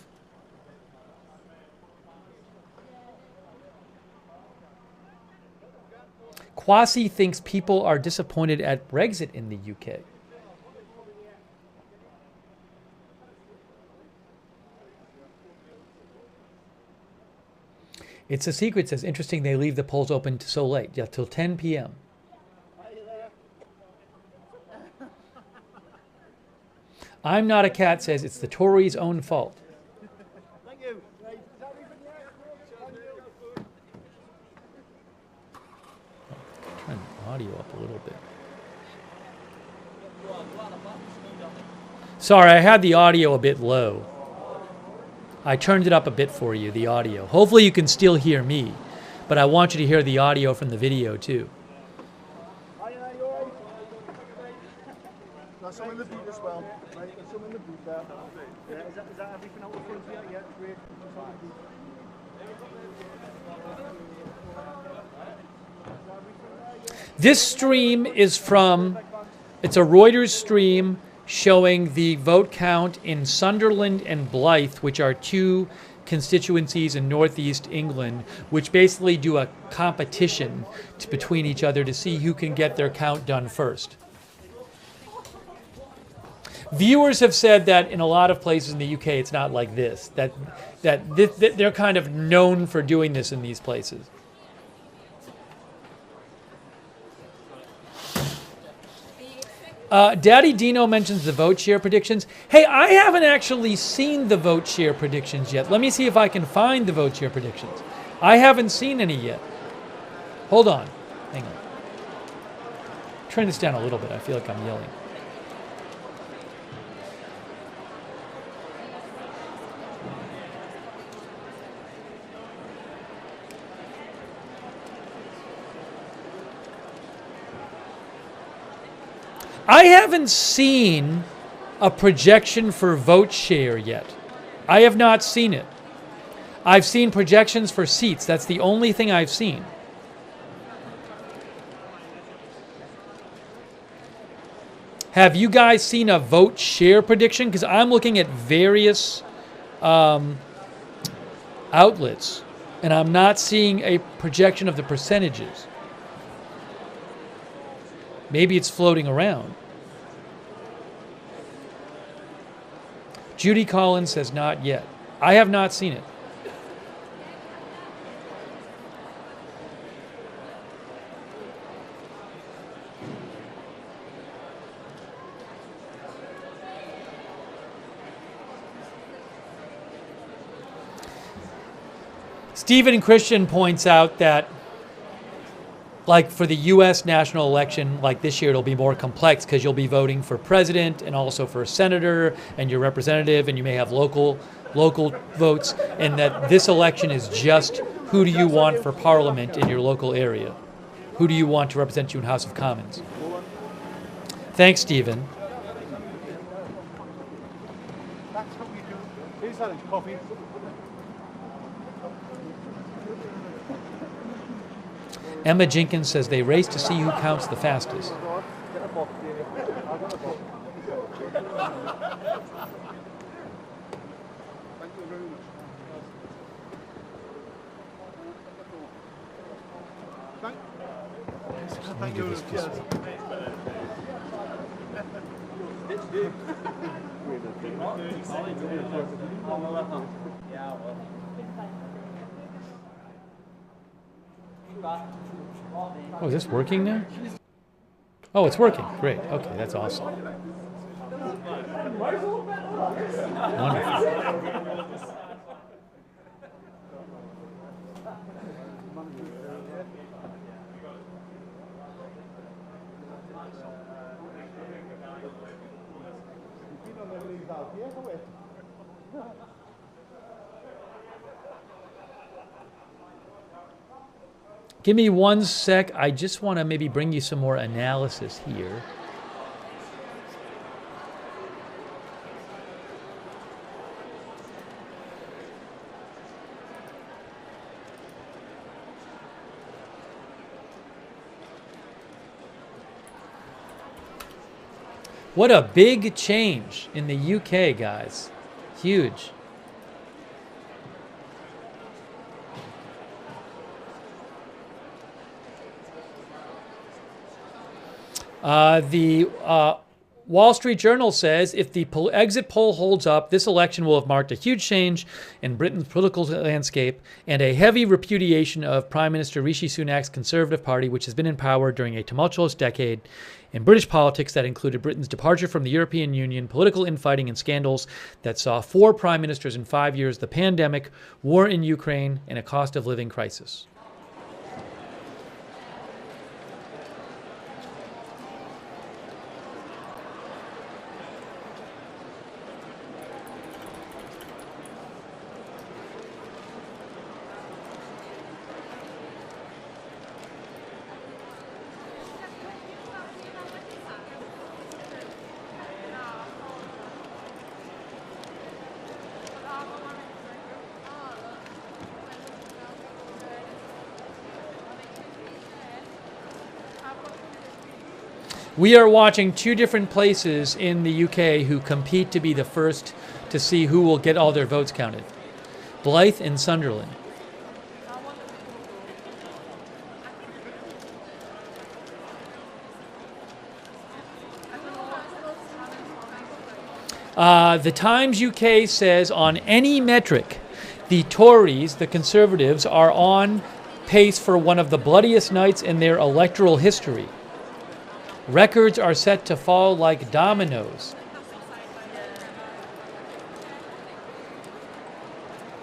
Kwasi thinks people are disappointed at Brexit in the UK. It's a secret, says. Interesting they leave the polls open so late. Yeah, till 10 p.m. I'm not a cat, says it's the Tories' own fault. Thank you. Turn the audio up a little bit. Sorry, I had the audio a bit low. I turned it up a bit for you, the audio. Hopefully you can still hear me, but I want you to hear the audio from the video too. Some in the boot as well. Right, some in the boot there. Yeah, is that everything out the front here? Yeah, great. This stream is from, it's a Reuters stream showing the vote count in Sunderland and Blyth, which are two constituencies in northeast England, which basically do a competition between each other to see who can get their count done first. Viewers have said that in a lot of places in the UK it's not like this, that they're kind of known for doing this in these places. Daddy Dino mentions the vote share predictions. Hey, I haven't actually seen the vote share predictions yet. Let me see if I can find the vote share predictions. I haven't seen any yet. Hold on. Hang on. Turn this down a little bit. I feel like I'm yelling. I haven't seen a projection for vote share yet. I have not seen it. I've seen projections for seats. That's the only thing I've seen. Have you guys seen a vote share prediction? Because I'm looking at various outlets, and I'm not seeing a projection of the percentages. Maybe it's floating around. Judy Collins says not yet. I have not seen it. Stephen Christian points out that, like for the U.S. national election, like this year, it'll be more complex because you'll be voting for president and also for senator and your representative, and you may have local votes, and that this election is just who do you want for parliament in your local area? Who do you want to represent you in House of Commons? Thanks, Stephen. That's what we do. Here's Alan, coffee. Emma Jenkins says they race to see who counts the fastest. Thank you. Oh, is this working now? Oh, it's working. Great. Okay, that's awesome. Wonderful. Give me one sec. I just want to maybe bring you some more analysis here. What a big change in the UK, guys. Huge. The Wall Street Journal says if the exit poll holds up, this election will have marked a huge change in Britain's political landscape and a heavy repudiation of Prime Minister Rishi Sunak's Conservative Party, which has been in power during a tumultuous decade in British politics that included Britain's departure from the European Union, political infighting and scandals that saw 4 prime ministers in 5 years, the pandemic, war in Ukraine, and a cost of living crisis. We are watching 2 different places in the UK who compete to be the first to see who will get all their votes counted. Blyth and Sunderland. The Times UK says on any metric, the Tories, the Conservatives, are on pace for one of the bloodiest nights in their electoral history. Records are set to fall like dominoes.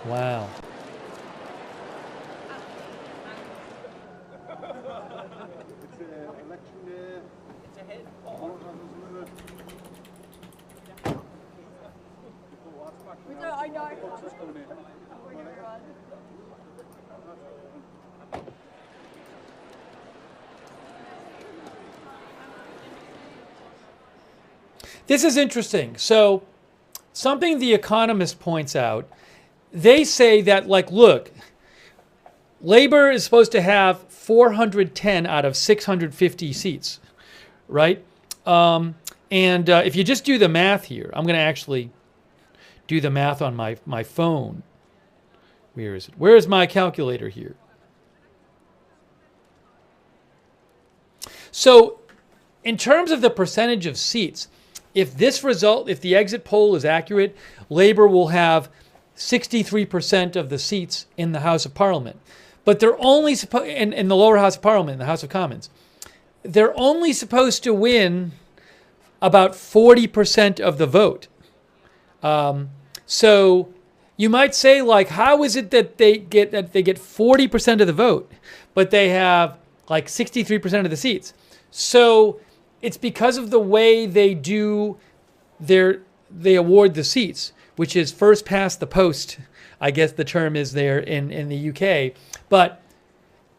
Wow. I know. This is interesting. So, something The Economist points out, they say that, like, look, Labor is supposed to have 410 out of 650 seats, right? And if you just do the math here, I'm going to actually do the math on my phone. Where is it? Where is my calculator here? So in terms of the percentage of seats, if the exit poll is accurate, Labour will have 63% of the seats in the House of Parliament. But they're only in the lower House of Parliament, in the House of Commons, they're only supposed to win about 40% of the vote. So you might say, like, how is it that they get 40% of the vote, but they have like 63% of the seats? So it's because of the way they award the seats, which is first past the post, I guess the term is there in the UK. But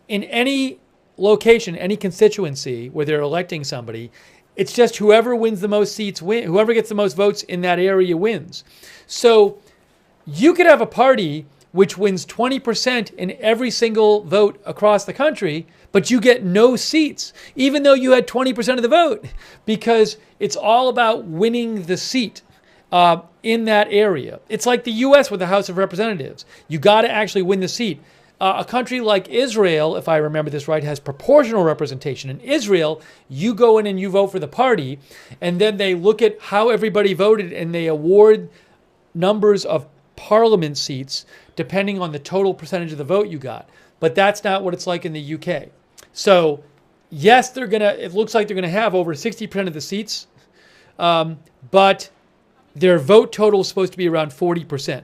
in any location, any constituency where they're electing somebody, it's just whoever wins the most seats whoever gets the most votes in that area wins. So you could have a party which wins 20% in every single vote across the country, but you get no seats, even though you had 20% of the vote, because it's all about winning the seat in that area. It's like the U.S. with the House of Representatives. You got to actually win the seat. A country like Israel, if I remember this right, has proportional representation. In Israel, you go in and you vote for the party, and then they look at how everybody voted, and they award numbers of parliament seats depending on the total percentage of the vote you got. But that's not what it's like in the UK. So yes, it looks like they're gonna have over 60% of the seats, but their vote total is supposed to be around 40%.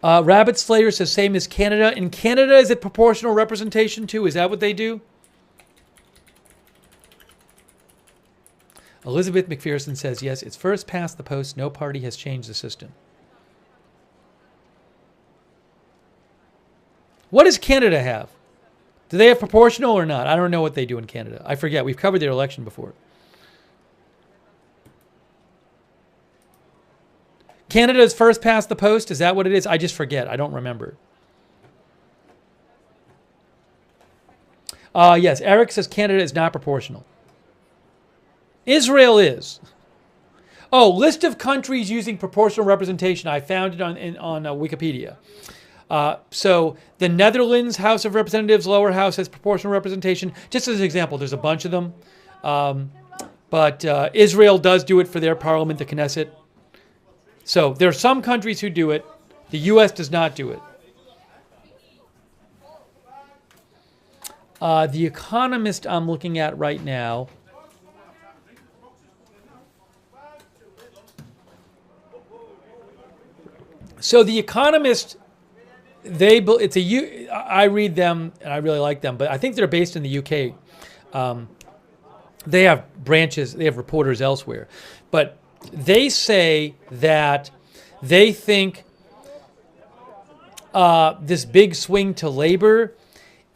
Rabbit Slayer says same as Canada. In Canada, is it proportional representation too? Is that what they do? Elizabeth McPherson says, yes, it's first past the post. No party has changed the system. What does Canada have? Do they have proportional or not? I don't know what they do in Canada. I forget. We've covered their election before. Canada's first past the post. Is that what it is? I just forget. I don't remember. Yes, Eric says Canada is not proportional. Israel is. Oh, list of countries using proportional representation. I found it on Wikipedia. So the Netherlands House of Representatives, lower house, has proportional representation. Just as an example, there's a bunch of them. But Israel does do it for their parliament, the Knesset. So there are some countries who do it. The U.S. does not do it. The Economist I'm looking at right now. So the Economist, I read them and I really like them, but I think they're based in the UK. They have branches, they have reporters elsewhere, but they say that they think this big swing to Labour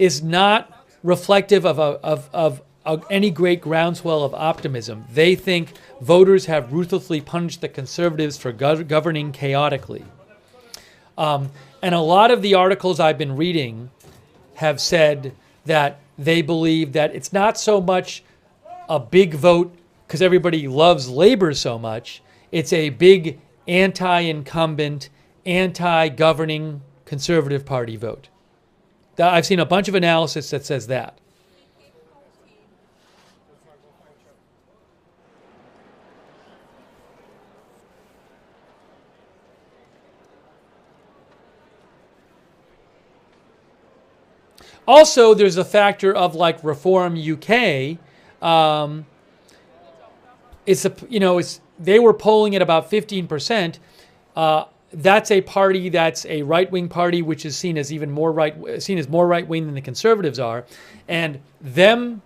is not reflective of any great groundswell of optimism. They think voters have ruthlessly punished the Conservatives for governing chaotically. And a lot of the articles I've been reading have said that they believe that it's not so much a big vote because everybody loves Labour so much. It's a big anti-incumbent, anti-governing Conservative Party vote. I've seen a bunch of analysis that says that. Also, there's a factor of like Reform UK. They were polling at about 15%. That's a party that's a right-wing party, which is seen as more right-wing than the Conservatives are, and them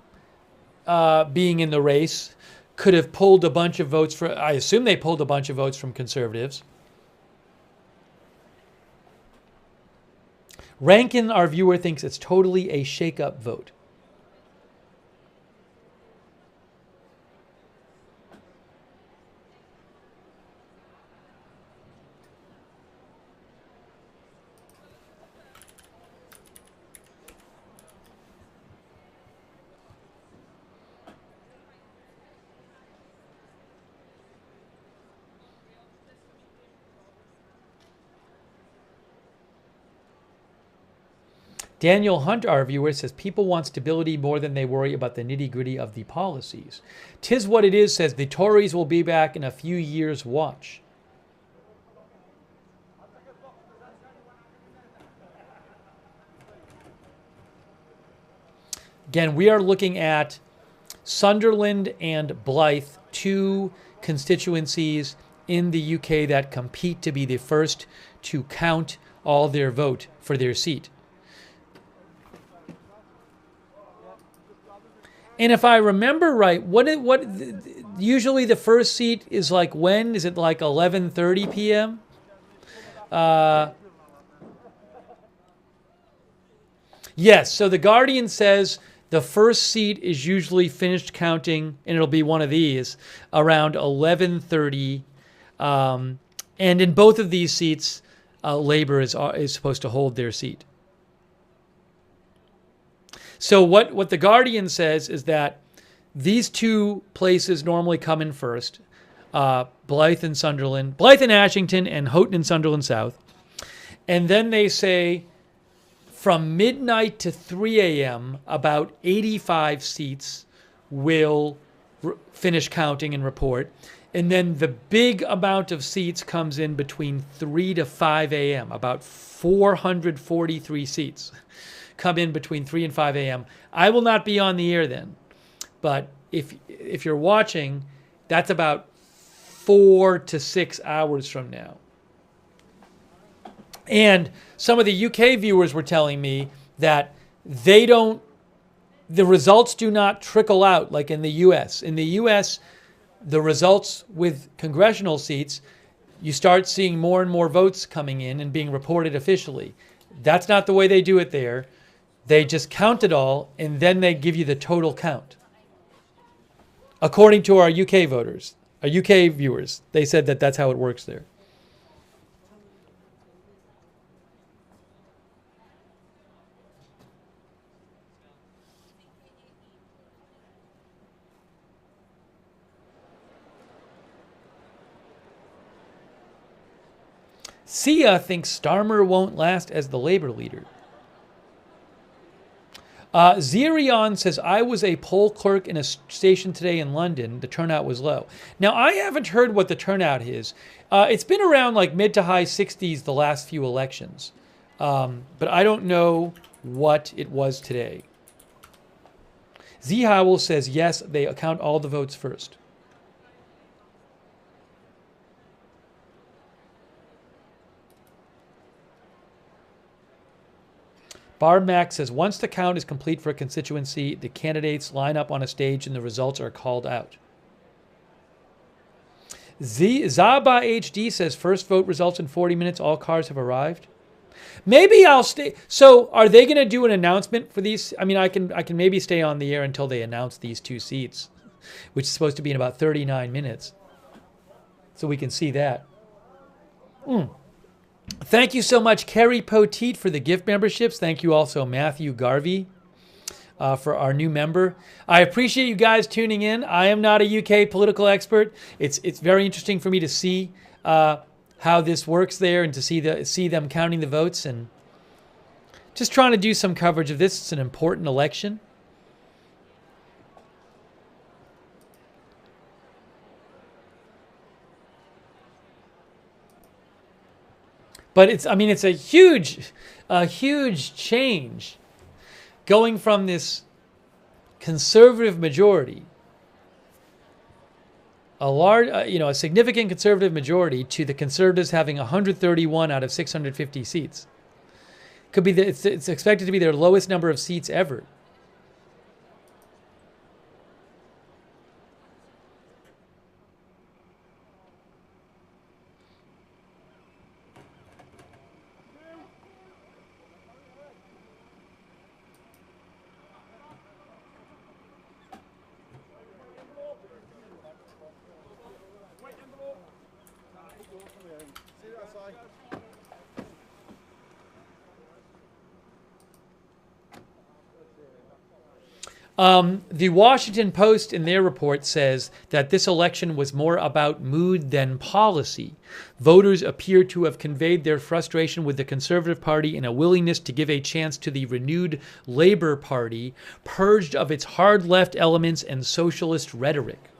being in the race could have pulled a bunch of votes for. I assume they pulled a bunch of votes from Conservatives. Rankin, our viewer, thinks it's totally a shake-up vote. Daniel Hunt, our viewer, says people want stability more than they worry about the nitty-gritty of the policies. Tis what it is, says the Tories will be back in a few years. Watch. Again, we are looking at Sunderland and Blyth, two constituencies in the UK that compete to be the first to count all their vote for their seat. And if I remember right, usually the first seat is like when? Is it like 11:30 p.m.? Yes, so the Guardian says the first seat is usually finished counting, and it'll be one of these, around 11:30. And in both of these seats, Labour is supposed to hold their seat. So what the Guardian says is that these two places normally come in first, Blyth and Sunderland, Blyth and Ashington, and Houghton and Sunderland South. And then they say from midnight to 3 a.m., about 85 seats will finish counting and report. And then the big amount of seats comes in between 3 to 5 a.m., about 443 seats come in between 3 and 5 a.m. I will not be on the air then. But if you're watching, that's about 4 to 6 hours from now. And some of the UK viewers were telling me that the results do not trickle out like in the US. In the US, the results with congressional seats, you start seeing more and more votes coming in and being reported officially. That's not the way they do it there. They just count it all, and then they give you the total count. According to our UK voters, our UK viewers, they said that that's how it works there. Sia thinks Starmer won't last as the Labour leader. Zirion says, I was a poll clerk in a station today in London. The turnout was low. Now, I haven't heard what the turnout is. It's been around like mid to high 60s the last few elections. But I don't know what it was today. Z Howell says, yes, they count all the votes first. Barb Max says, once the count is complete for a constituency, the candidates line up on a stage and the results are called out. Zaba HD says, first vote results in 40 minutes. All cars have arrived. Maybe I'll stay. So are they going to do an announcement for these? I mean, I can maybe stay on the air until they announce these two seats, which is supposed to be in about 39 minutes. So we can see that. Thank you so much, Kerry Poteet, for the gift memberships. Thank you also, Matthew Garvey, for our new member. I appreciate you guys tuning in. I am not a UK political expert. It's very interesting for me to see how this works there and to see them counting the votes, and just trying to do some coverage of this. It's an important election. But it's a huge change going from this conservative majority, a significant conservative majority, to the Conservatives having 131 out of 650 seats. It's expected to be their lowest number of seats ever. The Washington Post in their report says that this election was more about mood than policy. Voters appear to have conveyed their frustration with the Conservative Party and a willingness to give a chance to the renewed Labour Party, purged of its hard left elements and socialist rhetoric.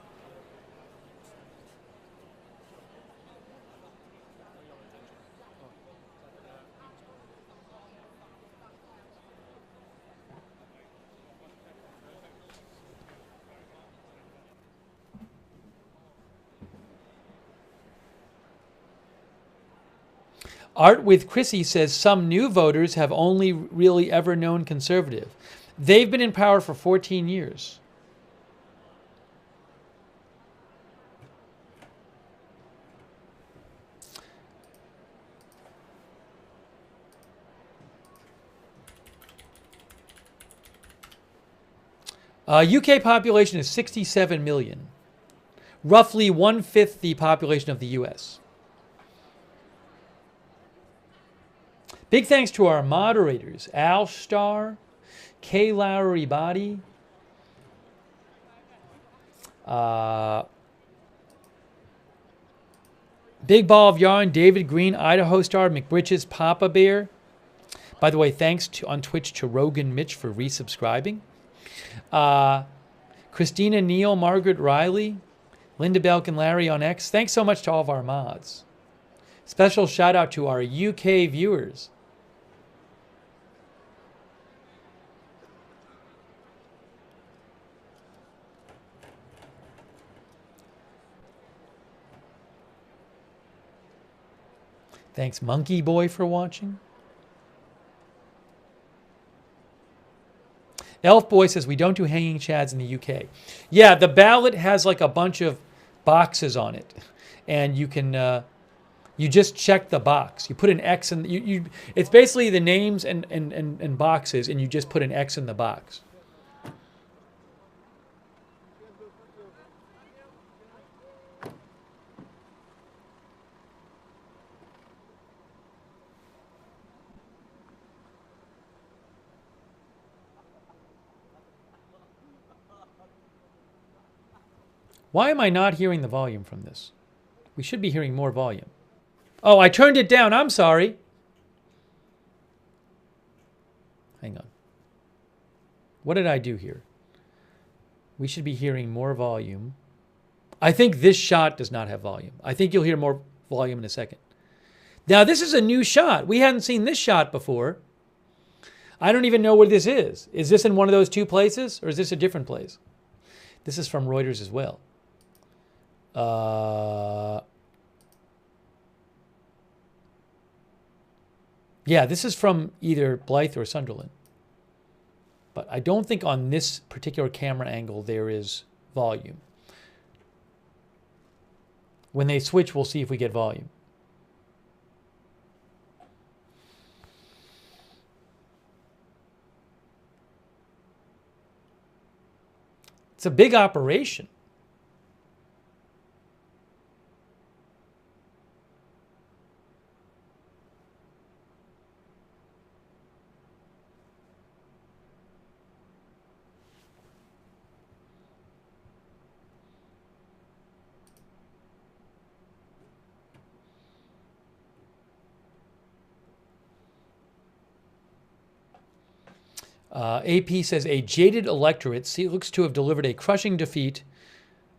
Art with Chrissy says some new voters have only really ever known Conservative. They've been in power for 14 years. UK population is 67 million, roughly 1/5 the population of the US. Big thanks to our moderators, Al Starr, Kay Lowry Body, Big Ball of Yarn, David Green, Idaho Star, McBritches, Papa Bear. By the way, thanks on Twitch to Rogan Mitch for resubscribing. Christina Neal, Margaret Riley, Linda Belk and Larry on X. Thanks so much to all of our mods. Special shout out to our UK viewers. Thanks, Monkey Boy, for watching. Elf Boy says we don't do hanging chads in the UK. Yeah, the ballot has like a bunch of boxes on it, and you can you just check the box. You put an X in. It's basically the names and boxes, and you just put an X in the box. Why am I not hearing the volume from this? We should be hearing more volume. Oh, I turned it down. I'm sorry. Hang on. What did I do here? We should be hearing more volume. I think this shot does not have volume. I think you'll hear more volume in a second. Now, this is a new shot. We hadn't seen this shot before. I don't even know where this is. Is this in one of those two places, or is this a different place? This is from Reuters as well. Yeah, this is from either Blythe or Sunderland. But I don't think on this particular camera angle there is volume. When they switch, we'll see if we get volume. It's a big operation. AP says a jaded electorate looks to have delivered a crushing defeat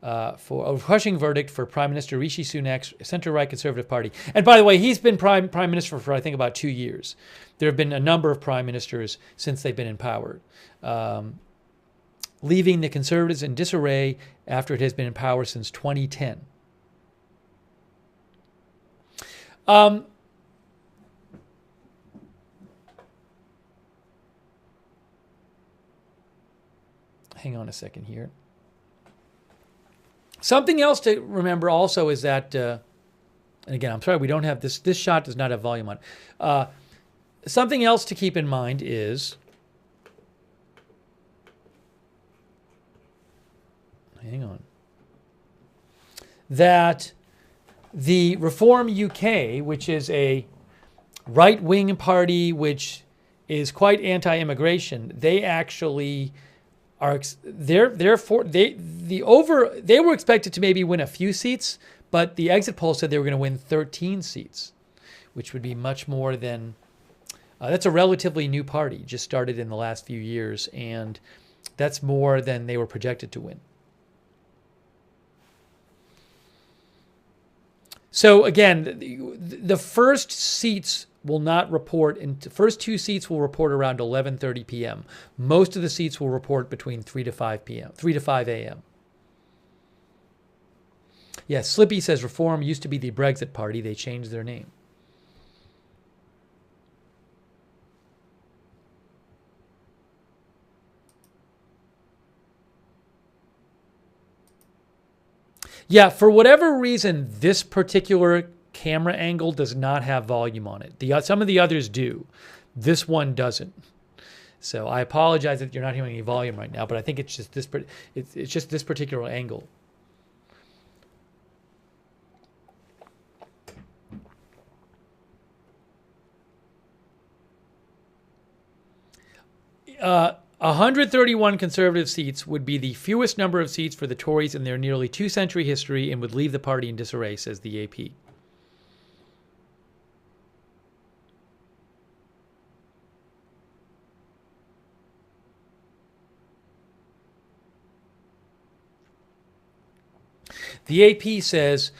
for a crushing verdict for Prime Minister Rishi Sunak's center-right Conservative Party. And by the way, he's been prime minister for I think about 2 years. There have been a number of prime ministers since they've been in power, leaving the Conservatives in disarray after it has been in power since 2010. Hang on a second here. Something else to remember also is that, and again, I'm sorry we don't have this. This shot does not have volume on. Something else to keep in mind is, hang on, that the Reform UK, which is a right-wing party which is quite anti-immigration, they actually they were expected to maybe win a few seats, but the exit poll said they were going to win 13 seats, which would be much more than. That's a relatively new party, just started in the last few years, and that's more than they were projected to win. So again, the first seats will not report, and the first 2 seats will report around 11:30 p.m. Most of the seats will report between 3 to 5 a.m. Yes, Slippy says Reform used to be the Brexit Party. They changed their name. Yeah, for whatever reason, this particular camera angle does not have volume on it. Some of the others do. This one doesn't. So I apologize that you're not hearing any volume right now, but I think it's just this particular angle. Uh, 131 Conservative seats would be the fewest number of seats for the Tories in their nearly 2-century history and would leave the party in disarray, says the AP. The AP says,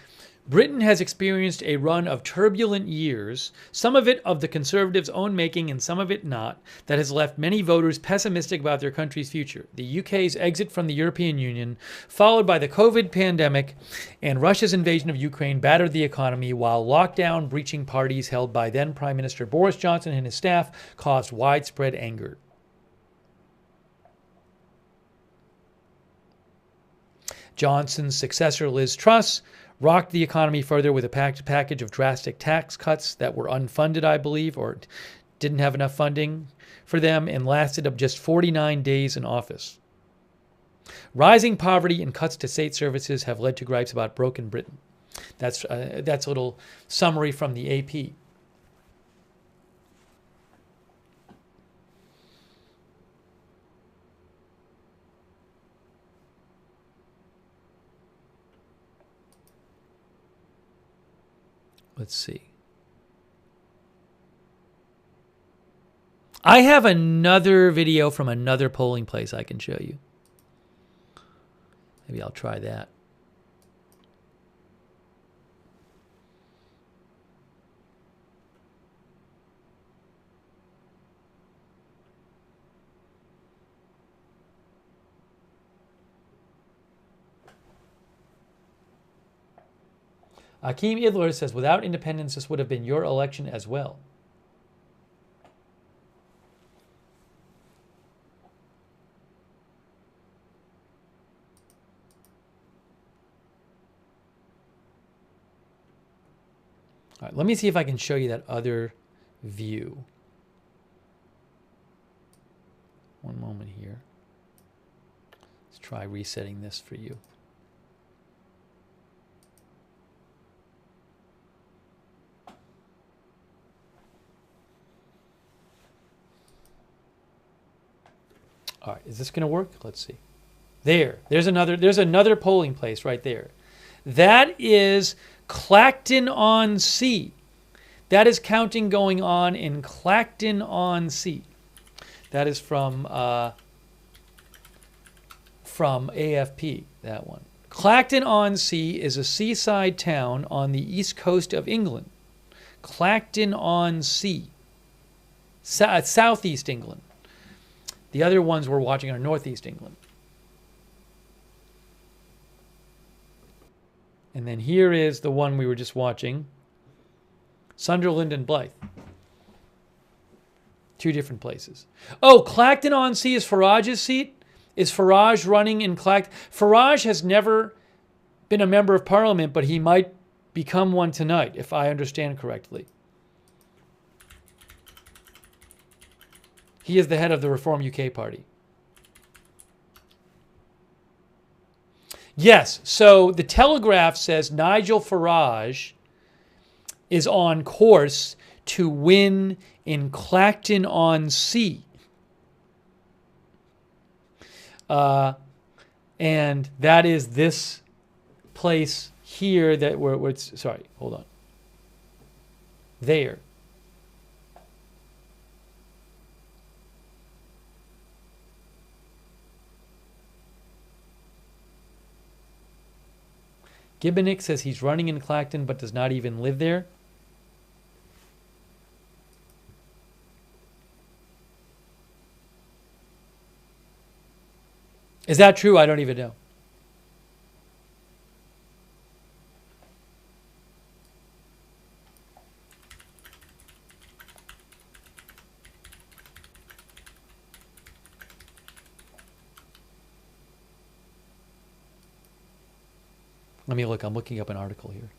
Britain has experienced a run of turbulent years, some of it of the Conservatives' own making and some of it not, that has left many voters pessimistic about their country's future. The UK's exit from the European Union, followed by the COVID pandemic and Russia's invasion of Ukraine, battered the economy, while lockdown-breaching parties held by then Prime Minister Boris Johnson and his staff caused widespread anger. Johnson's successor, Liz Truss, rocked the economy further with a package of drastic tax cuts that were unfunded, I believe, or didn't have enough funding for them, and lasted up just 49 days in office. Rising poverty and cuts to state services have led to gripes about broken Britain. That's a little summary from the AP. Let's see. I have another video from another polling place I can show you. Maybe I'll try that. Akeem Idler says, without independence, this would have been your election as well. All right, let me see if I can show you that other view. One moment here. Let's try resetting this for you. All right, is this going to work? Let's see. There's another polling place right there. That is Clacton-on-Sea. That is counting going on in Clacton-on-Sea. That is from AFP, that one. Clacton-on-Sea is a seaside town on the east coast of England. Clacton-on-Sea. Southeast England. The other ones we're watching are northeast England. And then here is the one we were just watching. Sunderland and Blyth. 2 different places. Oh, Clacton-on-Sea is Farage's seat? Is Farage running in Clacton? Farage has never been a member of parliament, but he might become one tonight, if I understand correctly. He is the head of the Reform UK party. Yes, so the Telegraph says Nigel Farage is on course to win in Clacton-on-Sea. And that is this place here that where it's, sorry, hold on. There. Gibbonick says he's running in Clacton but does not even live there. Is that true? I don't even know. Let me look. I'm looking up an article here.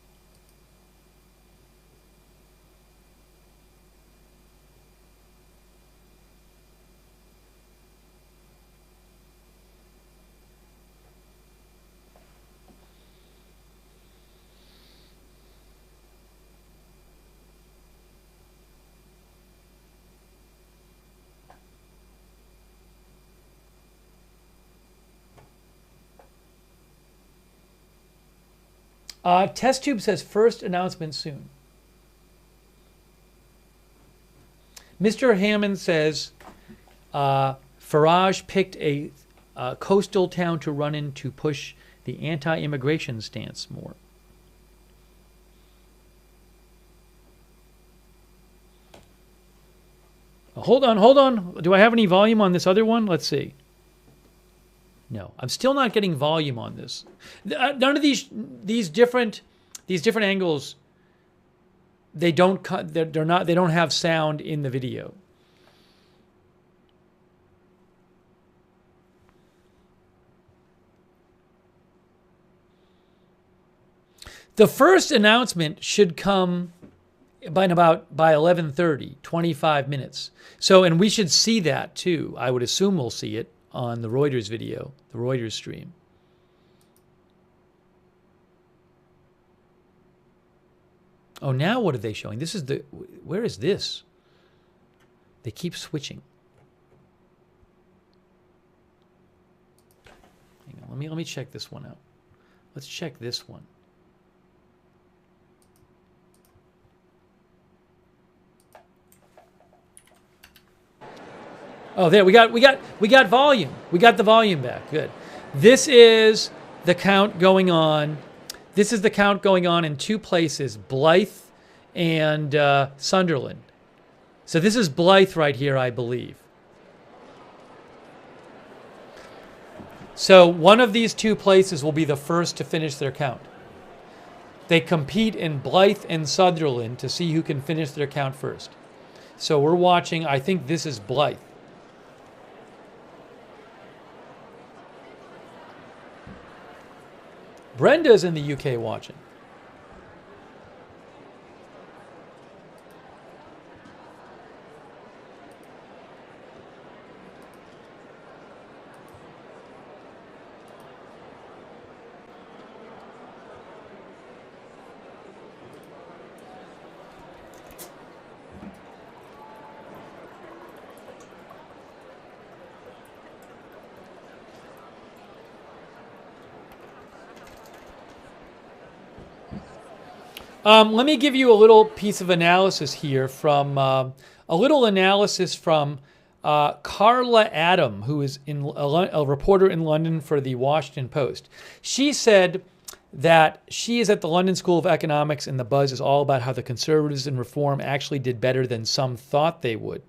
Test Tube says first announcement soon. Mr. Hammond says Farage picked a coastal town to run in to push the anti-immigration stance more. Hold on. Do I have any volume on this other one? Let's see. No, I'm still not getting volume on this. None of these different angles. They don't cut. They're not. They don't have sound in the video. The first announcement should come by 11:30, 25 minutes. So, and we should see that too. I would assume we'll see it on the Reuters video, the Reuters stream. Oh, now what are they showing? This is where is this? They keep switching. Hang on, let me check this one out. Let's check this one. Oh, there we got volume. We got the volume back. Good. This is the count going on. This is the count going on in two places, Blythe and Sunderland. So this is Blythe right here, I believe. So one of these two places will be the first to finish their count. They compete in Blythe and Sunderland to see who can finish their count first. So we're watching, I think this is Blythe. Brenda's in the UK watching. Let me give you a little piece of analysis here from Carla Adam, who is a reporter in London for the Washington Post. She said that she is at the London School of Economics and the buzz is all about how the Conservatives in Reform actually did better than some thought they would.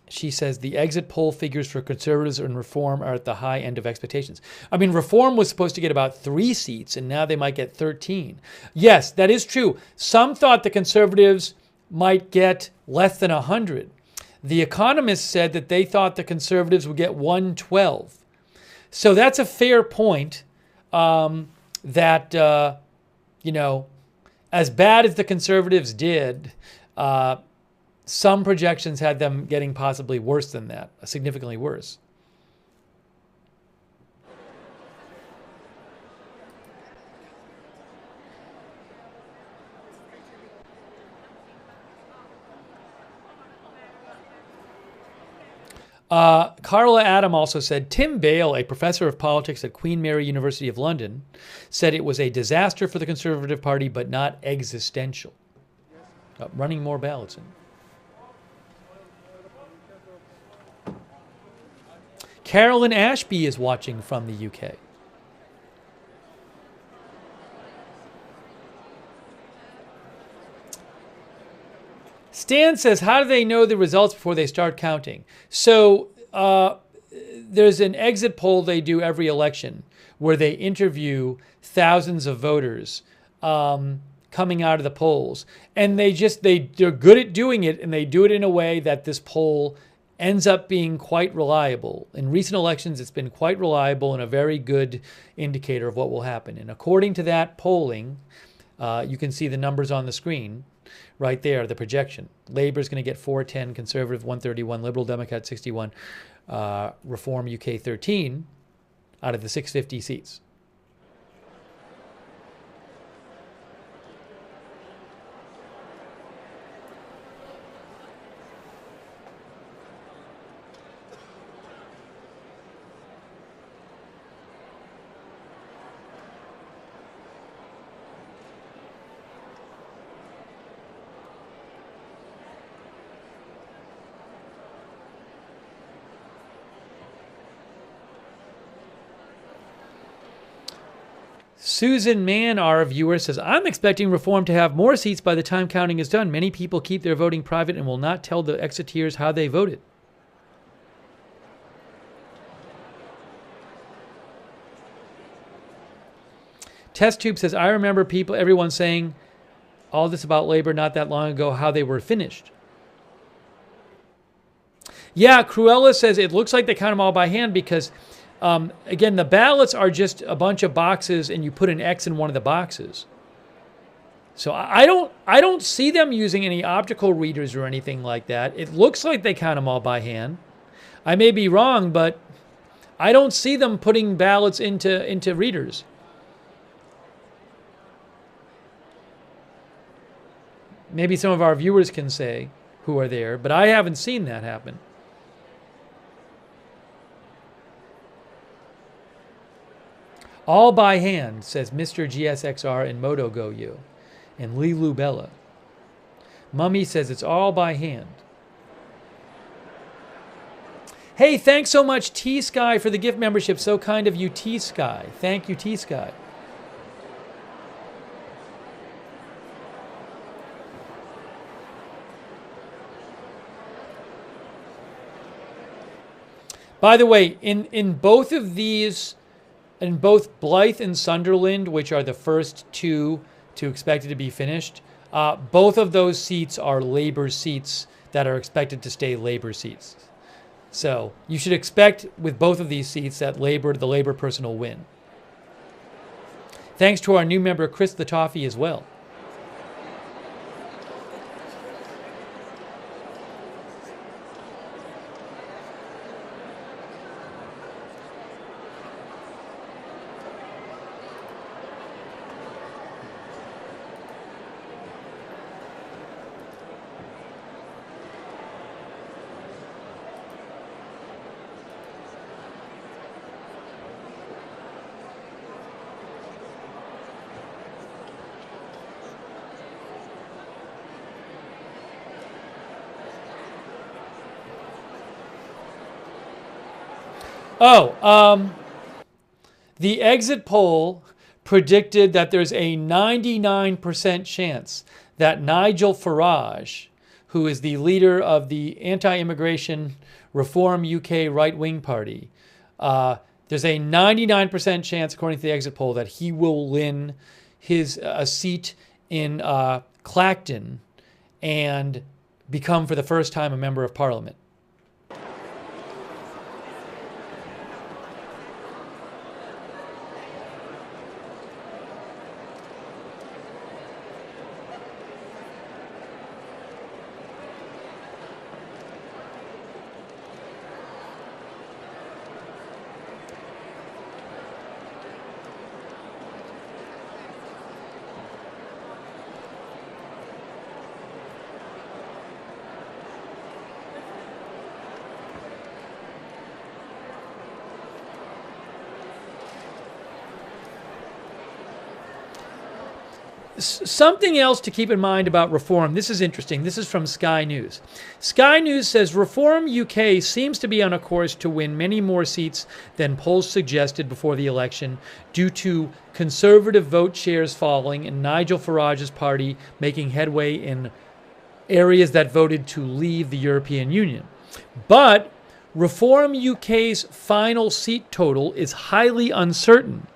She says the exit poll figures for Conservatives and Reform are at the high end of expectations. I mean, Reform was supposed to get about 3 seats, and now they might get 13. Yes, that is true. Some thought the Conservatives might get less than 100. The Economist said that they thought the Conservatives would get 112. So that's a fair point that, as bad as the Conservatives did, some projections had them getting possibly worse than that, significantly worse. Carla Adam also said, Tim Bale, a professor of politics at Queen Mary University of London, said it was a disaster for the Conservative Party, but not existential. Running more ballots in. Carolyn Ashby is watching from the UK. Stan says, how do they know the results before they start counting? So there's an exit poll they do every election where they interview thousands of voters coming out of the polls. And they're good at doing it, and they do it in a way that this poll ends up being quite reliable. In recent elections, it's been quite reliable and a very good indicator of what will happen. And according to that polling, you can see the numbers on the screen right there, the projection. Labour's going to get 410, Conservative 131, Liberal Democrat 61, Reform UK 13 out of the 650 seats. Susan Mann, our viewer, says, I'm expecting Reform to have more seats by the time counting is done. Many people keep their voting private and will not tell the exiteers how they voted. Test Tube says, I remember everyone saying all this about Labour not that long ago, how they were finished. Yeah, Cruella says it looks like they count them all by hand because again, the ballots are just a bunch of boxes, and you put an X in one of the boxes. So I don't see them using any optical readers or anything like that. It looks like they count them all by hand. I may be wrong, but I don't see them putting ballots into readers. Maybe some of our viewers can say who are there, but I haven't seen that happen. All by hand, says Mr. GSXR and Moto Go You, and Lilu Bella. Mummy says it's all by hand. Hey, thanks so much, T-Sky, for the gift membership. So kind of you, T-Sky. Thank you, T-Sky. By the way, in both of these, in both Blythe and Sunderland, which are the first two expected to be finished, both of those seats are Labour seats that are expected to stay Labour seats. So you should expect with both of these seats that the Labour person will win. Thanks to our new member, Chris the Toffee, as well. The exit poll predicted that there's a 99% chance that Nigel Farage, who is the leader of the anti-immigration Reform UK right-wing party, there's a 99% chance, according to the exit poll, that he will win a seat in Clacton and become for the first time a member of Parliament. Something else to keep in mind about Reform. This is interesting. This is from Sky News. Sky News says Reform UK seems to be on a course to win many more seats than polls suggested before the election due to Conservative vote shares falling and Nigel Farage's party making headway in areas that voted to leave the European Union. But Reform UK's final seat total is highly uncertain.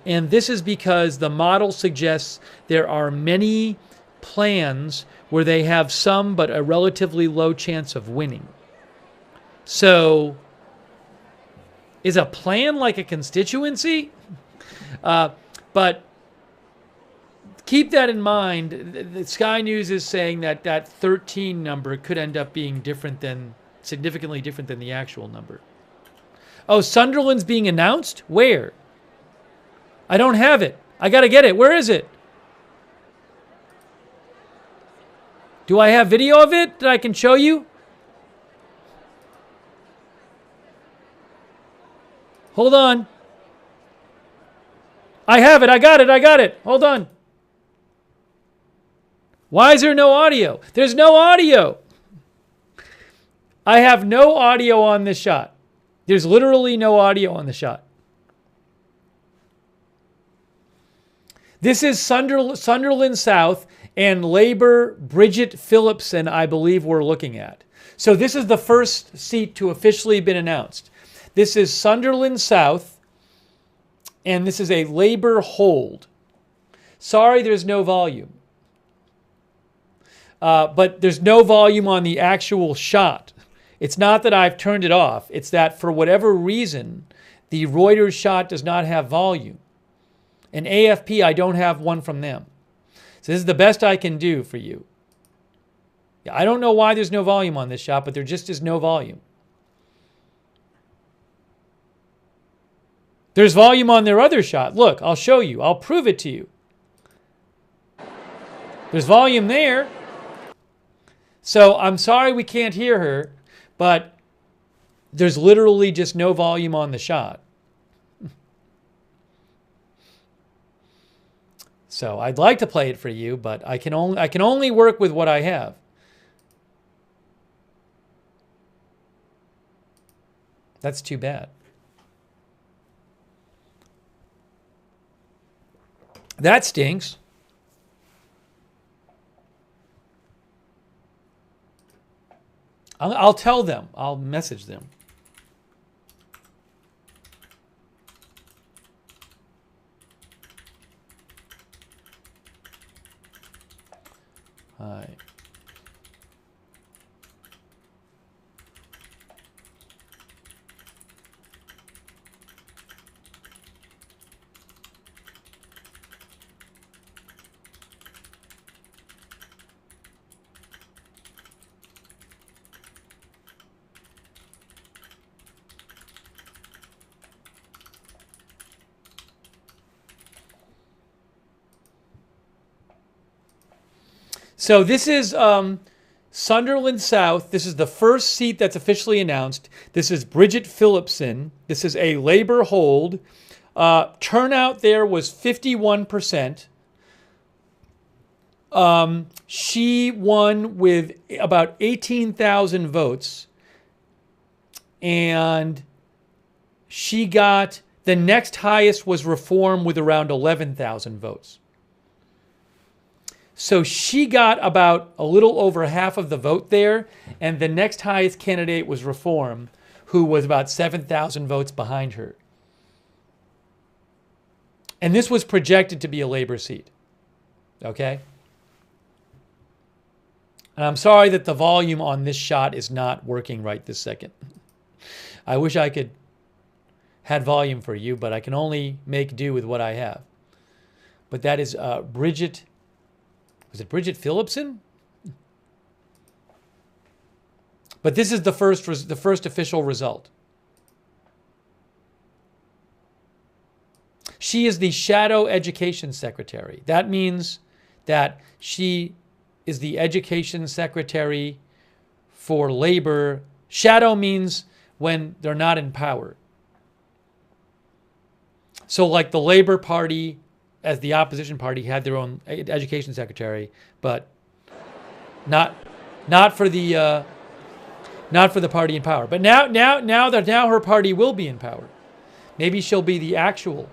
And this is because the model suggests there are many plans where they have some but a relatively low chance of winning. So, is a plan like a constituency? But keep that in mind. The Sky News is saying that that 13 number could end up being significantly different than the actual number. Oh, Sunderland's being announced? Where? I don't have it. I got to get it. Where is it? Do I have video of it that I can show you? Hold on. I have it. I got it. Hold on. Why is there no audio? There's no audio. I have no audio on this shot. There's literally no audio on the shot. This is Sunderland South and Labour Bridget Phillipson, I believe we're looking at. So this is the first seat to officially been announced. This is Sunderland South, and this is a Labour hold. Sorry, there's no volume. But there's no volume on the actual shot. It's not that I've turned it off. It's that for whatever reason, the Reuters shot does not have volume. And AFP, I don't have one from them. So this is the best I can do for you. I don't know why there's no volume on this shot, but there just is no volume. There's volume on their other shot. Look, I'll show you. I'll prove it to you. There's volume there. So I'm sorry we can't hear her, but there's literally just no volume on the shot. So I'd like to play it for you, but I can only work with what I have. That's too bad. That stinks. I'll tell them. I'll message them. Hi. So this is Sunderland South. This is the first seat that's officially announced. This is Bridget Phillipson. This is a Labour hold. Turnout there was 51%. She won with about 18,000 votes. And she got, the next highest was Reform with around 11,000 votes. So she got about a little over half of the vote there, and the next highest candidate was Reform, who was about 7,000 votes behind her. And this was projected to be a Labour seat. Okay? And I'm sorry that the volume on this shot is not working right this second. I wish I could had volume for you, but I can only make do with what I have. But that is Bridget. Was it Bridget Phillipson? But this is the first official result. She is the shadow education secretary. That means that she is the education secretary for Labour. Shadow means when they're not in power. So like the Labour Party as the opposition party, had their own education secretary, but not for the party in power. But now her party will be in power. Maybe she'll be the actual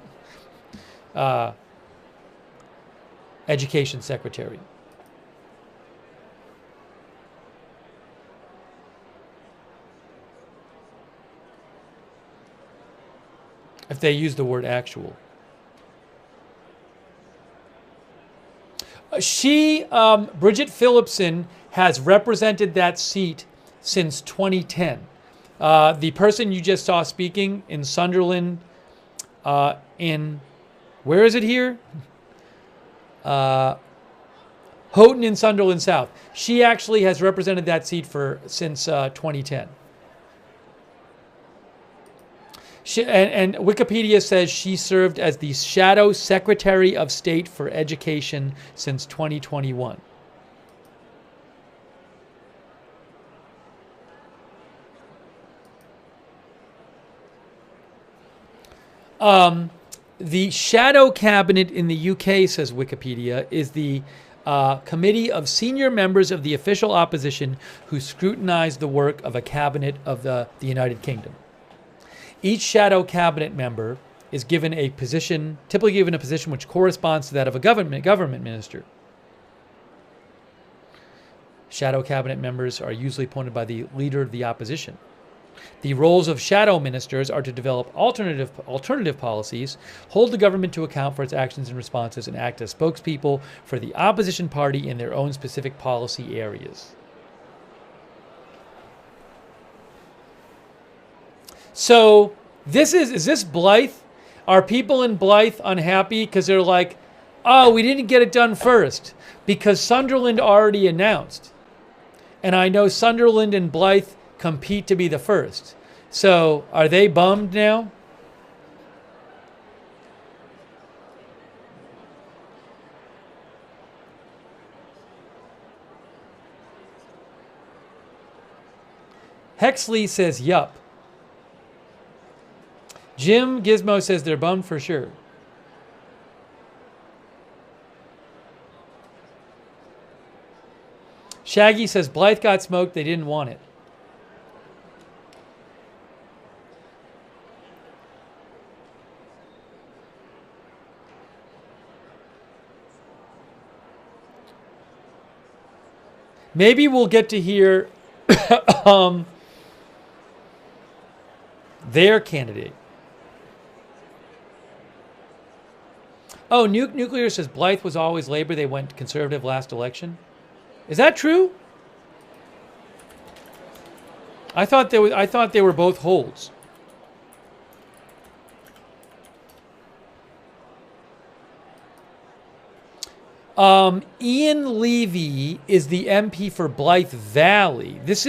education secretary. If they use the word actual. Bridget Phillipson has represented that seat since 2010. The person you just saw speaking in Sunderland, where is it here? Houghton in Sunderland South. She actually has represented that seat since 2010. And Wikipedia says she served as the Shadow Secretary of State for Education since 2021. The shadow cabinet in the UK, says Wikipedia, is the committee of senior members of the official opposition who scrutinize the work of a cabinet of the United Kingdom. Each shadow cabinet member is given a position, typically given a position which corresponds to that of a government minister. Shadow cabinet members are usually appointed by the leader of the opposition. The roles of shadow ministers are to develop alternative policies, hold the government to account for its actions and responses, and act as spokespeople for the opposition party in their own specific policy areas. So is this Blythe? Are people in Blythe unhappy because they're like, oh, we didn't get it done first because Sunderland already announced. And I know Sunderland and Blythe compete to be the first. So are they bummed now? Hexley says, yup. Jim Gizmo says they're bummed for sure. Shaggy says Blythe got smoked, they didn't want it. Maybe we'll get to hear their candidate. Oh, Nuclear says Blythe was always Labour. They went Conservative last election. Is that true? I thought they were both holds. Ian Levy is the MP for Blythe Valley. This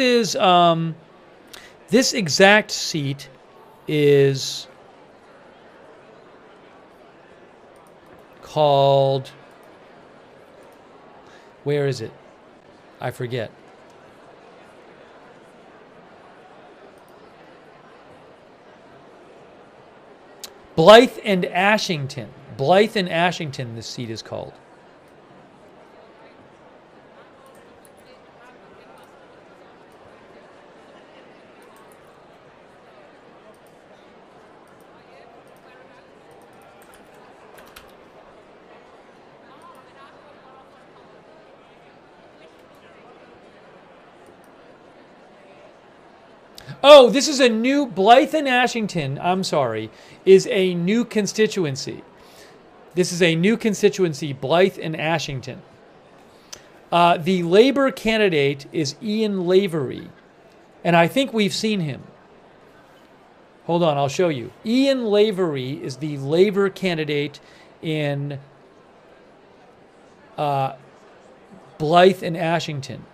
exact seat is called, where is it? I forget. Blythe and Ashington. Blythe and Ashington, this seat is called. Oh, this is a new, Blythe and Ashington, I'm sorry, is a new constituency. This is a new constituency, Blythe and Ashington. The Labour candidate is Ian Lavery, and I think we've seen him. Hold on, I'll show you. Ian Lavery is the Labour candidate in Blythe and Ashington.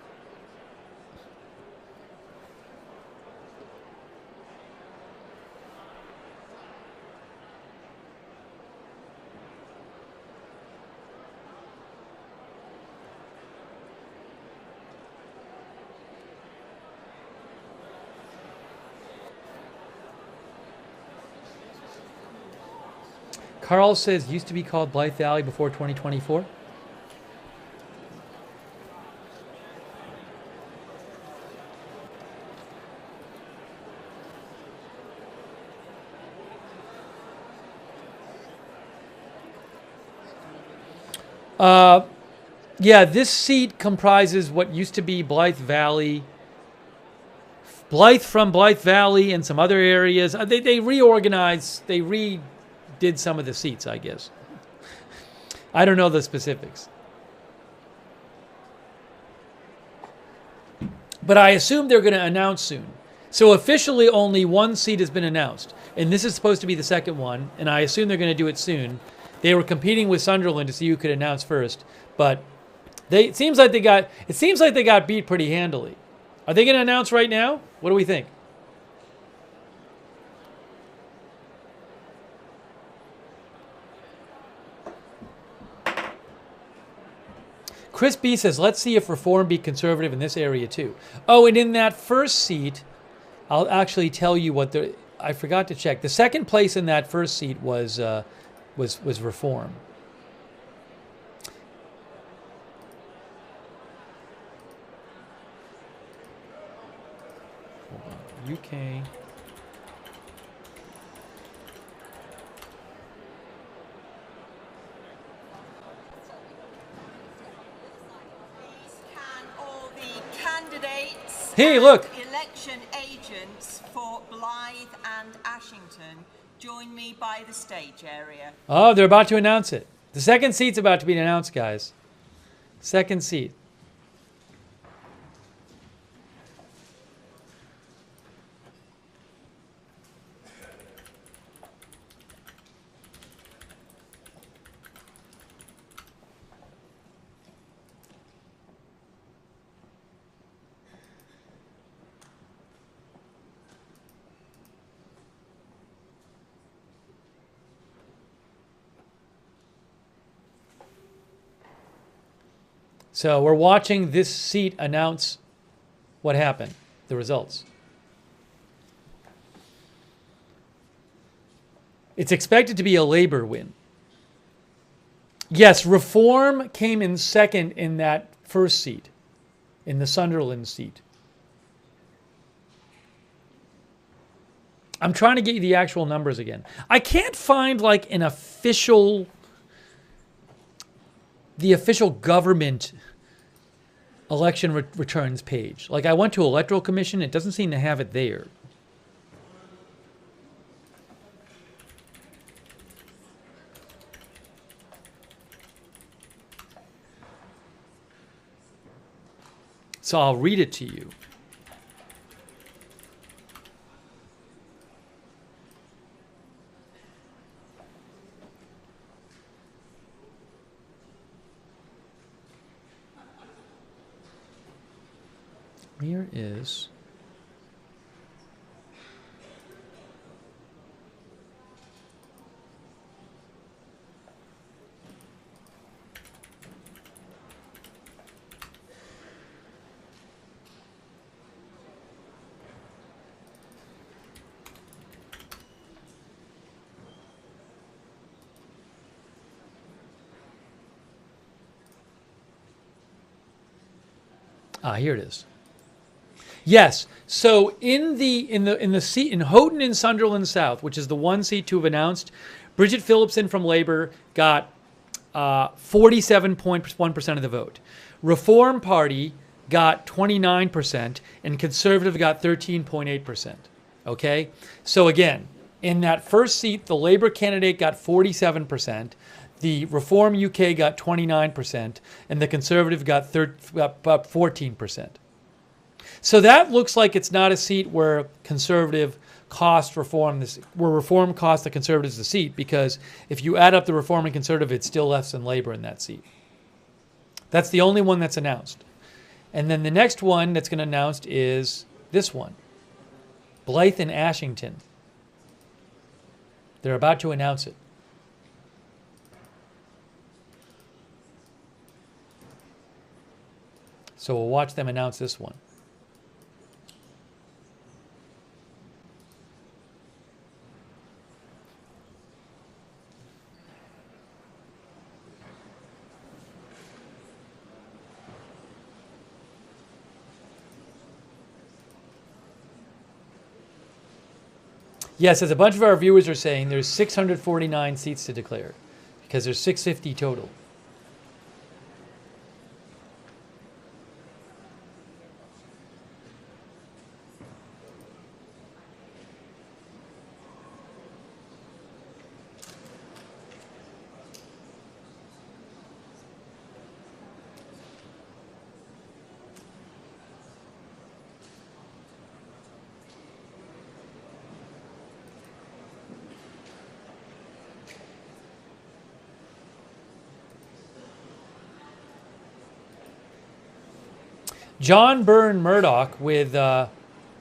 Carl says used to be called Blythe Valley before 2024. Yeah, this seat comprises what used to be Blythe Valley. Blythe from Blythe Valley and some other areas. They reorganized, they redid some of the seats, I guess. I don't know the specifics. But I assume they're going to announce soon. So officially only one seat has been announced. And this is supposed to be the second one. And I assume they're going to do it soon. They were competing with Sunderland to see who could announce first. But it seems like they got beat pretty handily. Are they going to announce right now? What do we think? Chris B says, let's see if Reform beat Conservative in this area too. Oh, and in that first seat, I'll actually tell you what I forgot to check. The second place in that first seat was Reform. UK. Can all the candidates Hey, and look. election agents for Blythe and Ashington join me by the stage area? Oh, they're about to announce it. The second seat's about to be announced, guys. Second seat. So we're watching this seat announce what happened, the results. It's expected to be a Labour win. Yes, Reform came in second in that first seat, in the Sunderland seat. I'm trying to get you the actual numbers again. I can't find like the official government election returns page. Like I went to Electoral Commission, it doesn't seem to have it there. So I'll read it to you. Here is here it is. Yes. So in the seat in Houghton and Sunderland South, which is the one seat to have announced, Bridget Phillipson from Labour got 47.1% of the vote. Reform Party got 29%, and Conservative got 13.8%. Okay. So again, in that first seat, the Labour candidate got 47%. The Reform UK got 29%, and the Conservative got 14%. So that looks like it's not a seat where Conservative cost Reform, where Reform cost the Conservatives the seat, because if you add up the Reform and Conservative, it's still less than Labour in that seat. That's the only one that's announced. And then the next one that's going to announced is this one, Blythe and Ashington. They're about to announce it. So we'll watch them announce this one. Yes, as a bunch of our viewers are saying, there's 649 seats to declare because there's 650 total. John Byrne Murdoch with the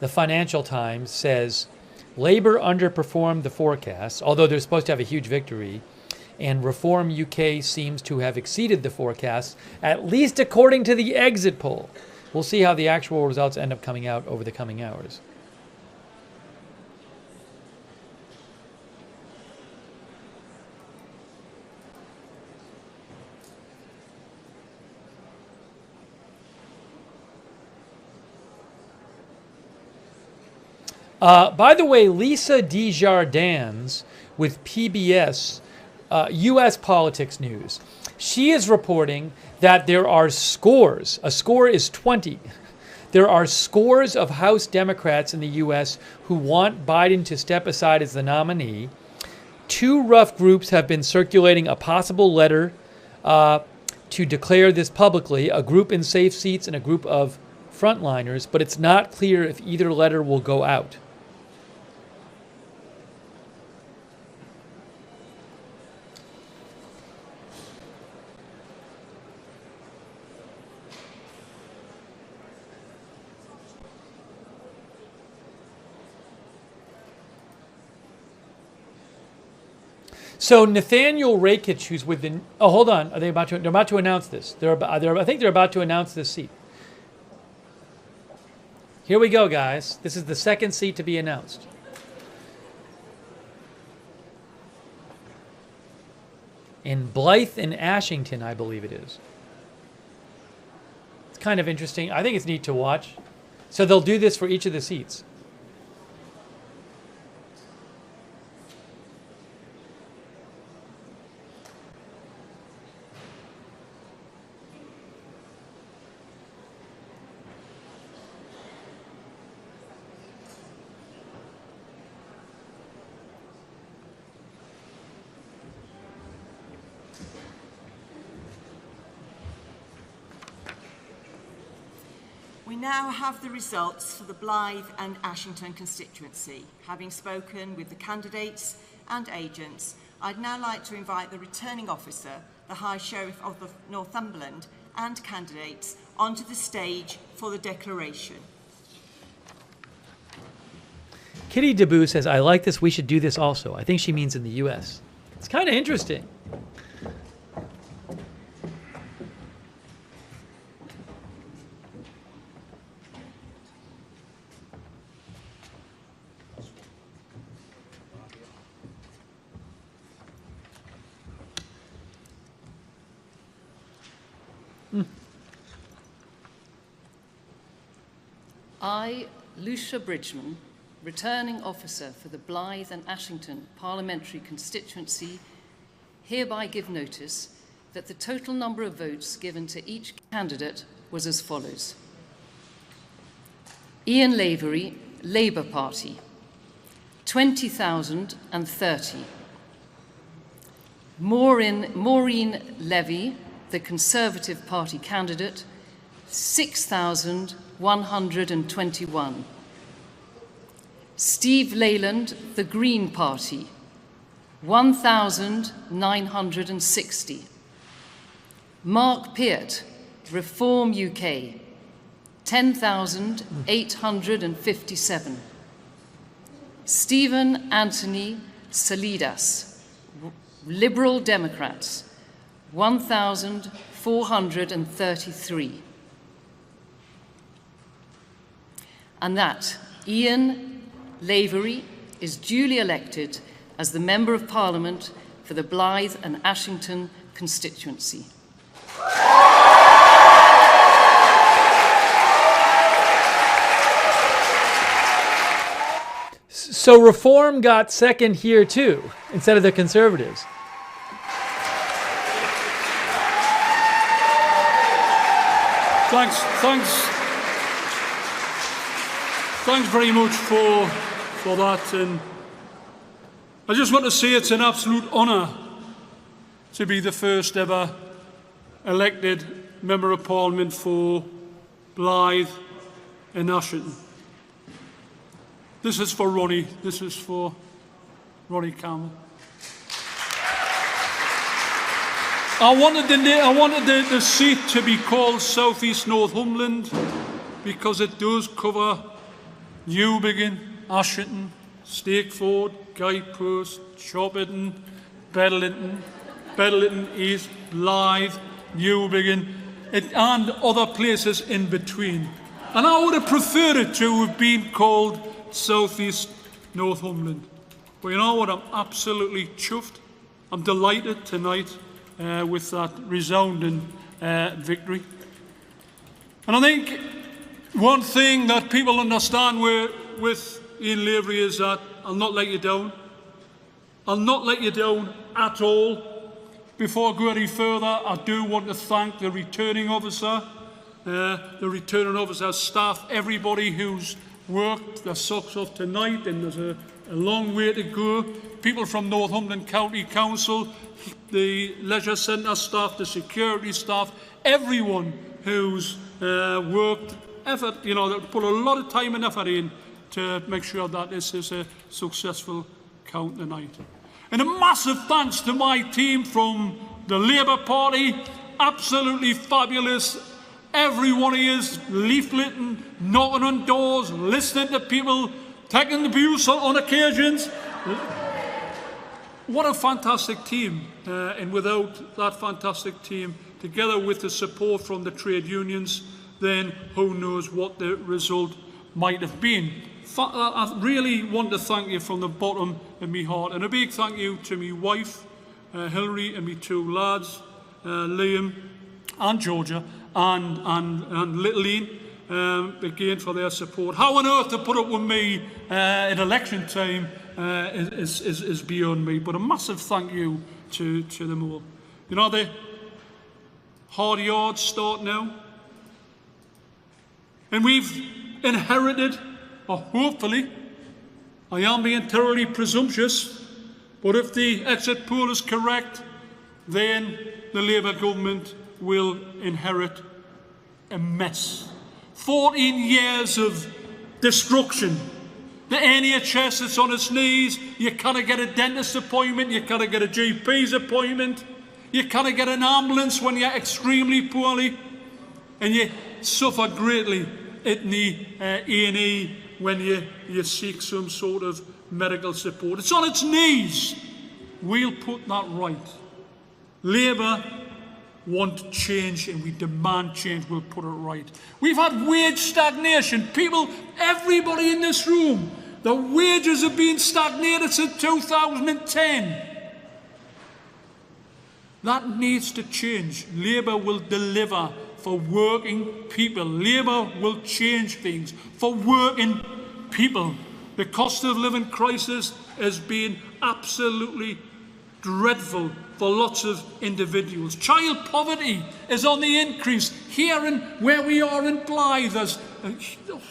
Financial Times says, Labour underperformed the forecasts, although they're supposed to have a huge victory, and Reform UK seems to have exceeded the forecasts, at least according to the exit poll. We'll see how the actual results end up coming out over the coming hours. By the way, Lisa Desjardins with PBS U.S. Politics News, she is reporting that there are scores, a score is 20, there are scores of House Democrats in the U.S. who want Biden to step aside as the nominee. Two rough groups have been circulating a possible letter to declare this publicly, a group in safe seats and a group of frontliners, but it's not clear if either letter will go out. So Nathaniel Rakich, who's with the hold on, are they about to? They're about to announce this. I think they're about to announce this seat. Here we go, guys. This is the second seat to be announced. In Blythe and Ashington, I believe it is. It's kind of interesting. I think it's neat to watch. So they'll do this for each of the seats. We now have the results for the Blythe and Ashington constituency. Having spoken with the candidates and agents, I'd now like to invite the returning officer, the High Sheriff of Northumberland, and candidates onto the stage for the declaration. Kitty Deboo says, I like this, we should do this also. I think she means in the U.S. It's kind of interesting. I, Lucia Bridgman, returning officer for the Blythe and Ashington parliamentary constituency, hereby give notice that the total number of votes given to each candidate was as follows. Ian Lavery, Labour Party, 20,030. Maureen Levy, the Conservative Party candidate, 6,121. Steve Leyland, the Green Party, 1,960. Mark Peart, Reform UK, 10,857. Stephen Anthony Salidas, Liberal Democrats, 1,433. And that Ian Lavery is duly elected as the Member of Parliament for the Blythe and Ashington constituency. So Reform got second here too, instead of the Conservatives. Thanks very much for that. And I just want to say it's an absolute honour to be the first ever elected Member of Parliament for Blythe and Ashington. This is for Ronnie. This is for Ronnie Campbell. I wanted the seat to be called South East Northumberland because it does cover Newbiggin, Ashington, Stakeford, Guidepost, Shopperton, Bedlington East, Blythe, Newbiggin, and other places in between. And I would have preferred it to have been called South East Northumberland. But you know what? I'm absolutely chuffed. I'm delighted tonight with that resounding victory. And I think one thing that people understand with Ian Lavery is that I'll not let you down. I'll not let you down at all. Before I go any further, I do want to thank the returning officer, staff, everybody who's worked their socks off tonight, and there's a long way to go. People from Northumberland County Council, the leisure centre staff, the security staff, everyone who's worked, put a lot of time and effort in to make sure that this is a successful count tonight. And a massive thanks to my team from the Labour Party, absolutely fabulous. Every one of you is leafleting, knocking on doors, listening to people, taking the abuse on occasions. What a fantastic team. And without that fantastic team, together with the support from the trade unions, then who knows what the result might have been. I really want to thank you from the bottom of my heart. And a big thank you to my wife, Hilary, and my two lads, Liam and Georgia, and little Ian, again for their support. How on earth to put up with me at election time is beyond me. But a massive thank you to them all. You know, the hard yards start now. And we've inherited, or hopefully, I am being thoroughly presumptuous, but if the exit poll is correct, then the Labour government will inherit a mess. 14 years of destruction. The NHS is on its knees. You can't get a dentist appointment. You can't get a GP's appointment. You can't get an ambulance when you're extremely poorly. And you suffer greatly in the A&E when you seek some sort of medical support. It's on its knees. We'll put that right. Labour want change and we demand change. We'll put it right. We've had wage stagnation. People, everybody in this room, the wages have been stagnated since 2010. That needs to change. Labour will deliver for working people. Labour will change things for working people. The cost of living crisis has been absolutely dreadful for lots of individuals. Child poverty is on the increase. Here and where we are in Blythe, there's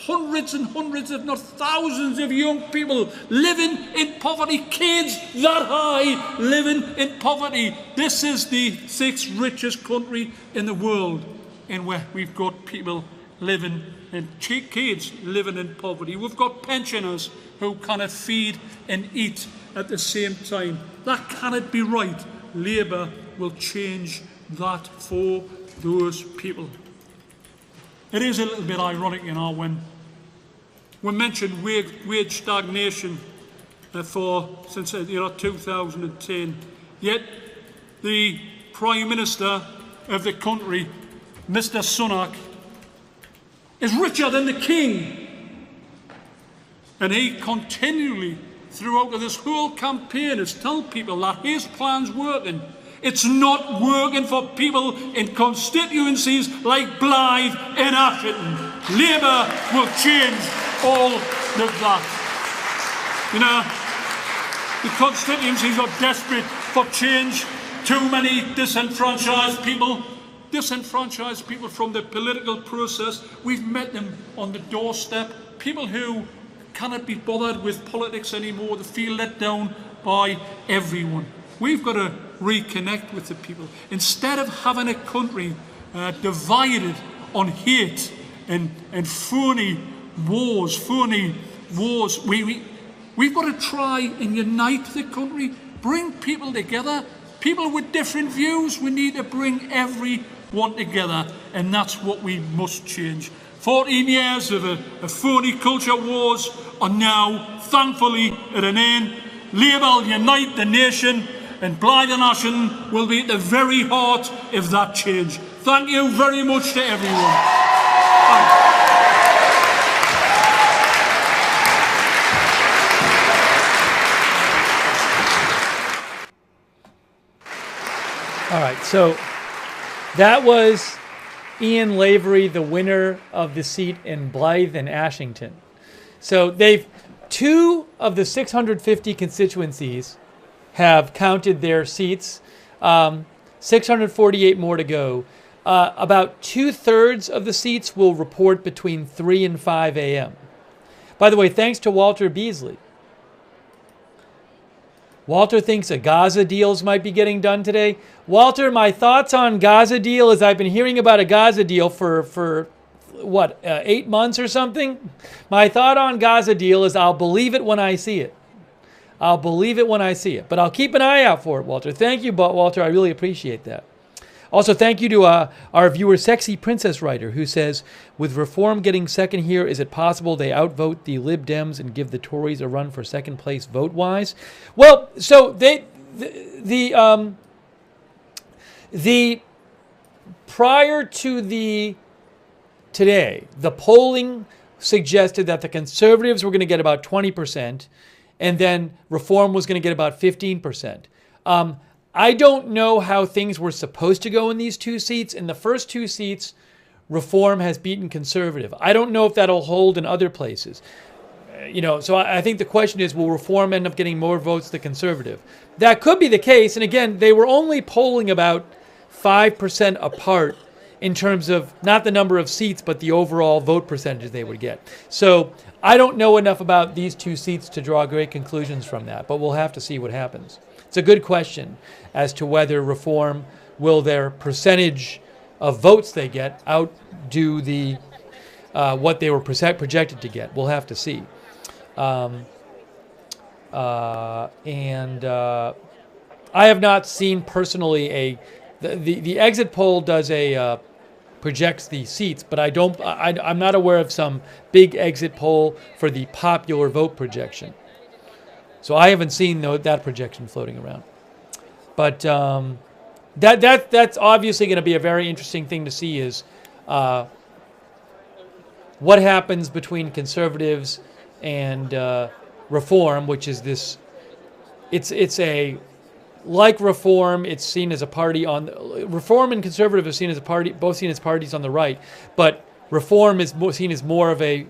hundreds and hundreds, if not thousands of young people living in poverty. Kids that high living in poverty. This is the 6th richest country in the world, and where we've got people living and kids living in poverty. We've got pensioners who cannot feed and eat at the same time. That cannot be right. Labour will change that for those people. It is a little bit ironic, you know, when we mentioned wage stagnation since 2010, yet the Prime Minister of the country, Mr. Sunak, is richer than the King. And he continually, throughout this whole campaign, has told people that his plan's working. It's not working for people in constituencies like Blythe and Ashington. Labour will change all of that. You know, the constituencies are desperate for change. Too many disenfranchised people from the political process. We've met them on the doorstep. People who cannot be bothered with politics anymore. They feel let down by everyone. We've got to reconnect with the people. Instead of having a country divided on hate and phony wars, we've got to try and unite the country, bring people together. People with different views, we need to bring everyone together, and that's what we must change. 14 years of a phony culture wars are now, thankfully, at an end. Labour will unite the nation, and Blythe and Ashton will be at the very heart of that change. Thank you very much to everyone. Thanks. All right, so that was Ian Lavery, the winner of the seat in Blythe and Ashington. So two of the 650 constituencies have counted their seats. 648 more to go. About 2/3 of the seats will report between 3 and 5 a.m. By the way, thanks to Walter Beasley. Walter thinks a Gaza deals might be getting done today. Walter, my thoughts on Gaza deal is I've been hearing about a Gaza deal for 8 months or something? My thought on Gaza deal is I'll believe it when I see it. I'll believe it when I see it. But I'll keep an eye out for it, Walter. Thank you, Walter. I really appreciate that. Also, thank you to our viewer, Sexy Princess Writer, who says, with Reform getting second here, is it possible they outvote the Lib Dems and give the Tories a run for second place vote-wise? Well, so the prior to today, the polling suggested that the Conservatives were going to get about 20%, and then Reform was going to get about 15%. I don't know how things were supposed to go in these two seats. In the first two seats, Reform has beaten Conservative. I don't know if that'll hold in other places. So I think the question is, will Reform end up getting more votes than Conservative? That could be the case. And again, they were only polling about 5% apart in terms of not the number of seats, but the overall vote percentage they would get. So I don't know enough about these two seats to draw great conclusions from that, but we'll have to see what happens. It's a good question as to whether Reform will their percentage of votes they get outdo what they were projected to get. We'll have to see. I have not seen personally the exit poll does projects the seats, but I'm not aware of some big exit poll for the popular vote projection. So I haven't seen that projection floating around. But that's obviously going to be a very interesting thing to see is what happens between Conservatives and Reform, which is this. It's like Reform. It's seen as a party on Reform and Conservative are seen as a party, both seen as parties on the right, but Reform is seen as more of a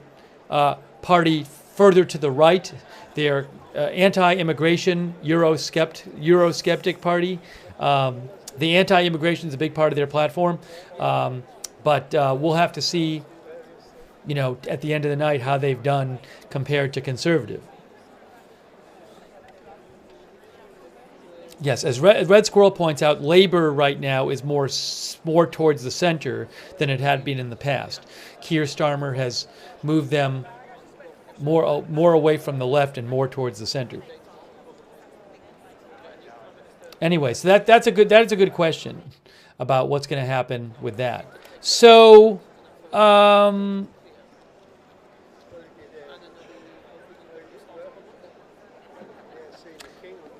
party further to the right. They are anti-immigration, Eurosceptic party. The anti-immigration is a big part of their platform, but we'll have to see, at the end of the night how they've done compared to Conservative. Yes, as Red Squirrel points out, Labour right now is more towards the center than it had been in the past. Keir Starmer has moved them more away from the left and more towards the center. Anyway, so that is a good question about what's going to happen with that. So,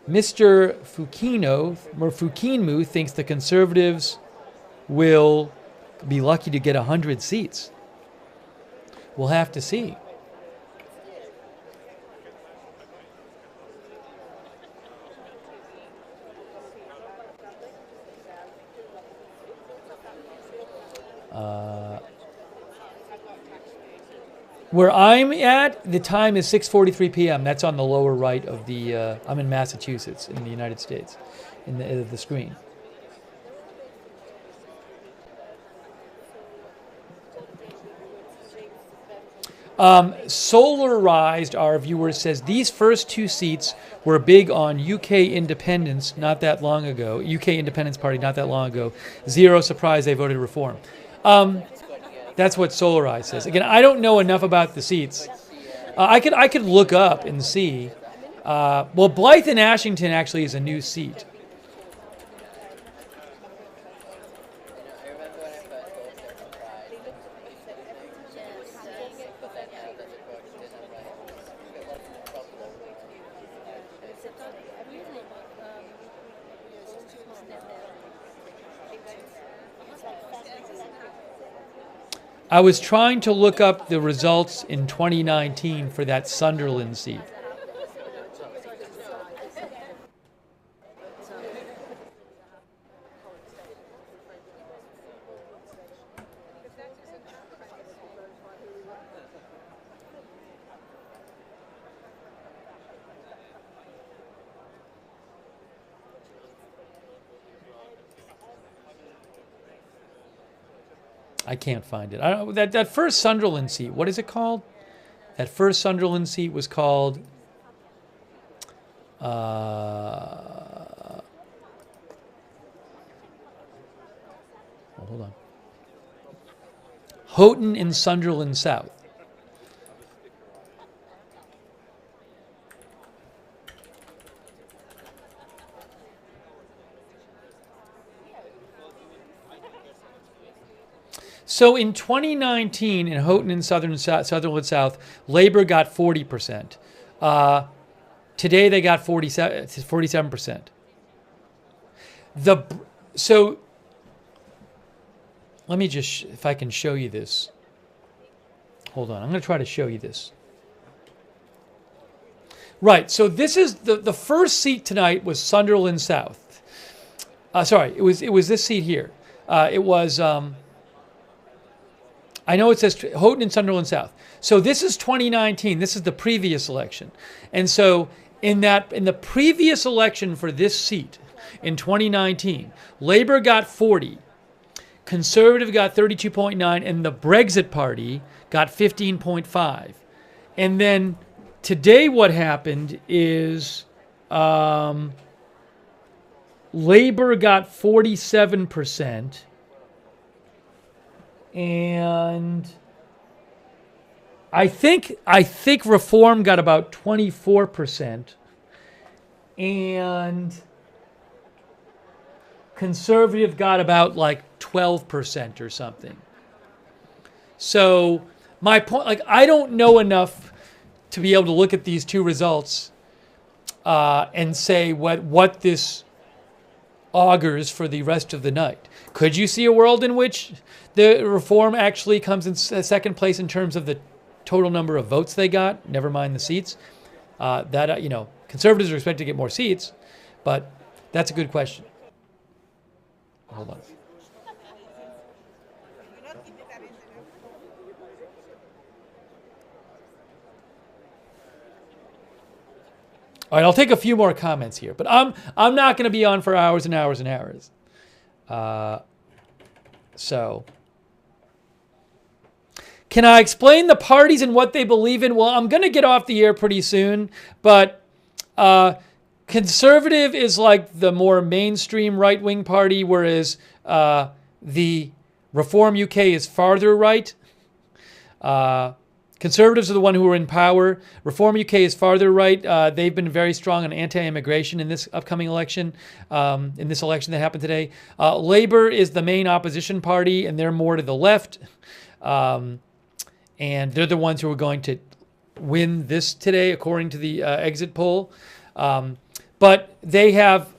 Mr. Fukinmu thinks the Conservatives will be lucky to get 100 seats. We'll have to see. Where I'm at, the time is 6:43 p.m. That's on the lower right of the. I'm in Massachusetts, in the United States, in the screen. Solarized, our viewer says, these first two seats were big on UK independence not that long ago. UK Independence Party not that long ago. Zero surprise they voted reform. That's what Solarized says. Again, I don't know enough about the seats. I could look up and see. Well, Blythe and Ashington actually is a new seat. I was trying to look up the results in 2019 for that Sunderland seat. I can't find it. I don't, that first Sunderland seat, what is it called? That first Sunderland seat was called... hold on. Houghton in Sunderland South. So in 2019, in Houghton and Sutherland South, Labour got 40%. Today they got 47%. So let me just, if I can show you this. Hold on, I'm going to try to show you this. Right, so this is the first seat tonight was Sunderland South. Sorry, it was this seat here. It was... I know it says Houghton and Sunderland South. So this is 2019. This is the previous election. And so in the previous election for this seat in 2019, Labour got 40, Conservative got 32.9, and the Brexit Party got 15.5. And then today what happened is Labour got 47%. And I think Reform got about 24%, and Conservative got about like 12% or something. So my point, like, I don't know enough to be able to look at these two results and say what this augurs for the rest of the night. Could you see a world in which the Reform actually comes in second place in terms of the total number of votes they got, never mind the seats? Conservatives are expected to get more seats, but that's a good question. Hold on. All right, I'll take a few more comments here, but I'm not going to be on for hours and hours and hours. So, can I explain the parties and what they believe in? Well, I'm going to get off the air pretty soon, but Conservative is like the more mainstream right-wing party, whereas the Reform UK is farther right. Conservatives are the one who are in power. Reform UK is farther right. They've been very strong on anti-immigration in this upcoming election, in this election that happened today. Labour is the main opposition party, and they're more to the left. And they're the ones who are going to win this today, according to the exit poll. But they have,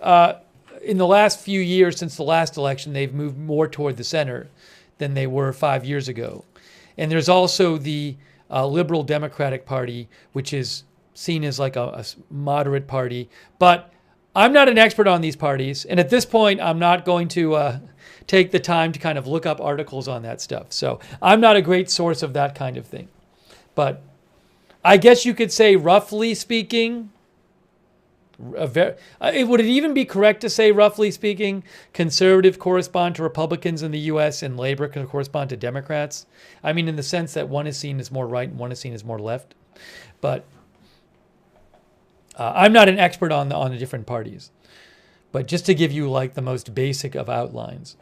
in the last few years since the last election, they've moved more toward the center than they were 5 years ago. And there's also the Liberal Democratic Party, which is seen as like a moderate party. But I'm not an expert on these parties. And at this point, I'm not going to take the time to kind of look up articles on that stuff. So I'm not a great source of that kind of thing. But I guess you could say, roughly speaking, would it even be correct to say, roughly speaking, conservative correspond to Republicans in the U.S. and labor can correspond to Democrats? I mean, in the sense that one is seen as more right and one is seen as more left. But I'm not an expert on the different parties. But just to give you like the most basic of outlines.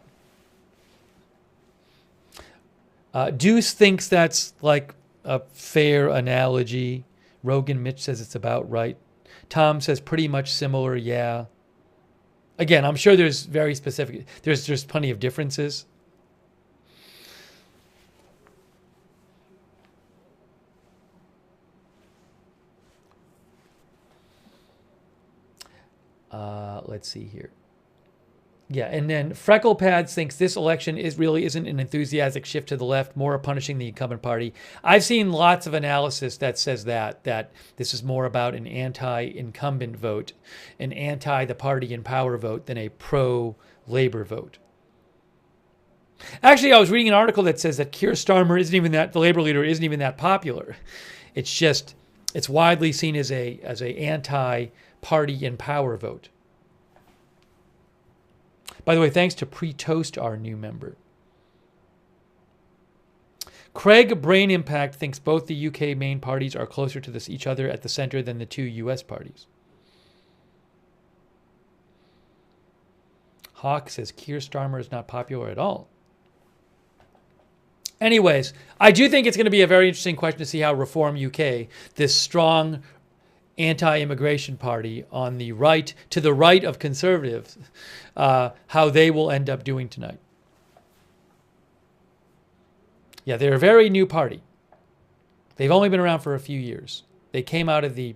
Deuce thinks that's like a fair analogy. Rogan Mitch says it's about right. Tom says pretty much similar, yeah. Again, I'm sure there's very specific, there's plenty of differences. Let's see here. Yeah, and then Frecklepads thinks this election really isn't an enthusiastic shift to the left, more punishing the incumbent party. I've seen lots of analysis that says that this is more about an anti-incumbent vote, an anti-the party in power vote than a pro-labor vote. Actually, I was reading an article that says that Keir Starmer the labor leader isn't even that popular. It's just, it's widely seen as a anti-party in power vote. By the way, thanks to Pre-Toast, our new member. Craig Brain Impact thinks both the UK main parties are closer to each other at the center than the two US parties. Hawk says Keir Starmer is not popular at all. Anyways, I do think it's going to be a very interesting question to see how Reform UK, this strong anti-immigration party on the right, to the right of conservatives, how they will end up doing tonight. Yeah, they're a very new party. They've only been around for a few years. They came out of the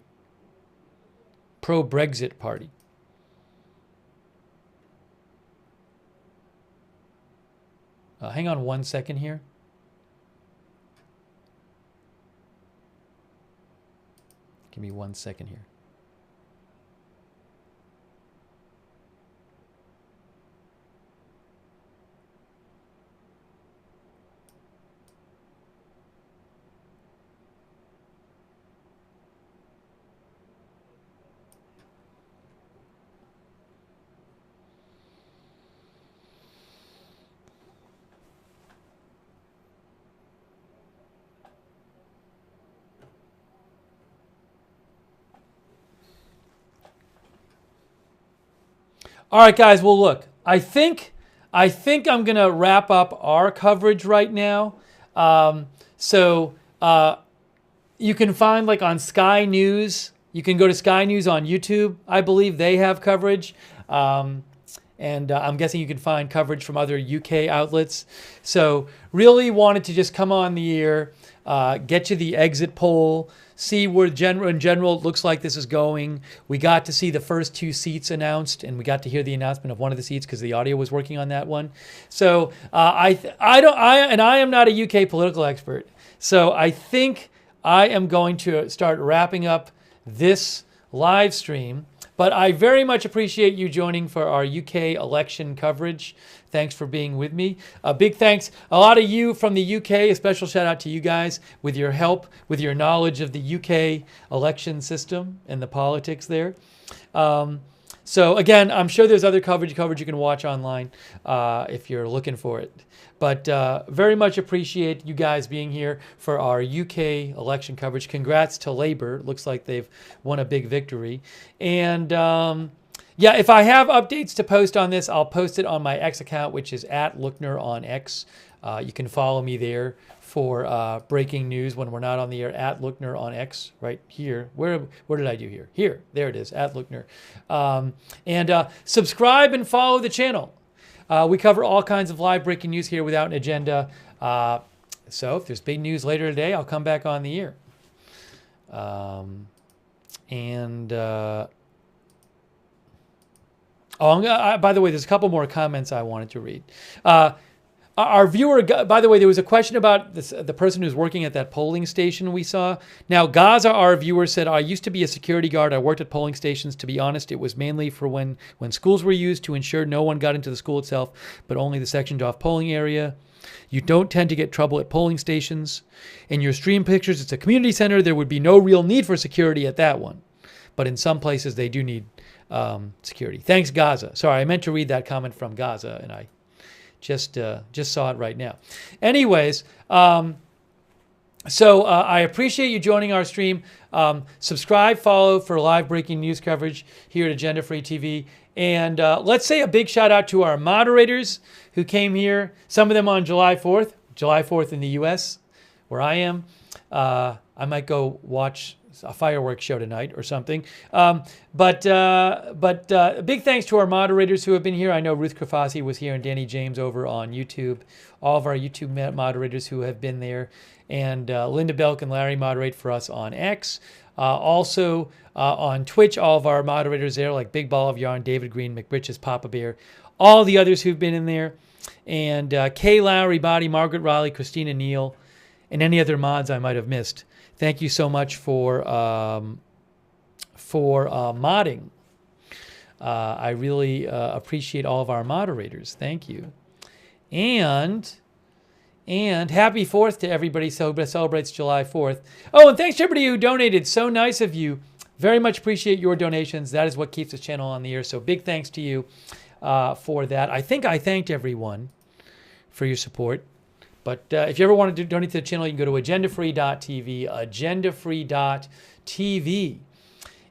pro-Brexit party. Hang on 1 second here. Give me 1 second here. All right, guys. Well, look, I think I'm going to wrap up our coverage right now. So you can find, like, on Sky News, you can go to Sky News on YouTube. I believe they have coverage. And I'm guessing you can find coverage from other UK outlets. So really wanted to just come on the air, get you the exit poll, see where in general it looks like this is going. We got to see the first 2 seats announced, and we got to hear the announcement of one of the seats because the audio was working on that one. So I am not a UK political expert. So I think I am going to start wrapping up this live stream. But I very much appreciate you joining for our UK election coverage. Thanks for being with me. A big thanks. A lot of you from the UK, a special shout out to you guys with your help, with your knowledge of the UK election system and the politics there. So again, I'm sure there's other coverage you can watch online if you're looking for it. But very much appreciate you guys being here for our UK election coverage. Congrats to Labour. Looks like they've won a big victory. And yeah, if I have updates to post on this, I'll post it on my X account, which is @Lookner on X. You can follow me there for breaking news when we're not on the air, @Lookner on X, right here. Where did I do here? Here, there it is, @Lookner. And subscribe and follow the channel. We cover all kinds of live breaking news here without an agenda. So if there's big news later today, I'll come back on the air. By the way, there's a couple more comments I wanted to read. Our viewer, by the way, there was a question about the person who's working at that polling station we saw. Now, Gaza, our viewer, said, I used to be a security guard. I worked at polling stations. To be honest, it was mainly for when schools were used to ensure no one got into the school itself, but only the sectioned off polling area. You don't tend to get trouble at polling stations. In your stream pictures, it's a community center. There would be no real need for security at that one. But in some places, they do need security. Thanks, Gaza. Sorry, I meant to read that comment from Gaza, and I just saw it right now. Anyways, so I appreciate you joining our stream. Subscribe, follow for live breaking news coverage here at Agenda Free TV. And let's say a big shout out to our moderators who came here, some of them on July 4th in the US, where I am. I might go watch a fireworks show tonight or something. But big thanks to our moderators who have been here. I know Ruth Krafasi was here and Danny James over on YouTube. All of our YouTube moderators who have been there. And Linda Belk and Larry moderate for us on X. Also on Twitch, all of our moderators there, like Big Ball of Yarn, David Green, McBritches, Papa Bear, all the others who've been in there. And Kay Lowry, Body, Margaret Riley, Christina Neal, and any other mods I might have missed. Thank you so much for modding. I really appreciate all of our moderators. Thank you. And happy 4th to everybody who celebrates July 4th. Oh, and thanks to everybody who donated. So nice of you. Very much appreciate your donations. That is what keeps this channel on the air. So big thanks to you for that. I think I thanked everyone for your support. But if you ever want to donate to the channel, you can go to agendafree.tv, agendafree.tv.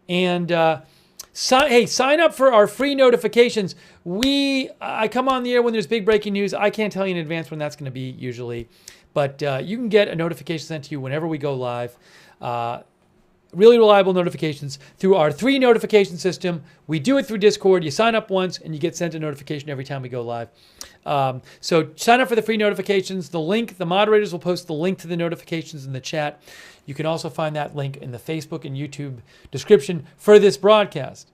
And sign up for our free notifications. I come on the air when there's big breaking news. I can't tell you in advance when that's going to be usually. But you can get a notification sent to you whenever we go live. Really reliable notifications through our 3 notification system. We do it through Discord. You sign up once and you get sent a notification every time we go live. So sign up for the free notifications. The moderators will post the link to the notifications in the chat. You can also find that link in the Facebook and YouTube description for this broadcast.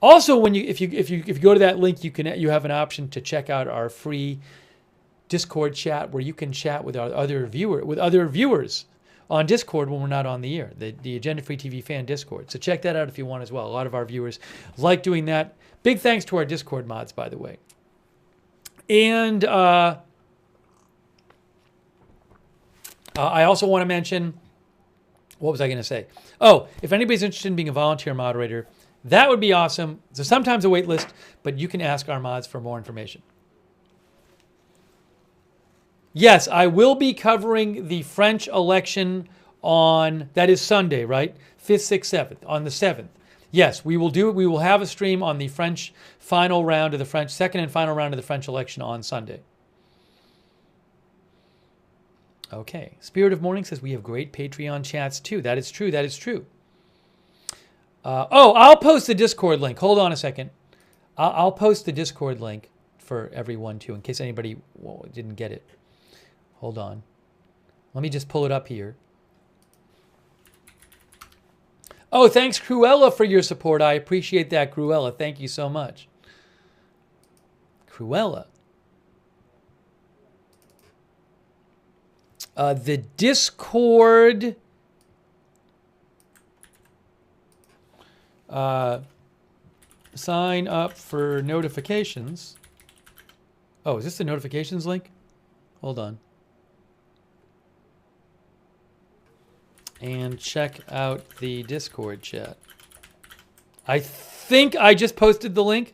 Also, if you go to that link, you have an option to check out our free Discord chat where you can chat with other viewers on Discord when we're not on the air, the Agenda Free TV fan Discord. So check that out if you want as well. A lot of our viewers like doing that. Big thanks to our Discord mods, by the way. And I also want to mention, what was I going to say? Oh, if anybody's interested in being a volunteer moderator, that would be awesome. There's sometimes a wait list, but you can ask our mods for more information. Yes, I will be covering the French election that is Sunday, right? 5th, 6th, 7th, on the 7th. Yes, we will have a stream on the French final round of the second and final round of the French election on Sunday. Okay. Spirit of Morning says we have great Patreon chats too. That is true. That is true. I'll post the Discord link. Hold on a second. I'll post the Discord link for everyone too, in case anybody didn't get it. Hold on. Let me just pull it up here. Oh, thanks, Cruella, for your support. I appreciate that, Cruella. Thank you so much. Cruella. The Discord sign up for notifications. Oh, is this the notifications link? Hold on. And check out the Discord chat. I think I just posted the link.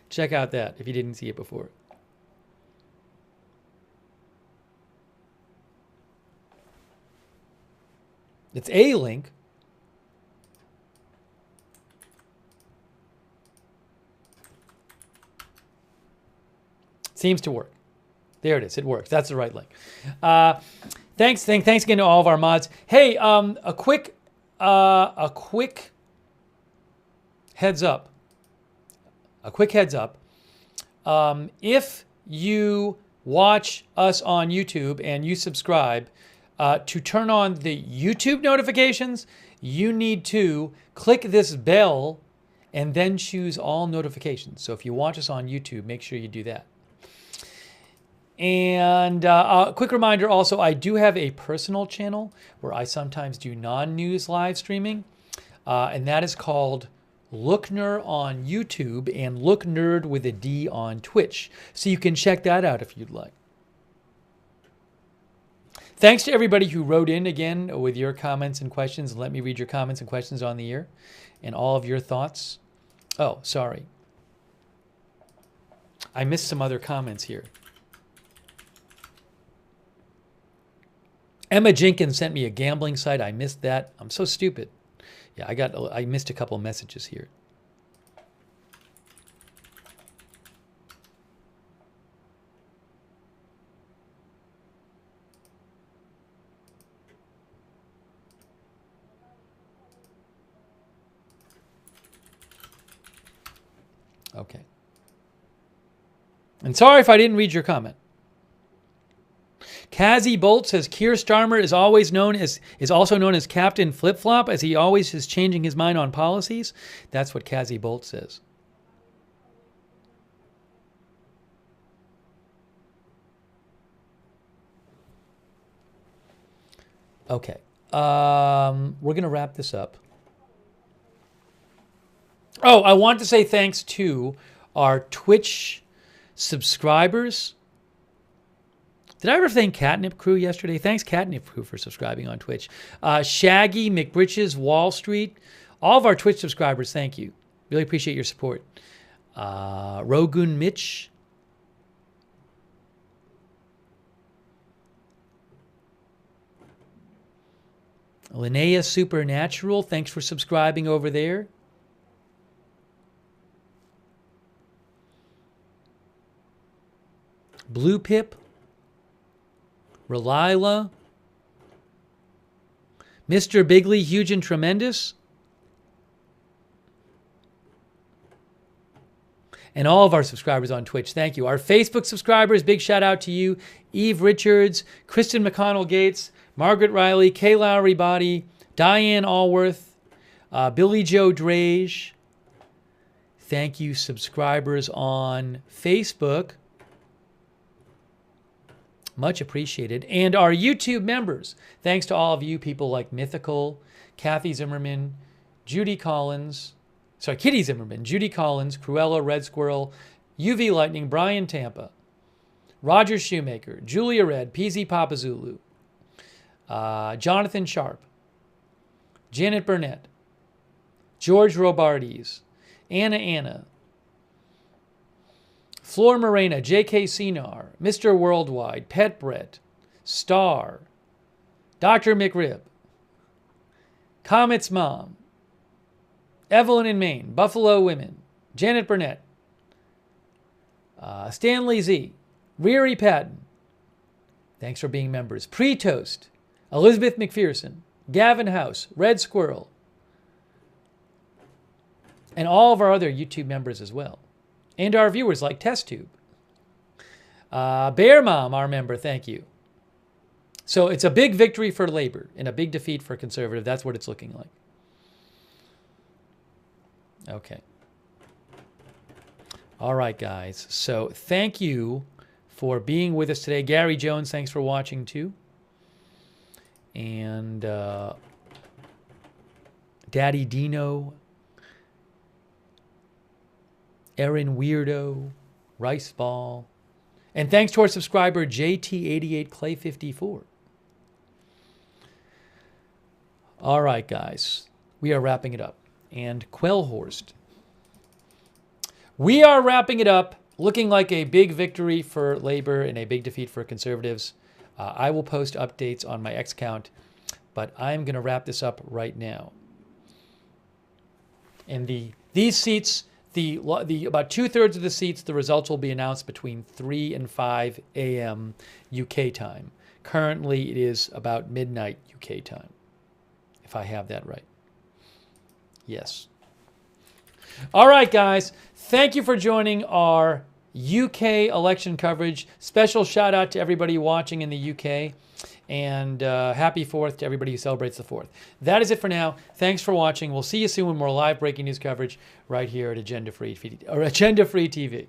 Check out that if you didn't see it before. It's a link. Seems to work. There it is. It works. That's the right link. Thanks again to all of our mods. Hey, a quick heads up. If you watch us on YouTube and you subscribe, to turn on the YouTube notifications, you need to click this bell and then choose all notifications. So if you watch us on YouTube, make sure you do that. And a quick reminder also, I do have a personal channel where I sometimes do non-news live streaming, and that is called Lookner on YouTube and Look Nerd with a D on Twitch. So you can check that out if you'd like. Thanks to everybody who wrote in again with your comments and questions. Let me read your comments and questions on the air and all of your thoughts. Oh, sorry. I missed some other comments here. Emma Jenkins sent me a gambling site. I missed that. I'm so stupid. Yeah, I missed a couple of messages here. Okay. And sorry if I didn't read your comment. Kazi Bolt says Keir Starmer is also known as Captain Flip Flop, as he always is changing his mind on policies. That's what Kazi Bolt says. Okay. We're going to wrap this up. Oh, I want to say thanks to our Twitch subscribers. Did I ever thank Catnip Crew yesterday? Thanks, Catnip Crew, for subscribing on Twitch. Shaggy, McBritches, Wall Street. All of our Twitch subscribers, thank you. Really appreciate your support. Rogun Mitch. Linnea Supernatural, thanks for subscribing over there. Blue Pip. Relila. Mr. Bigley, Huge and Tremendous. And all of our subscribers on Twitch, thank you. Our Facebook subscribers, big shout out to you. Eve Richards, Kristen McConnell Gates, Margaret Riley, Kay Lowry Body, Diane Allworth, Billy Joe Drage. Thank you, subscribers on Facebook. Much appreciated. And our YouTube members, thanks to all of you people like Mythical, Kathy Zimmerman, Kitty Zimmerman, Judy Collins, Cruella, Red Squirrel, UV Lightning, Brian Tampa, Roger Shoemaker, Julia Red, PZ Papazulu, Jonathan Sharp, Janet Burnett, George Robardes, Anna, Flor Morena, J.K. Senar, Mr. Worldwide, Pet Brett, Star, Dr. McRib, Comet's Mom, Evelyn in Maine, Buffalo Women, Janet Burnett, Stanley Z, Reary Patton. Thanks for being members. Pre-Toast, Elizabeth McPherson, Gavin House, Red Squirrel, and all of our other YouTube members as well. And our viewers like TestTube. Bear Mom, our member, thank you. So it's a big victory for Labor and a big defeat for Conservative. That's what it's looking like. Okay. All right, guys. So thank you for being with us today. Gary Jones, thanks for watching too. And Daddy Dino, Erin Weirdo, Rice Ball, and thanks to our subscriber JT88 Clay 54. All right, guys, we are wrapping it up. And Quellhorst, we are wrapping it up, looking like a big victory for Labor and a big defeat for Conservatives. I will post updates on my X account, but I'm going to wrap this up right now. And these seats. The about 2/3 of the seats, the results will be announced between 3 and 5 a.m. UK time. Currently, it is about midnight UK time, if I have that right. Yes. All right, guys. Thank you for joining our UK election coverage. Special shout out to everybody watching in the UK. And happy 4th to everybody who celebrates the 4th. That is it for now. Thanks for watching. We'll see you soon with more live breaking news coverage right here at Agenda Free TV.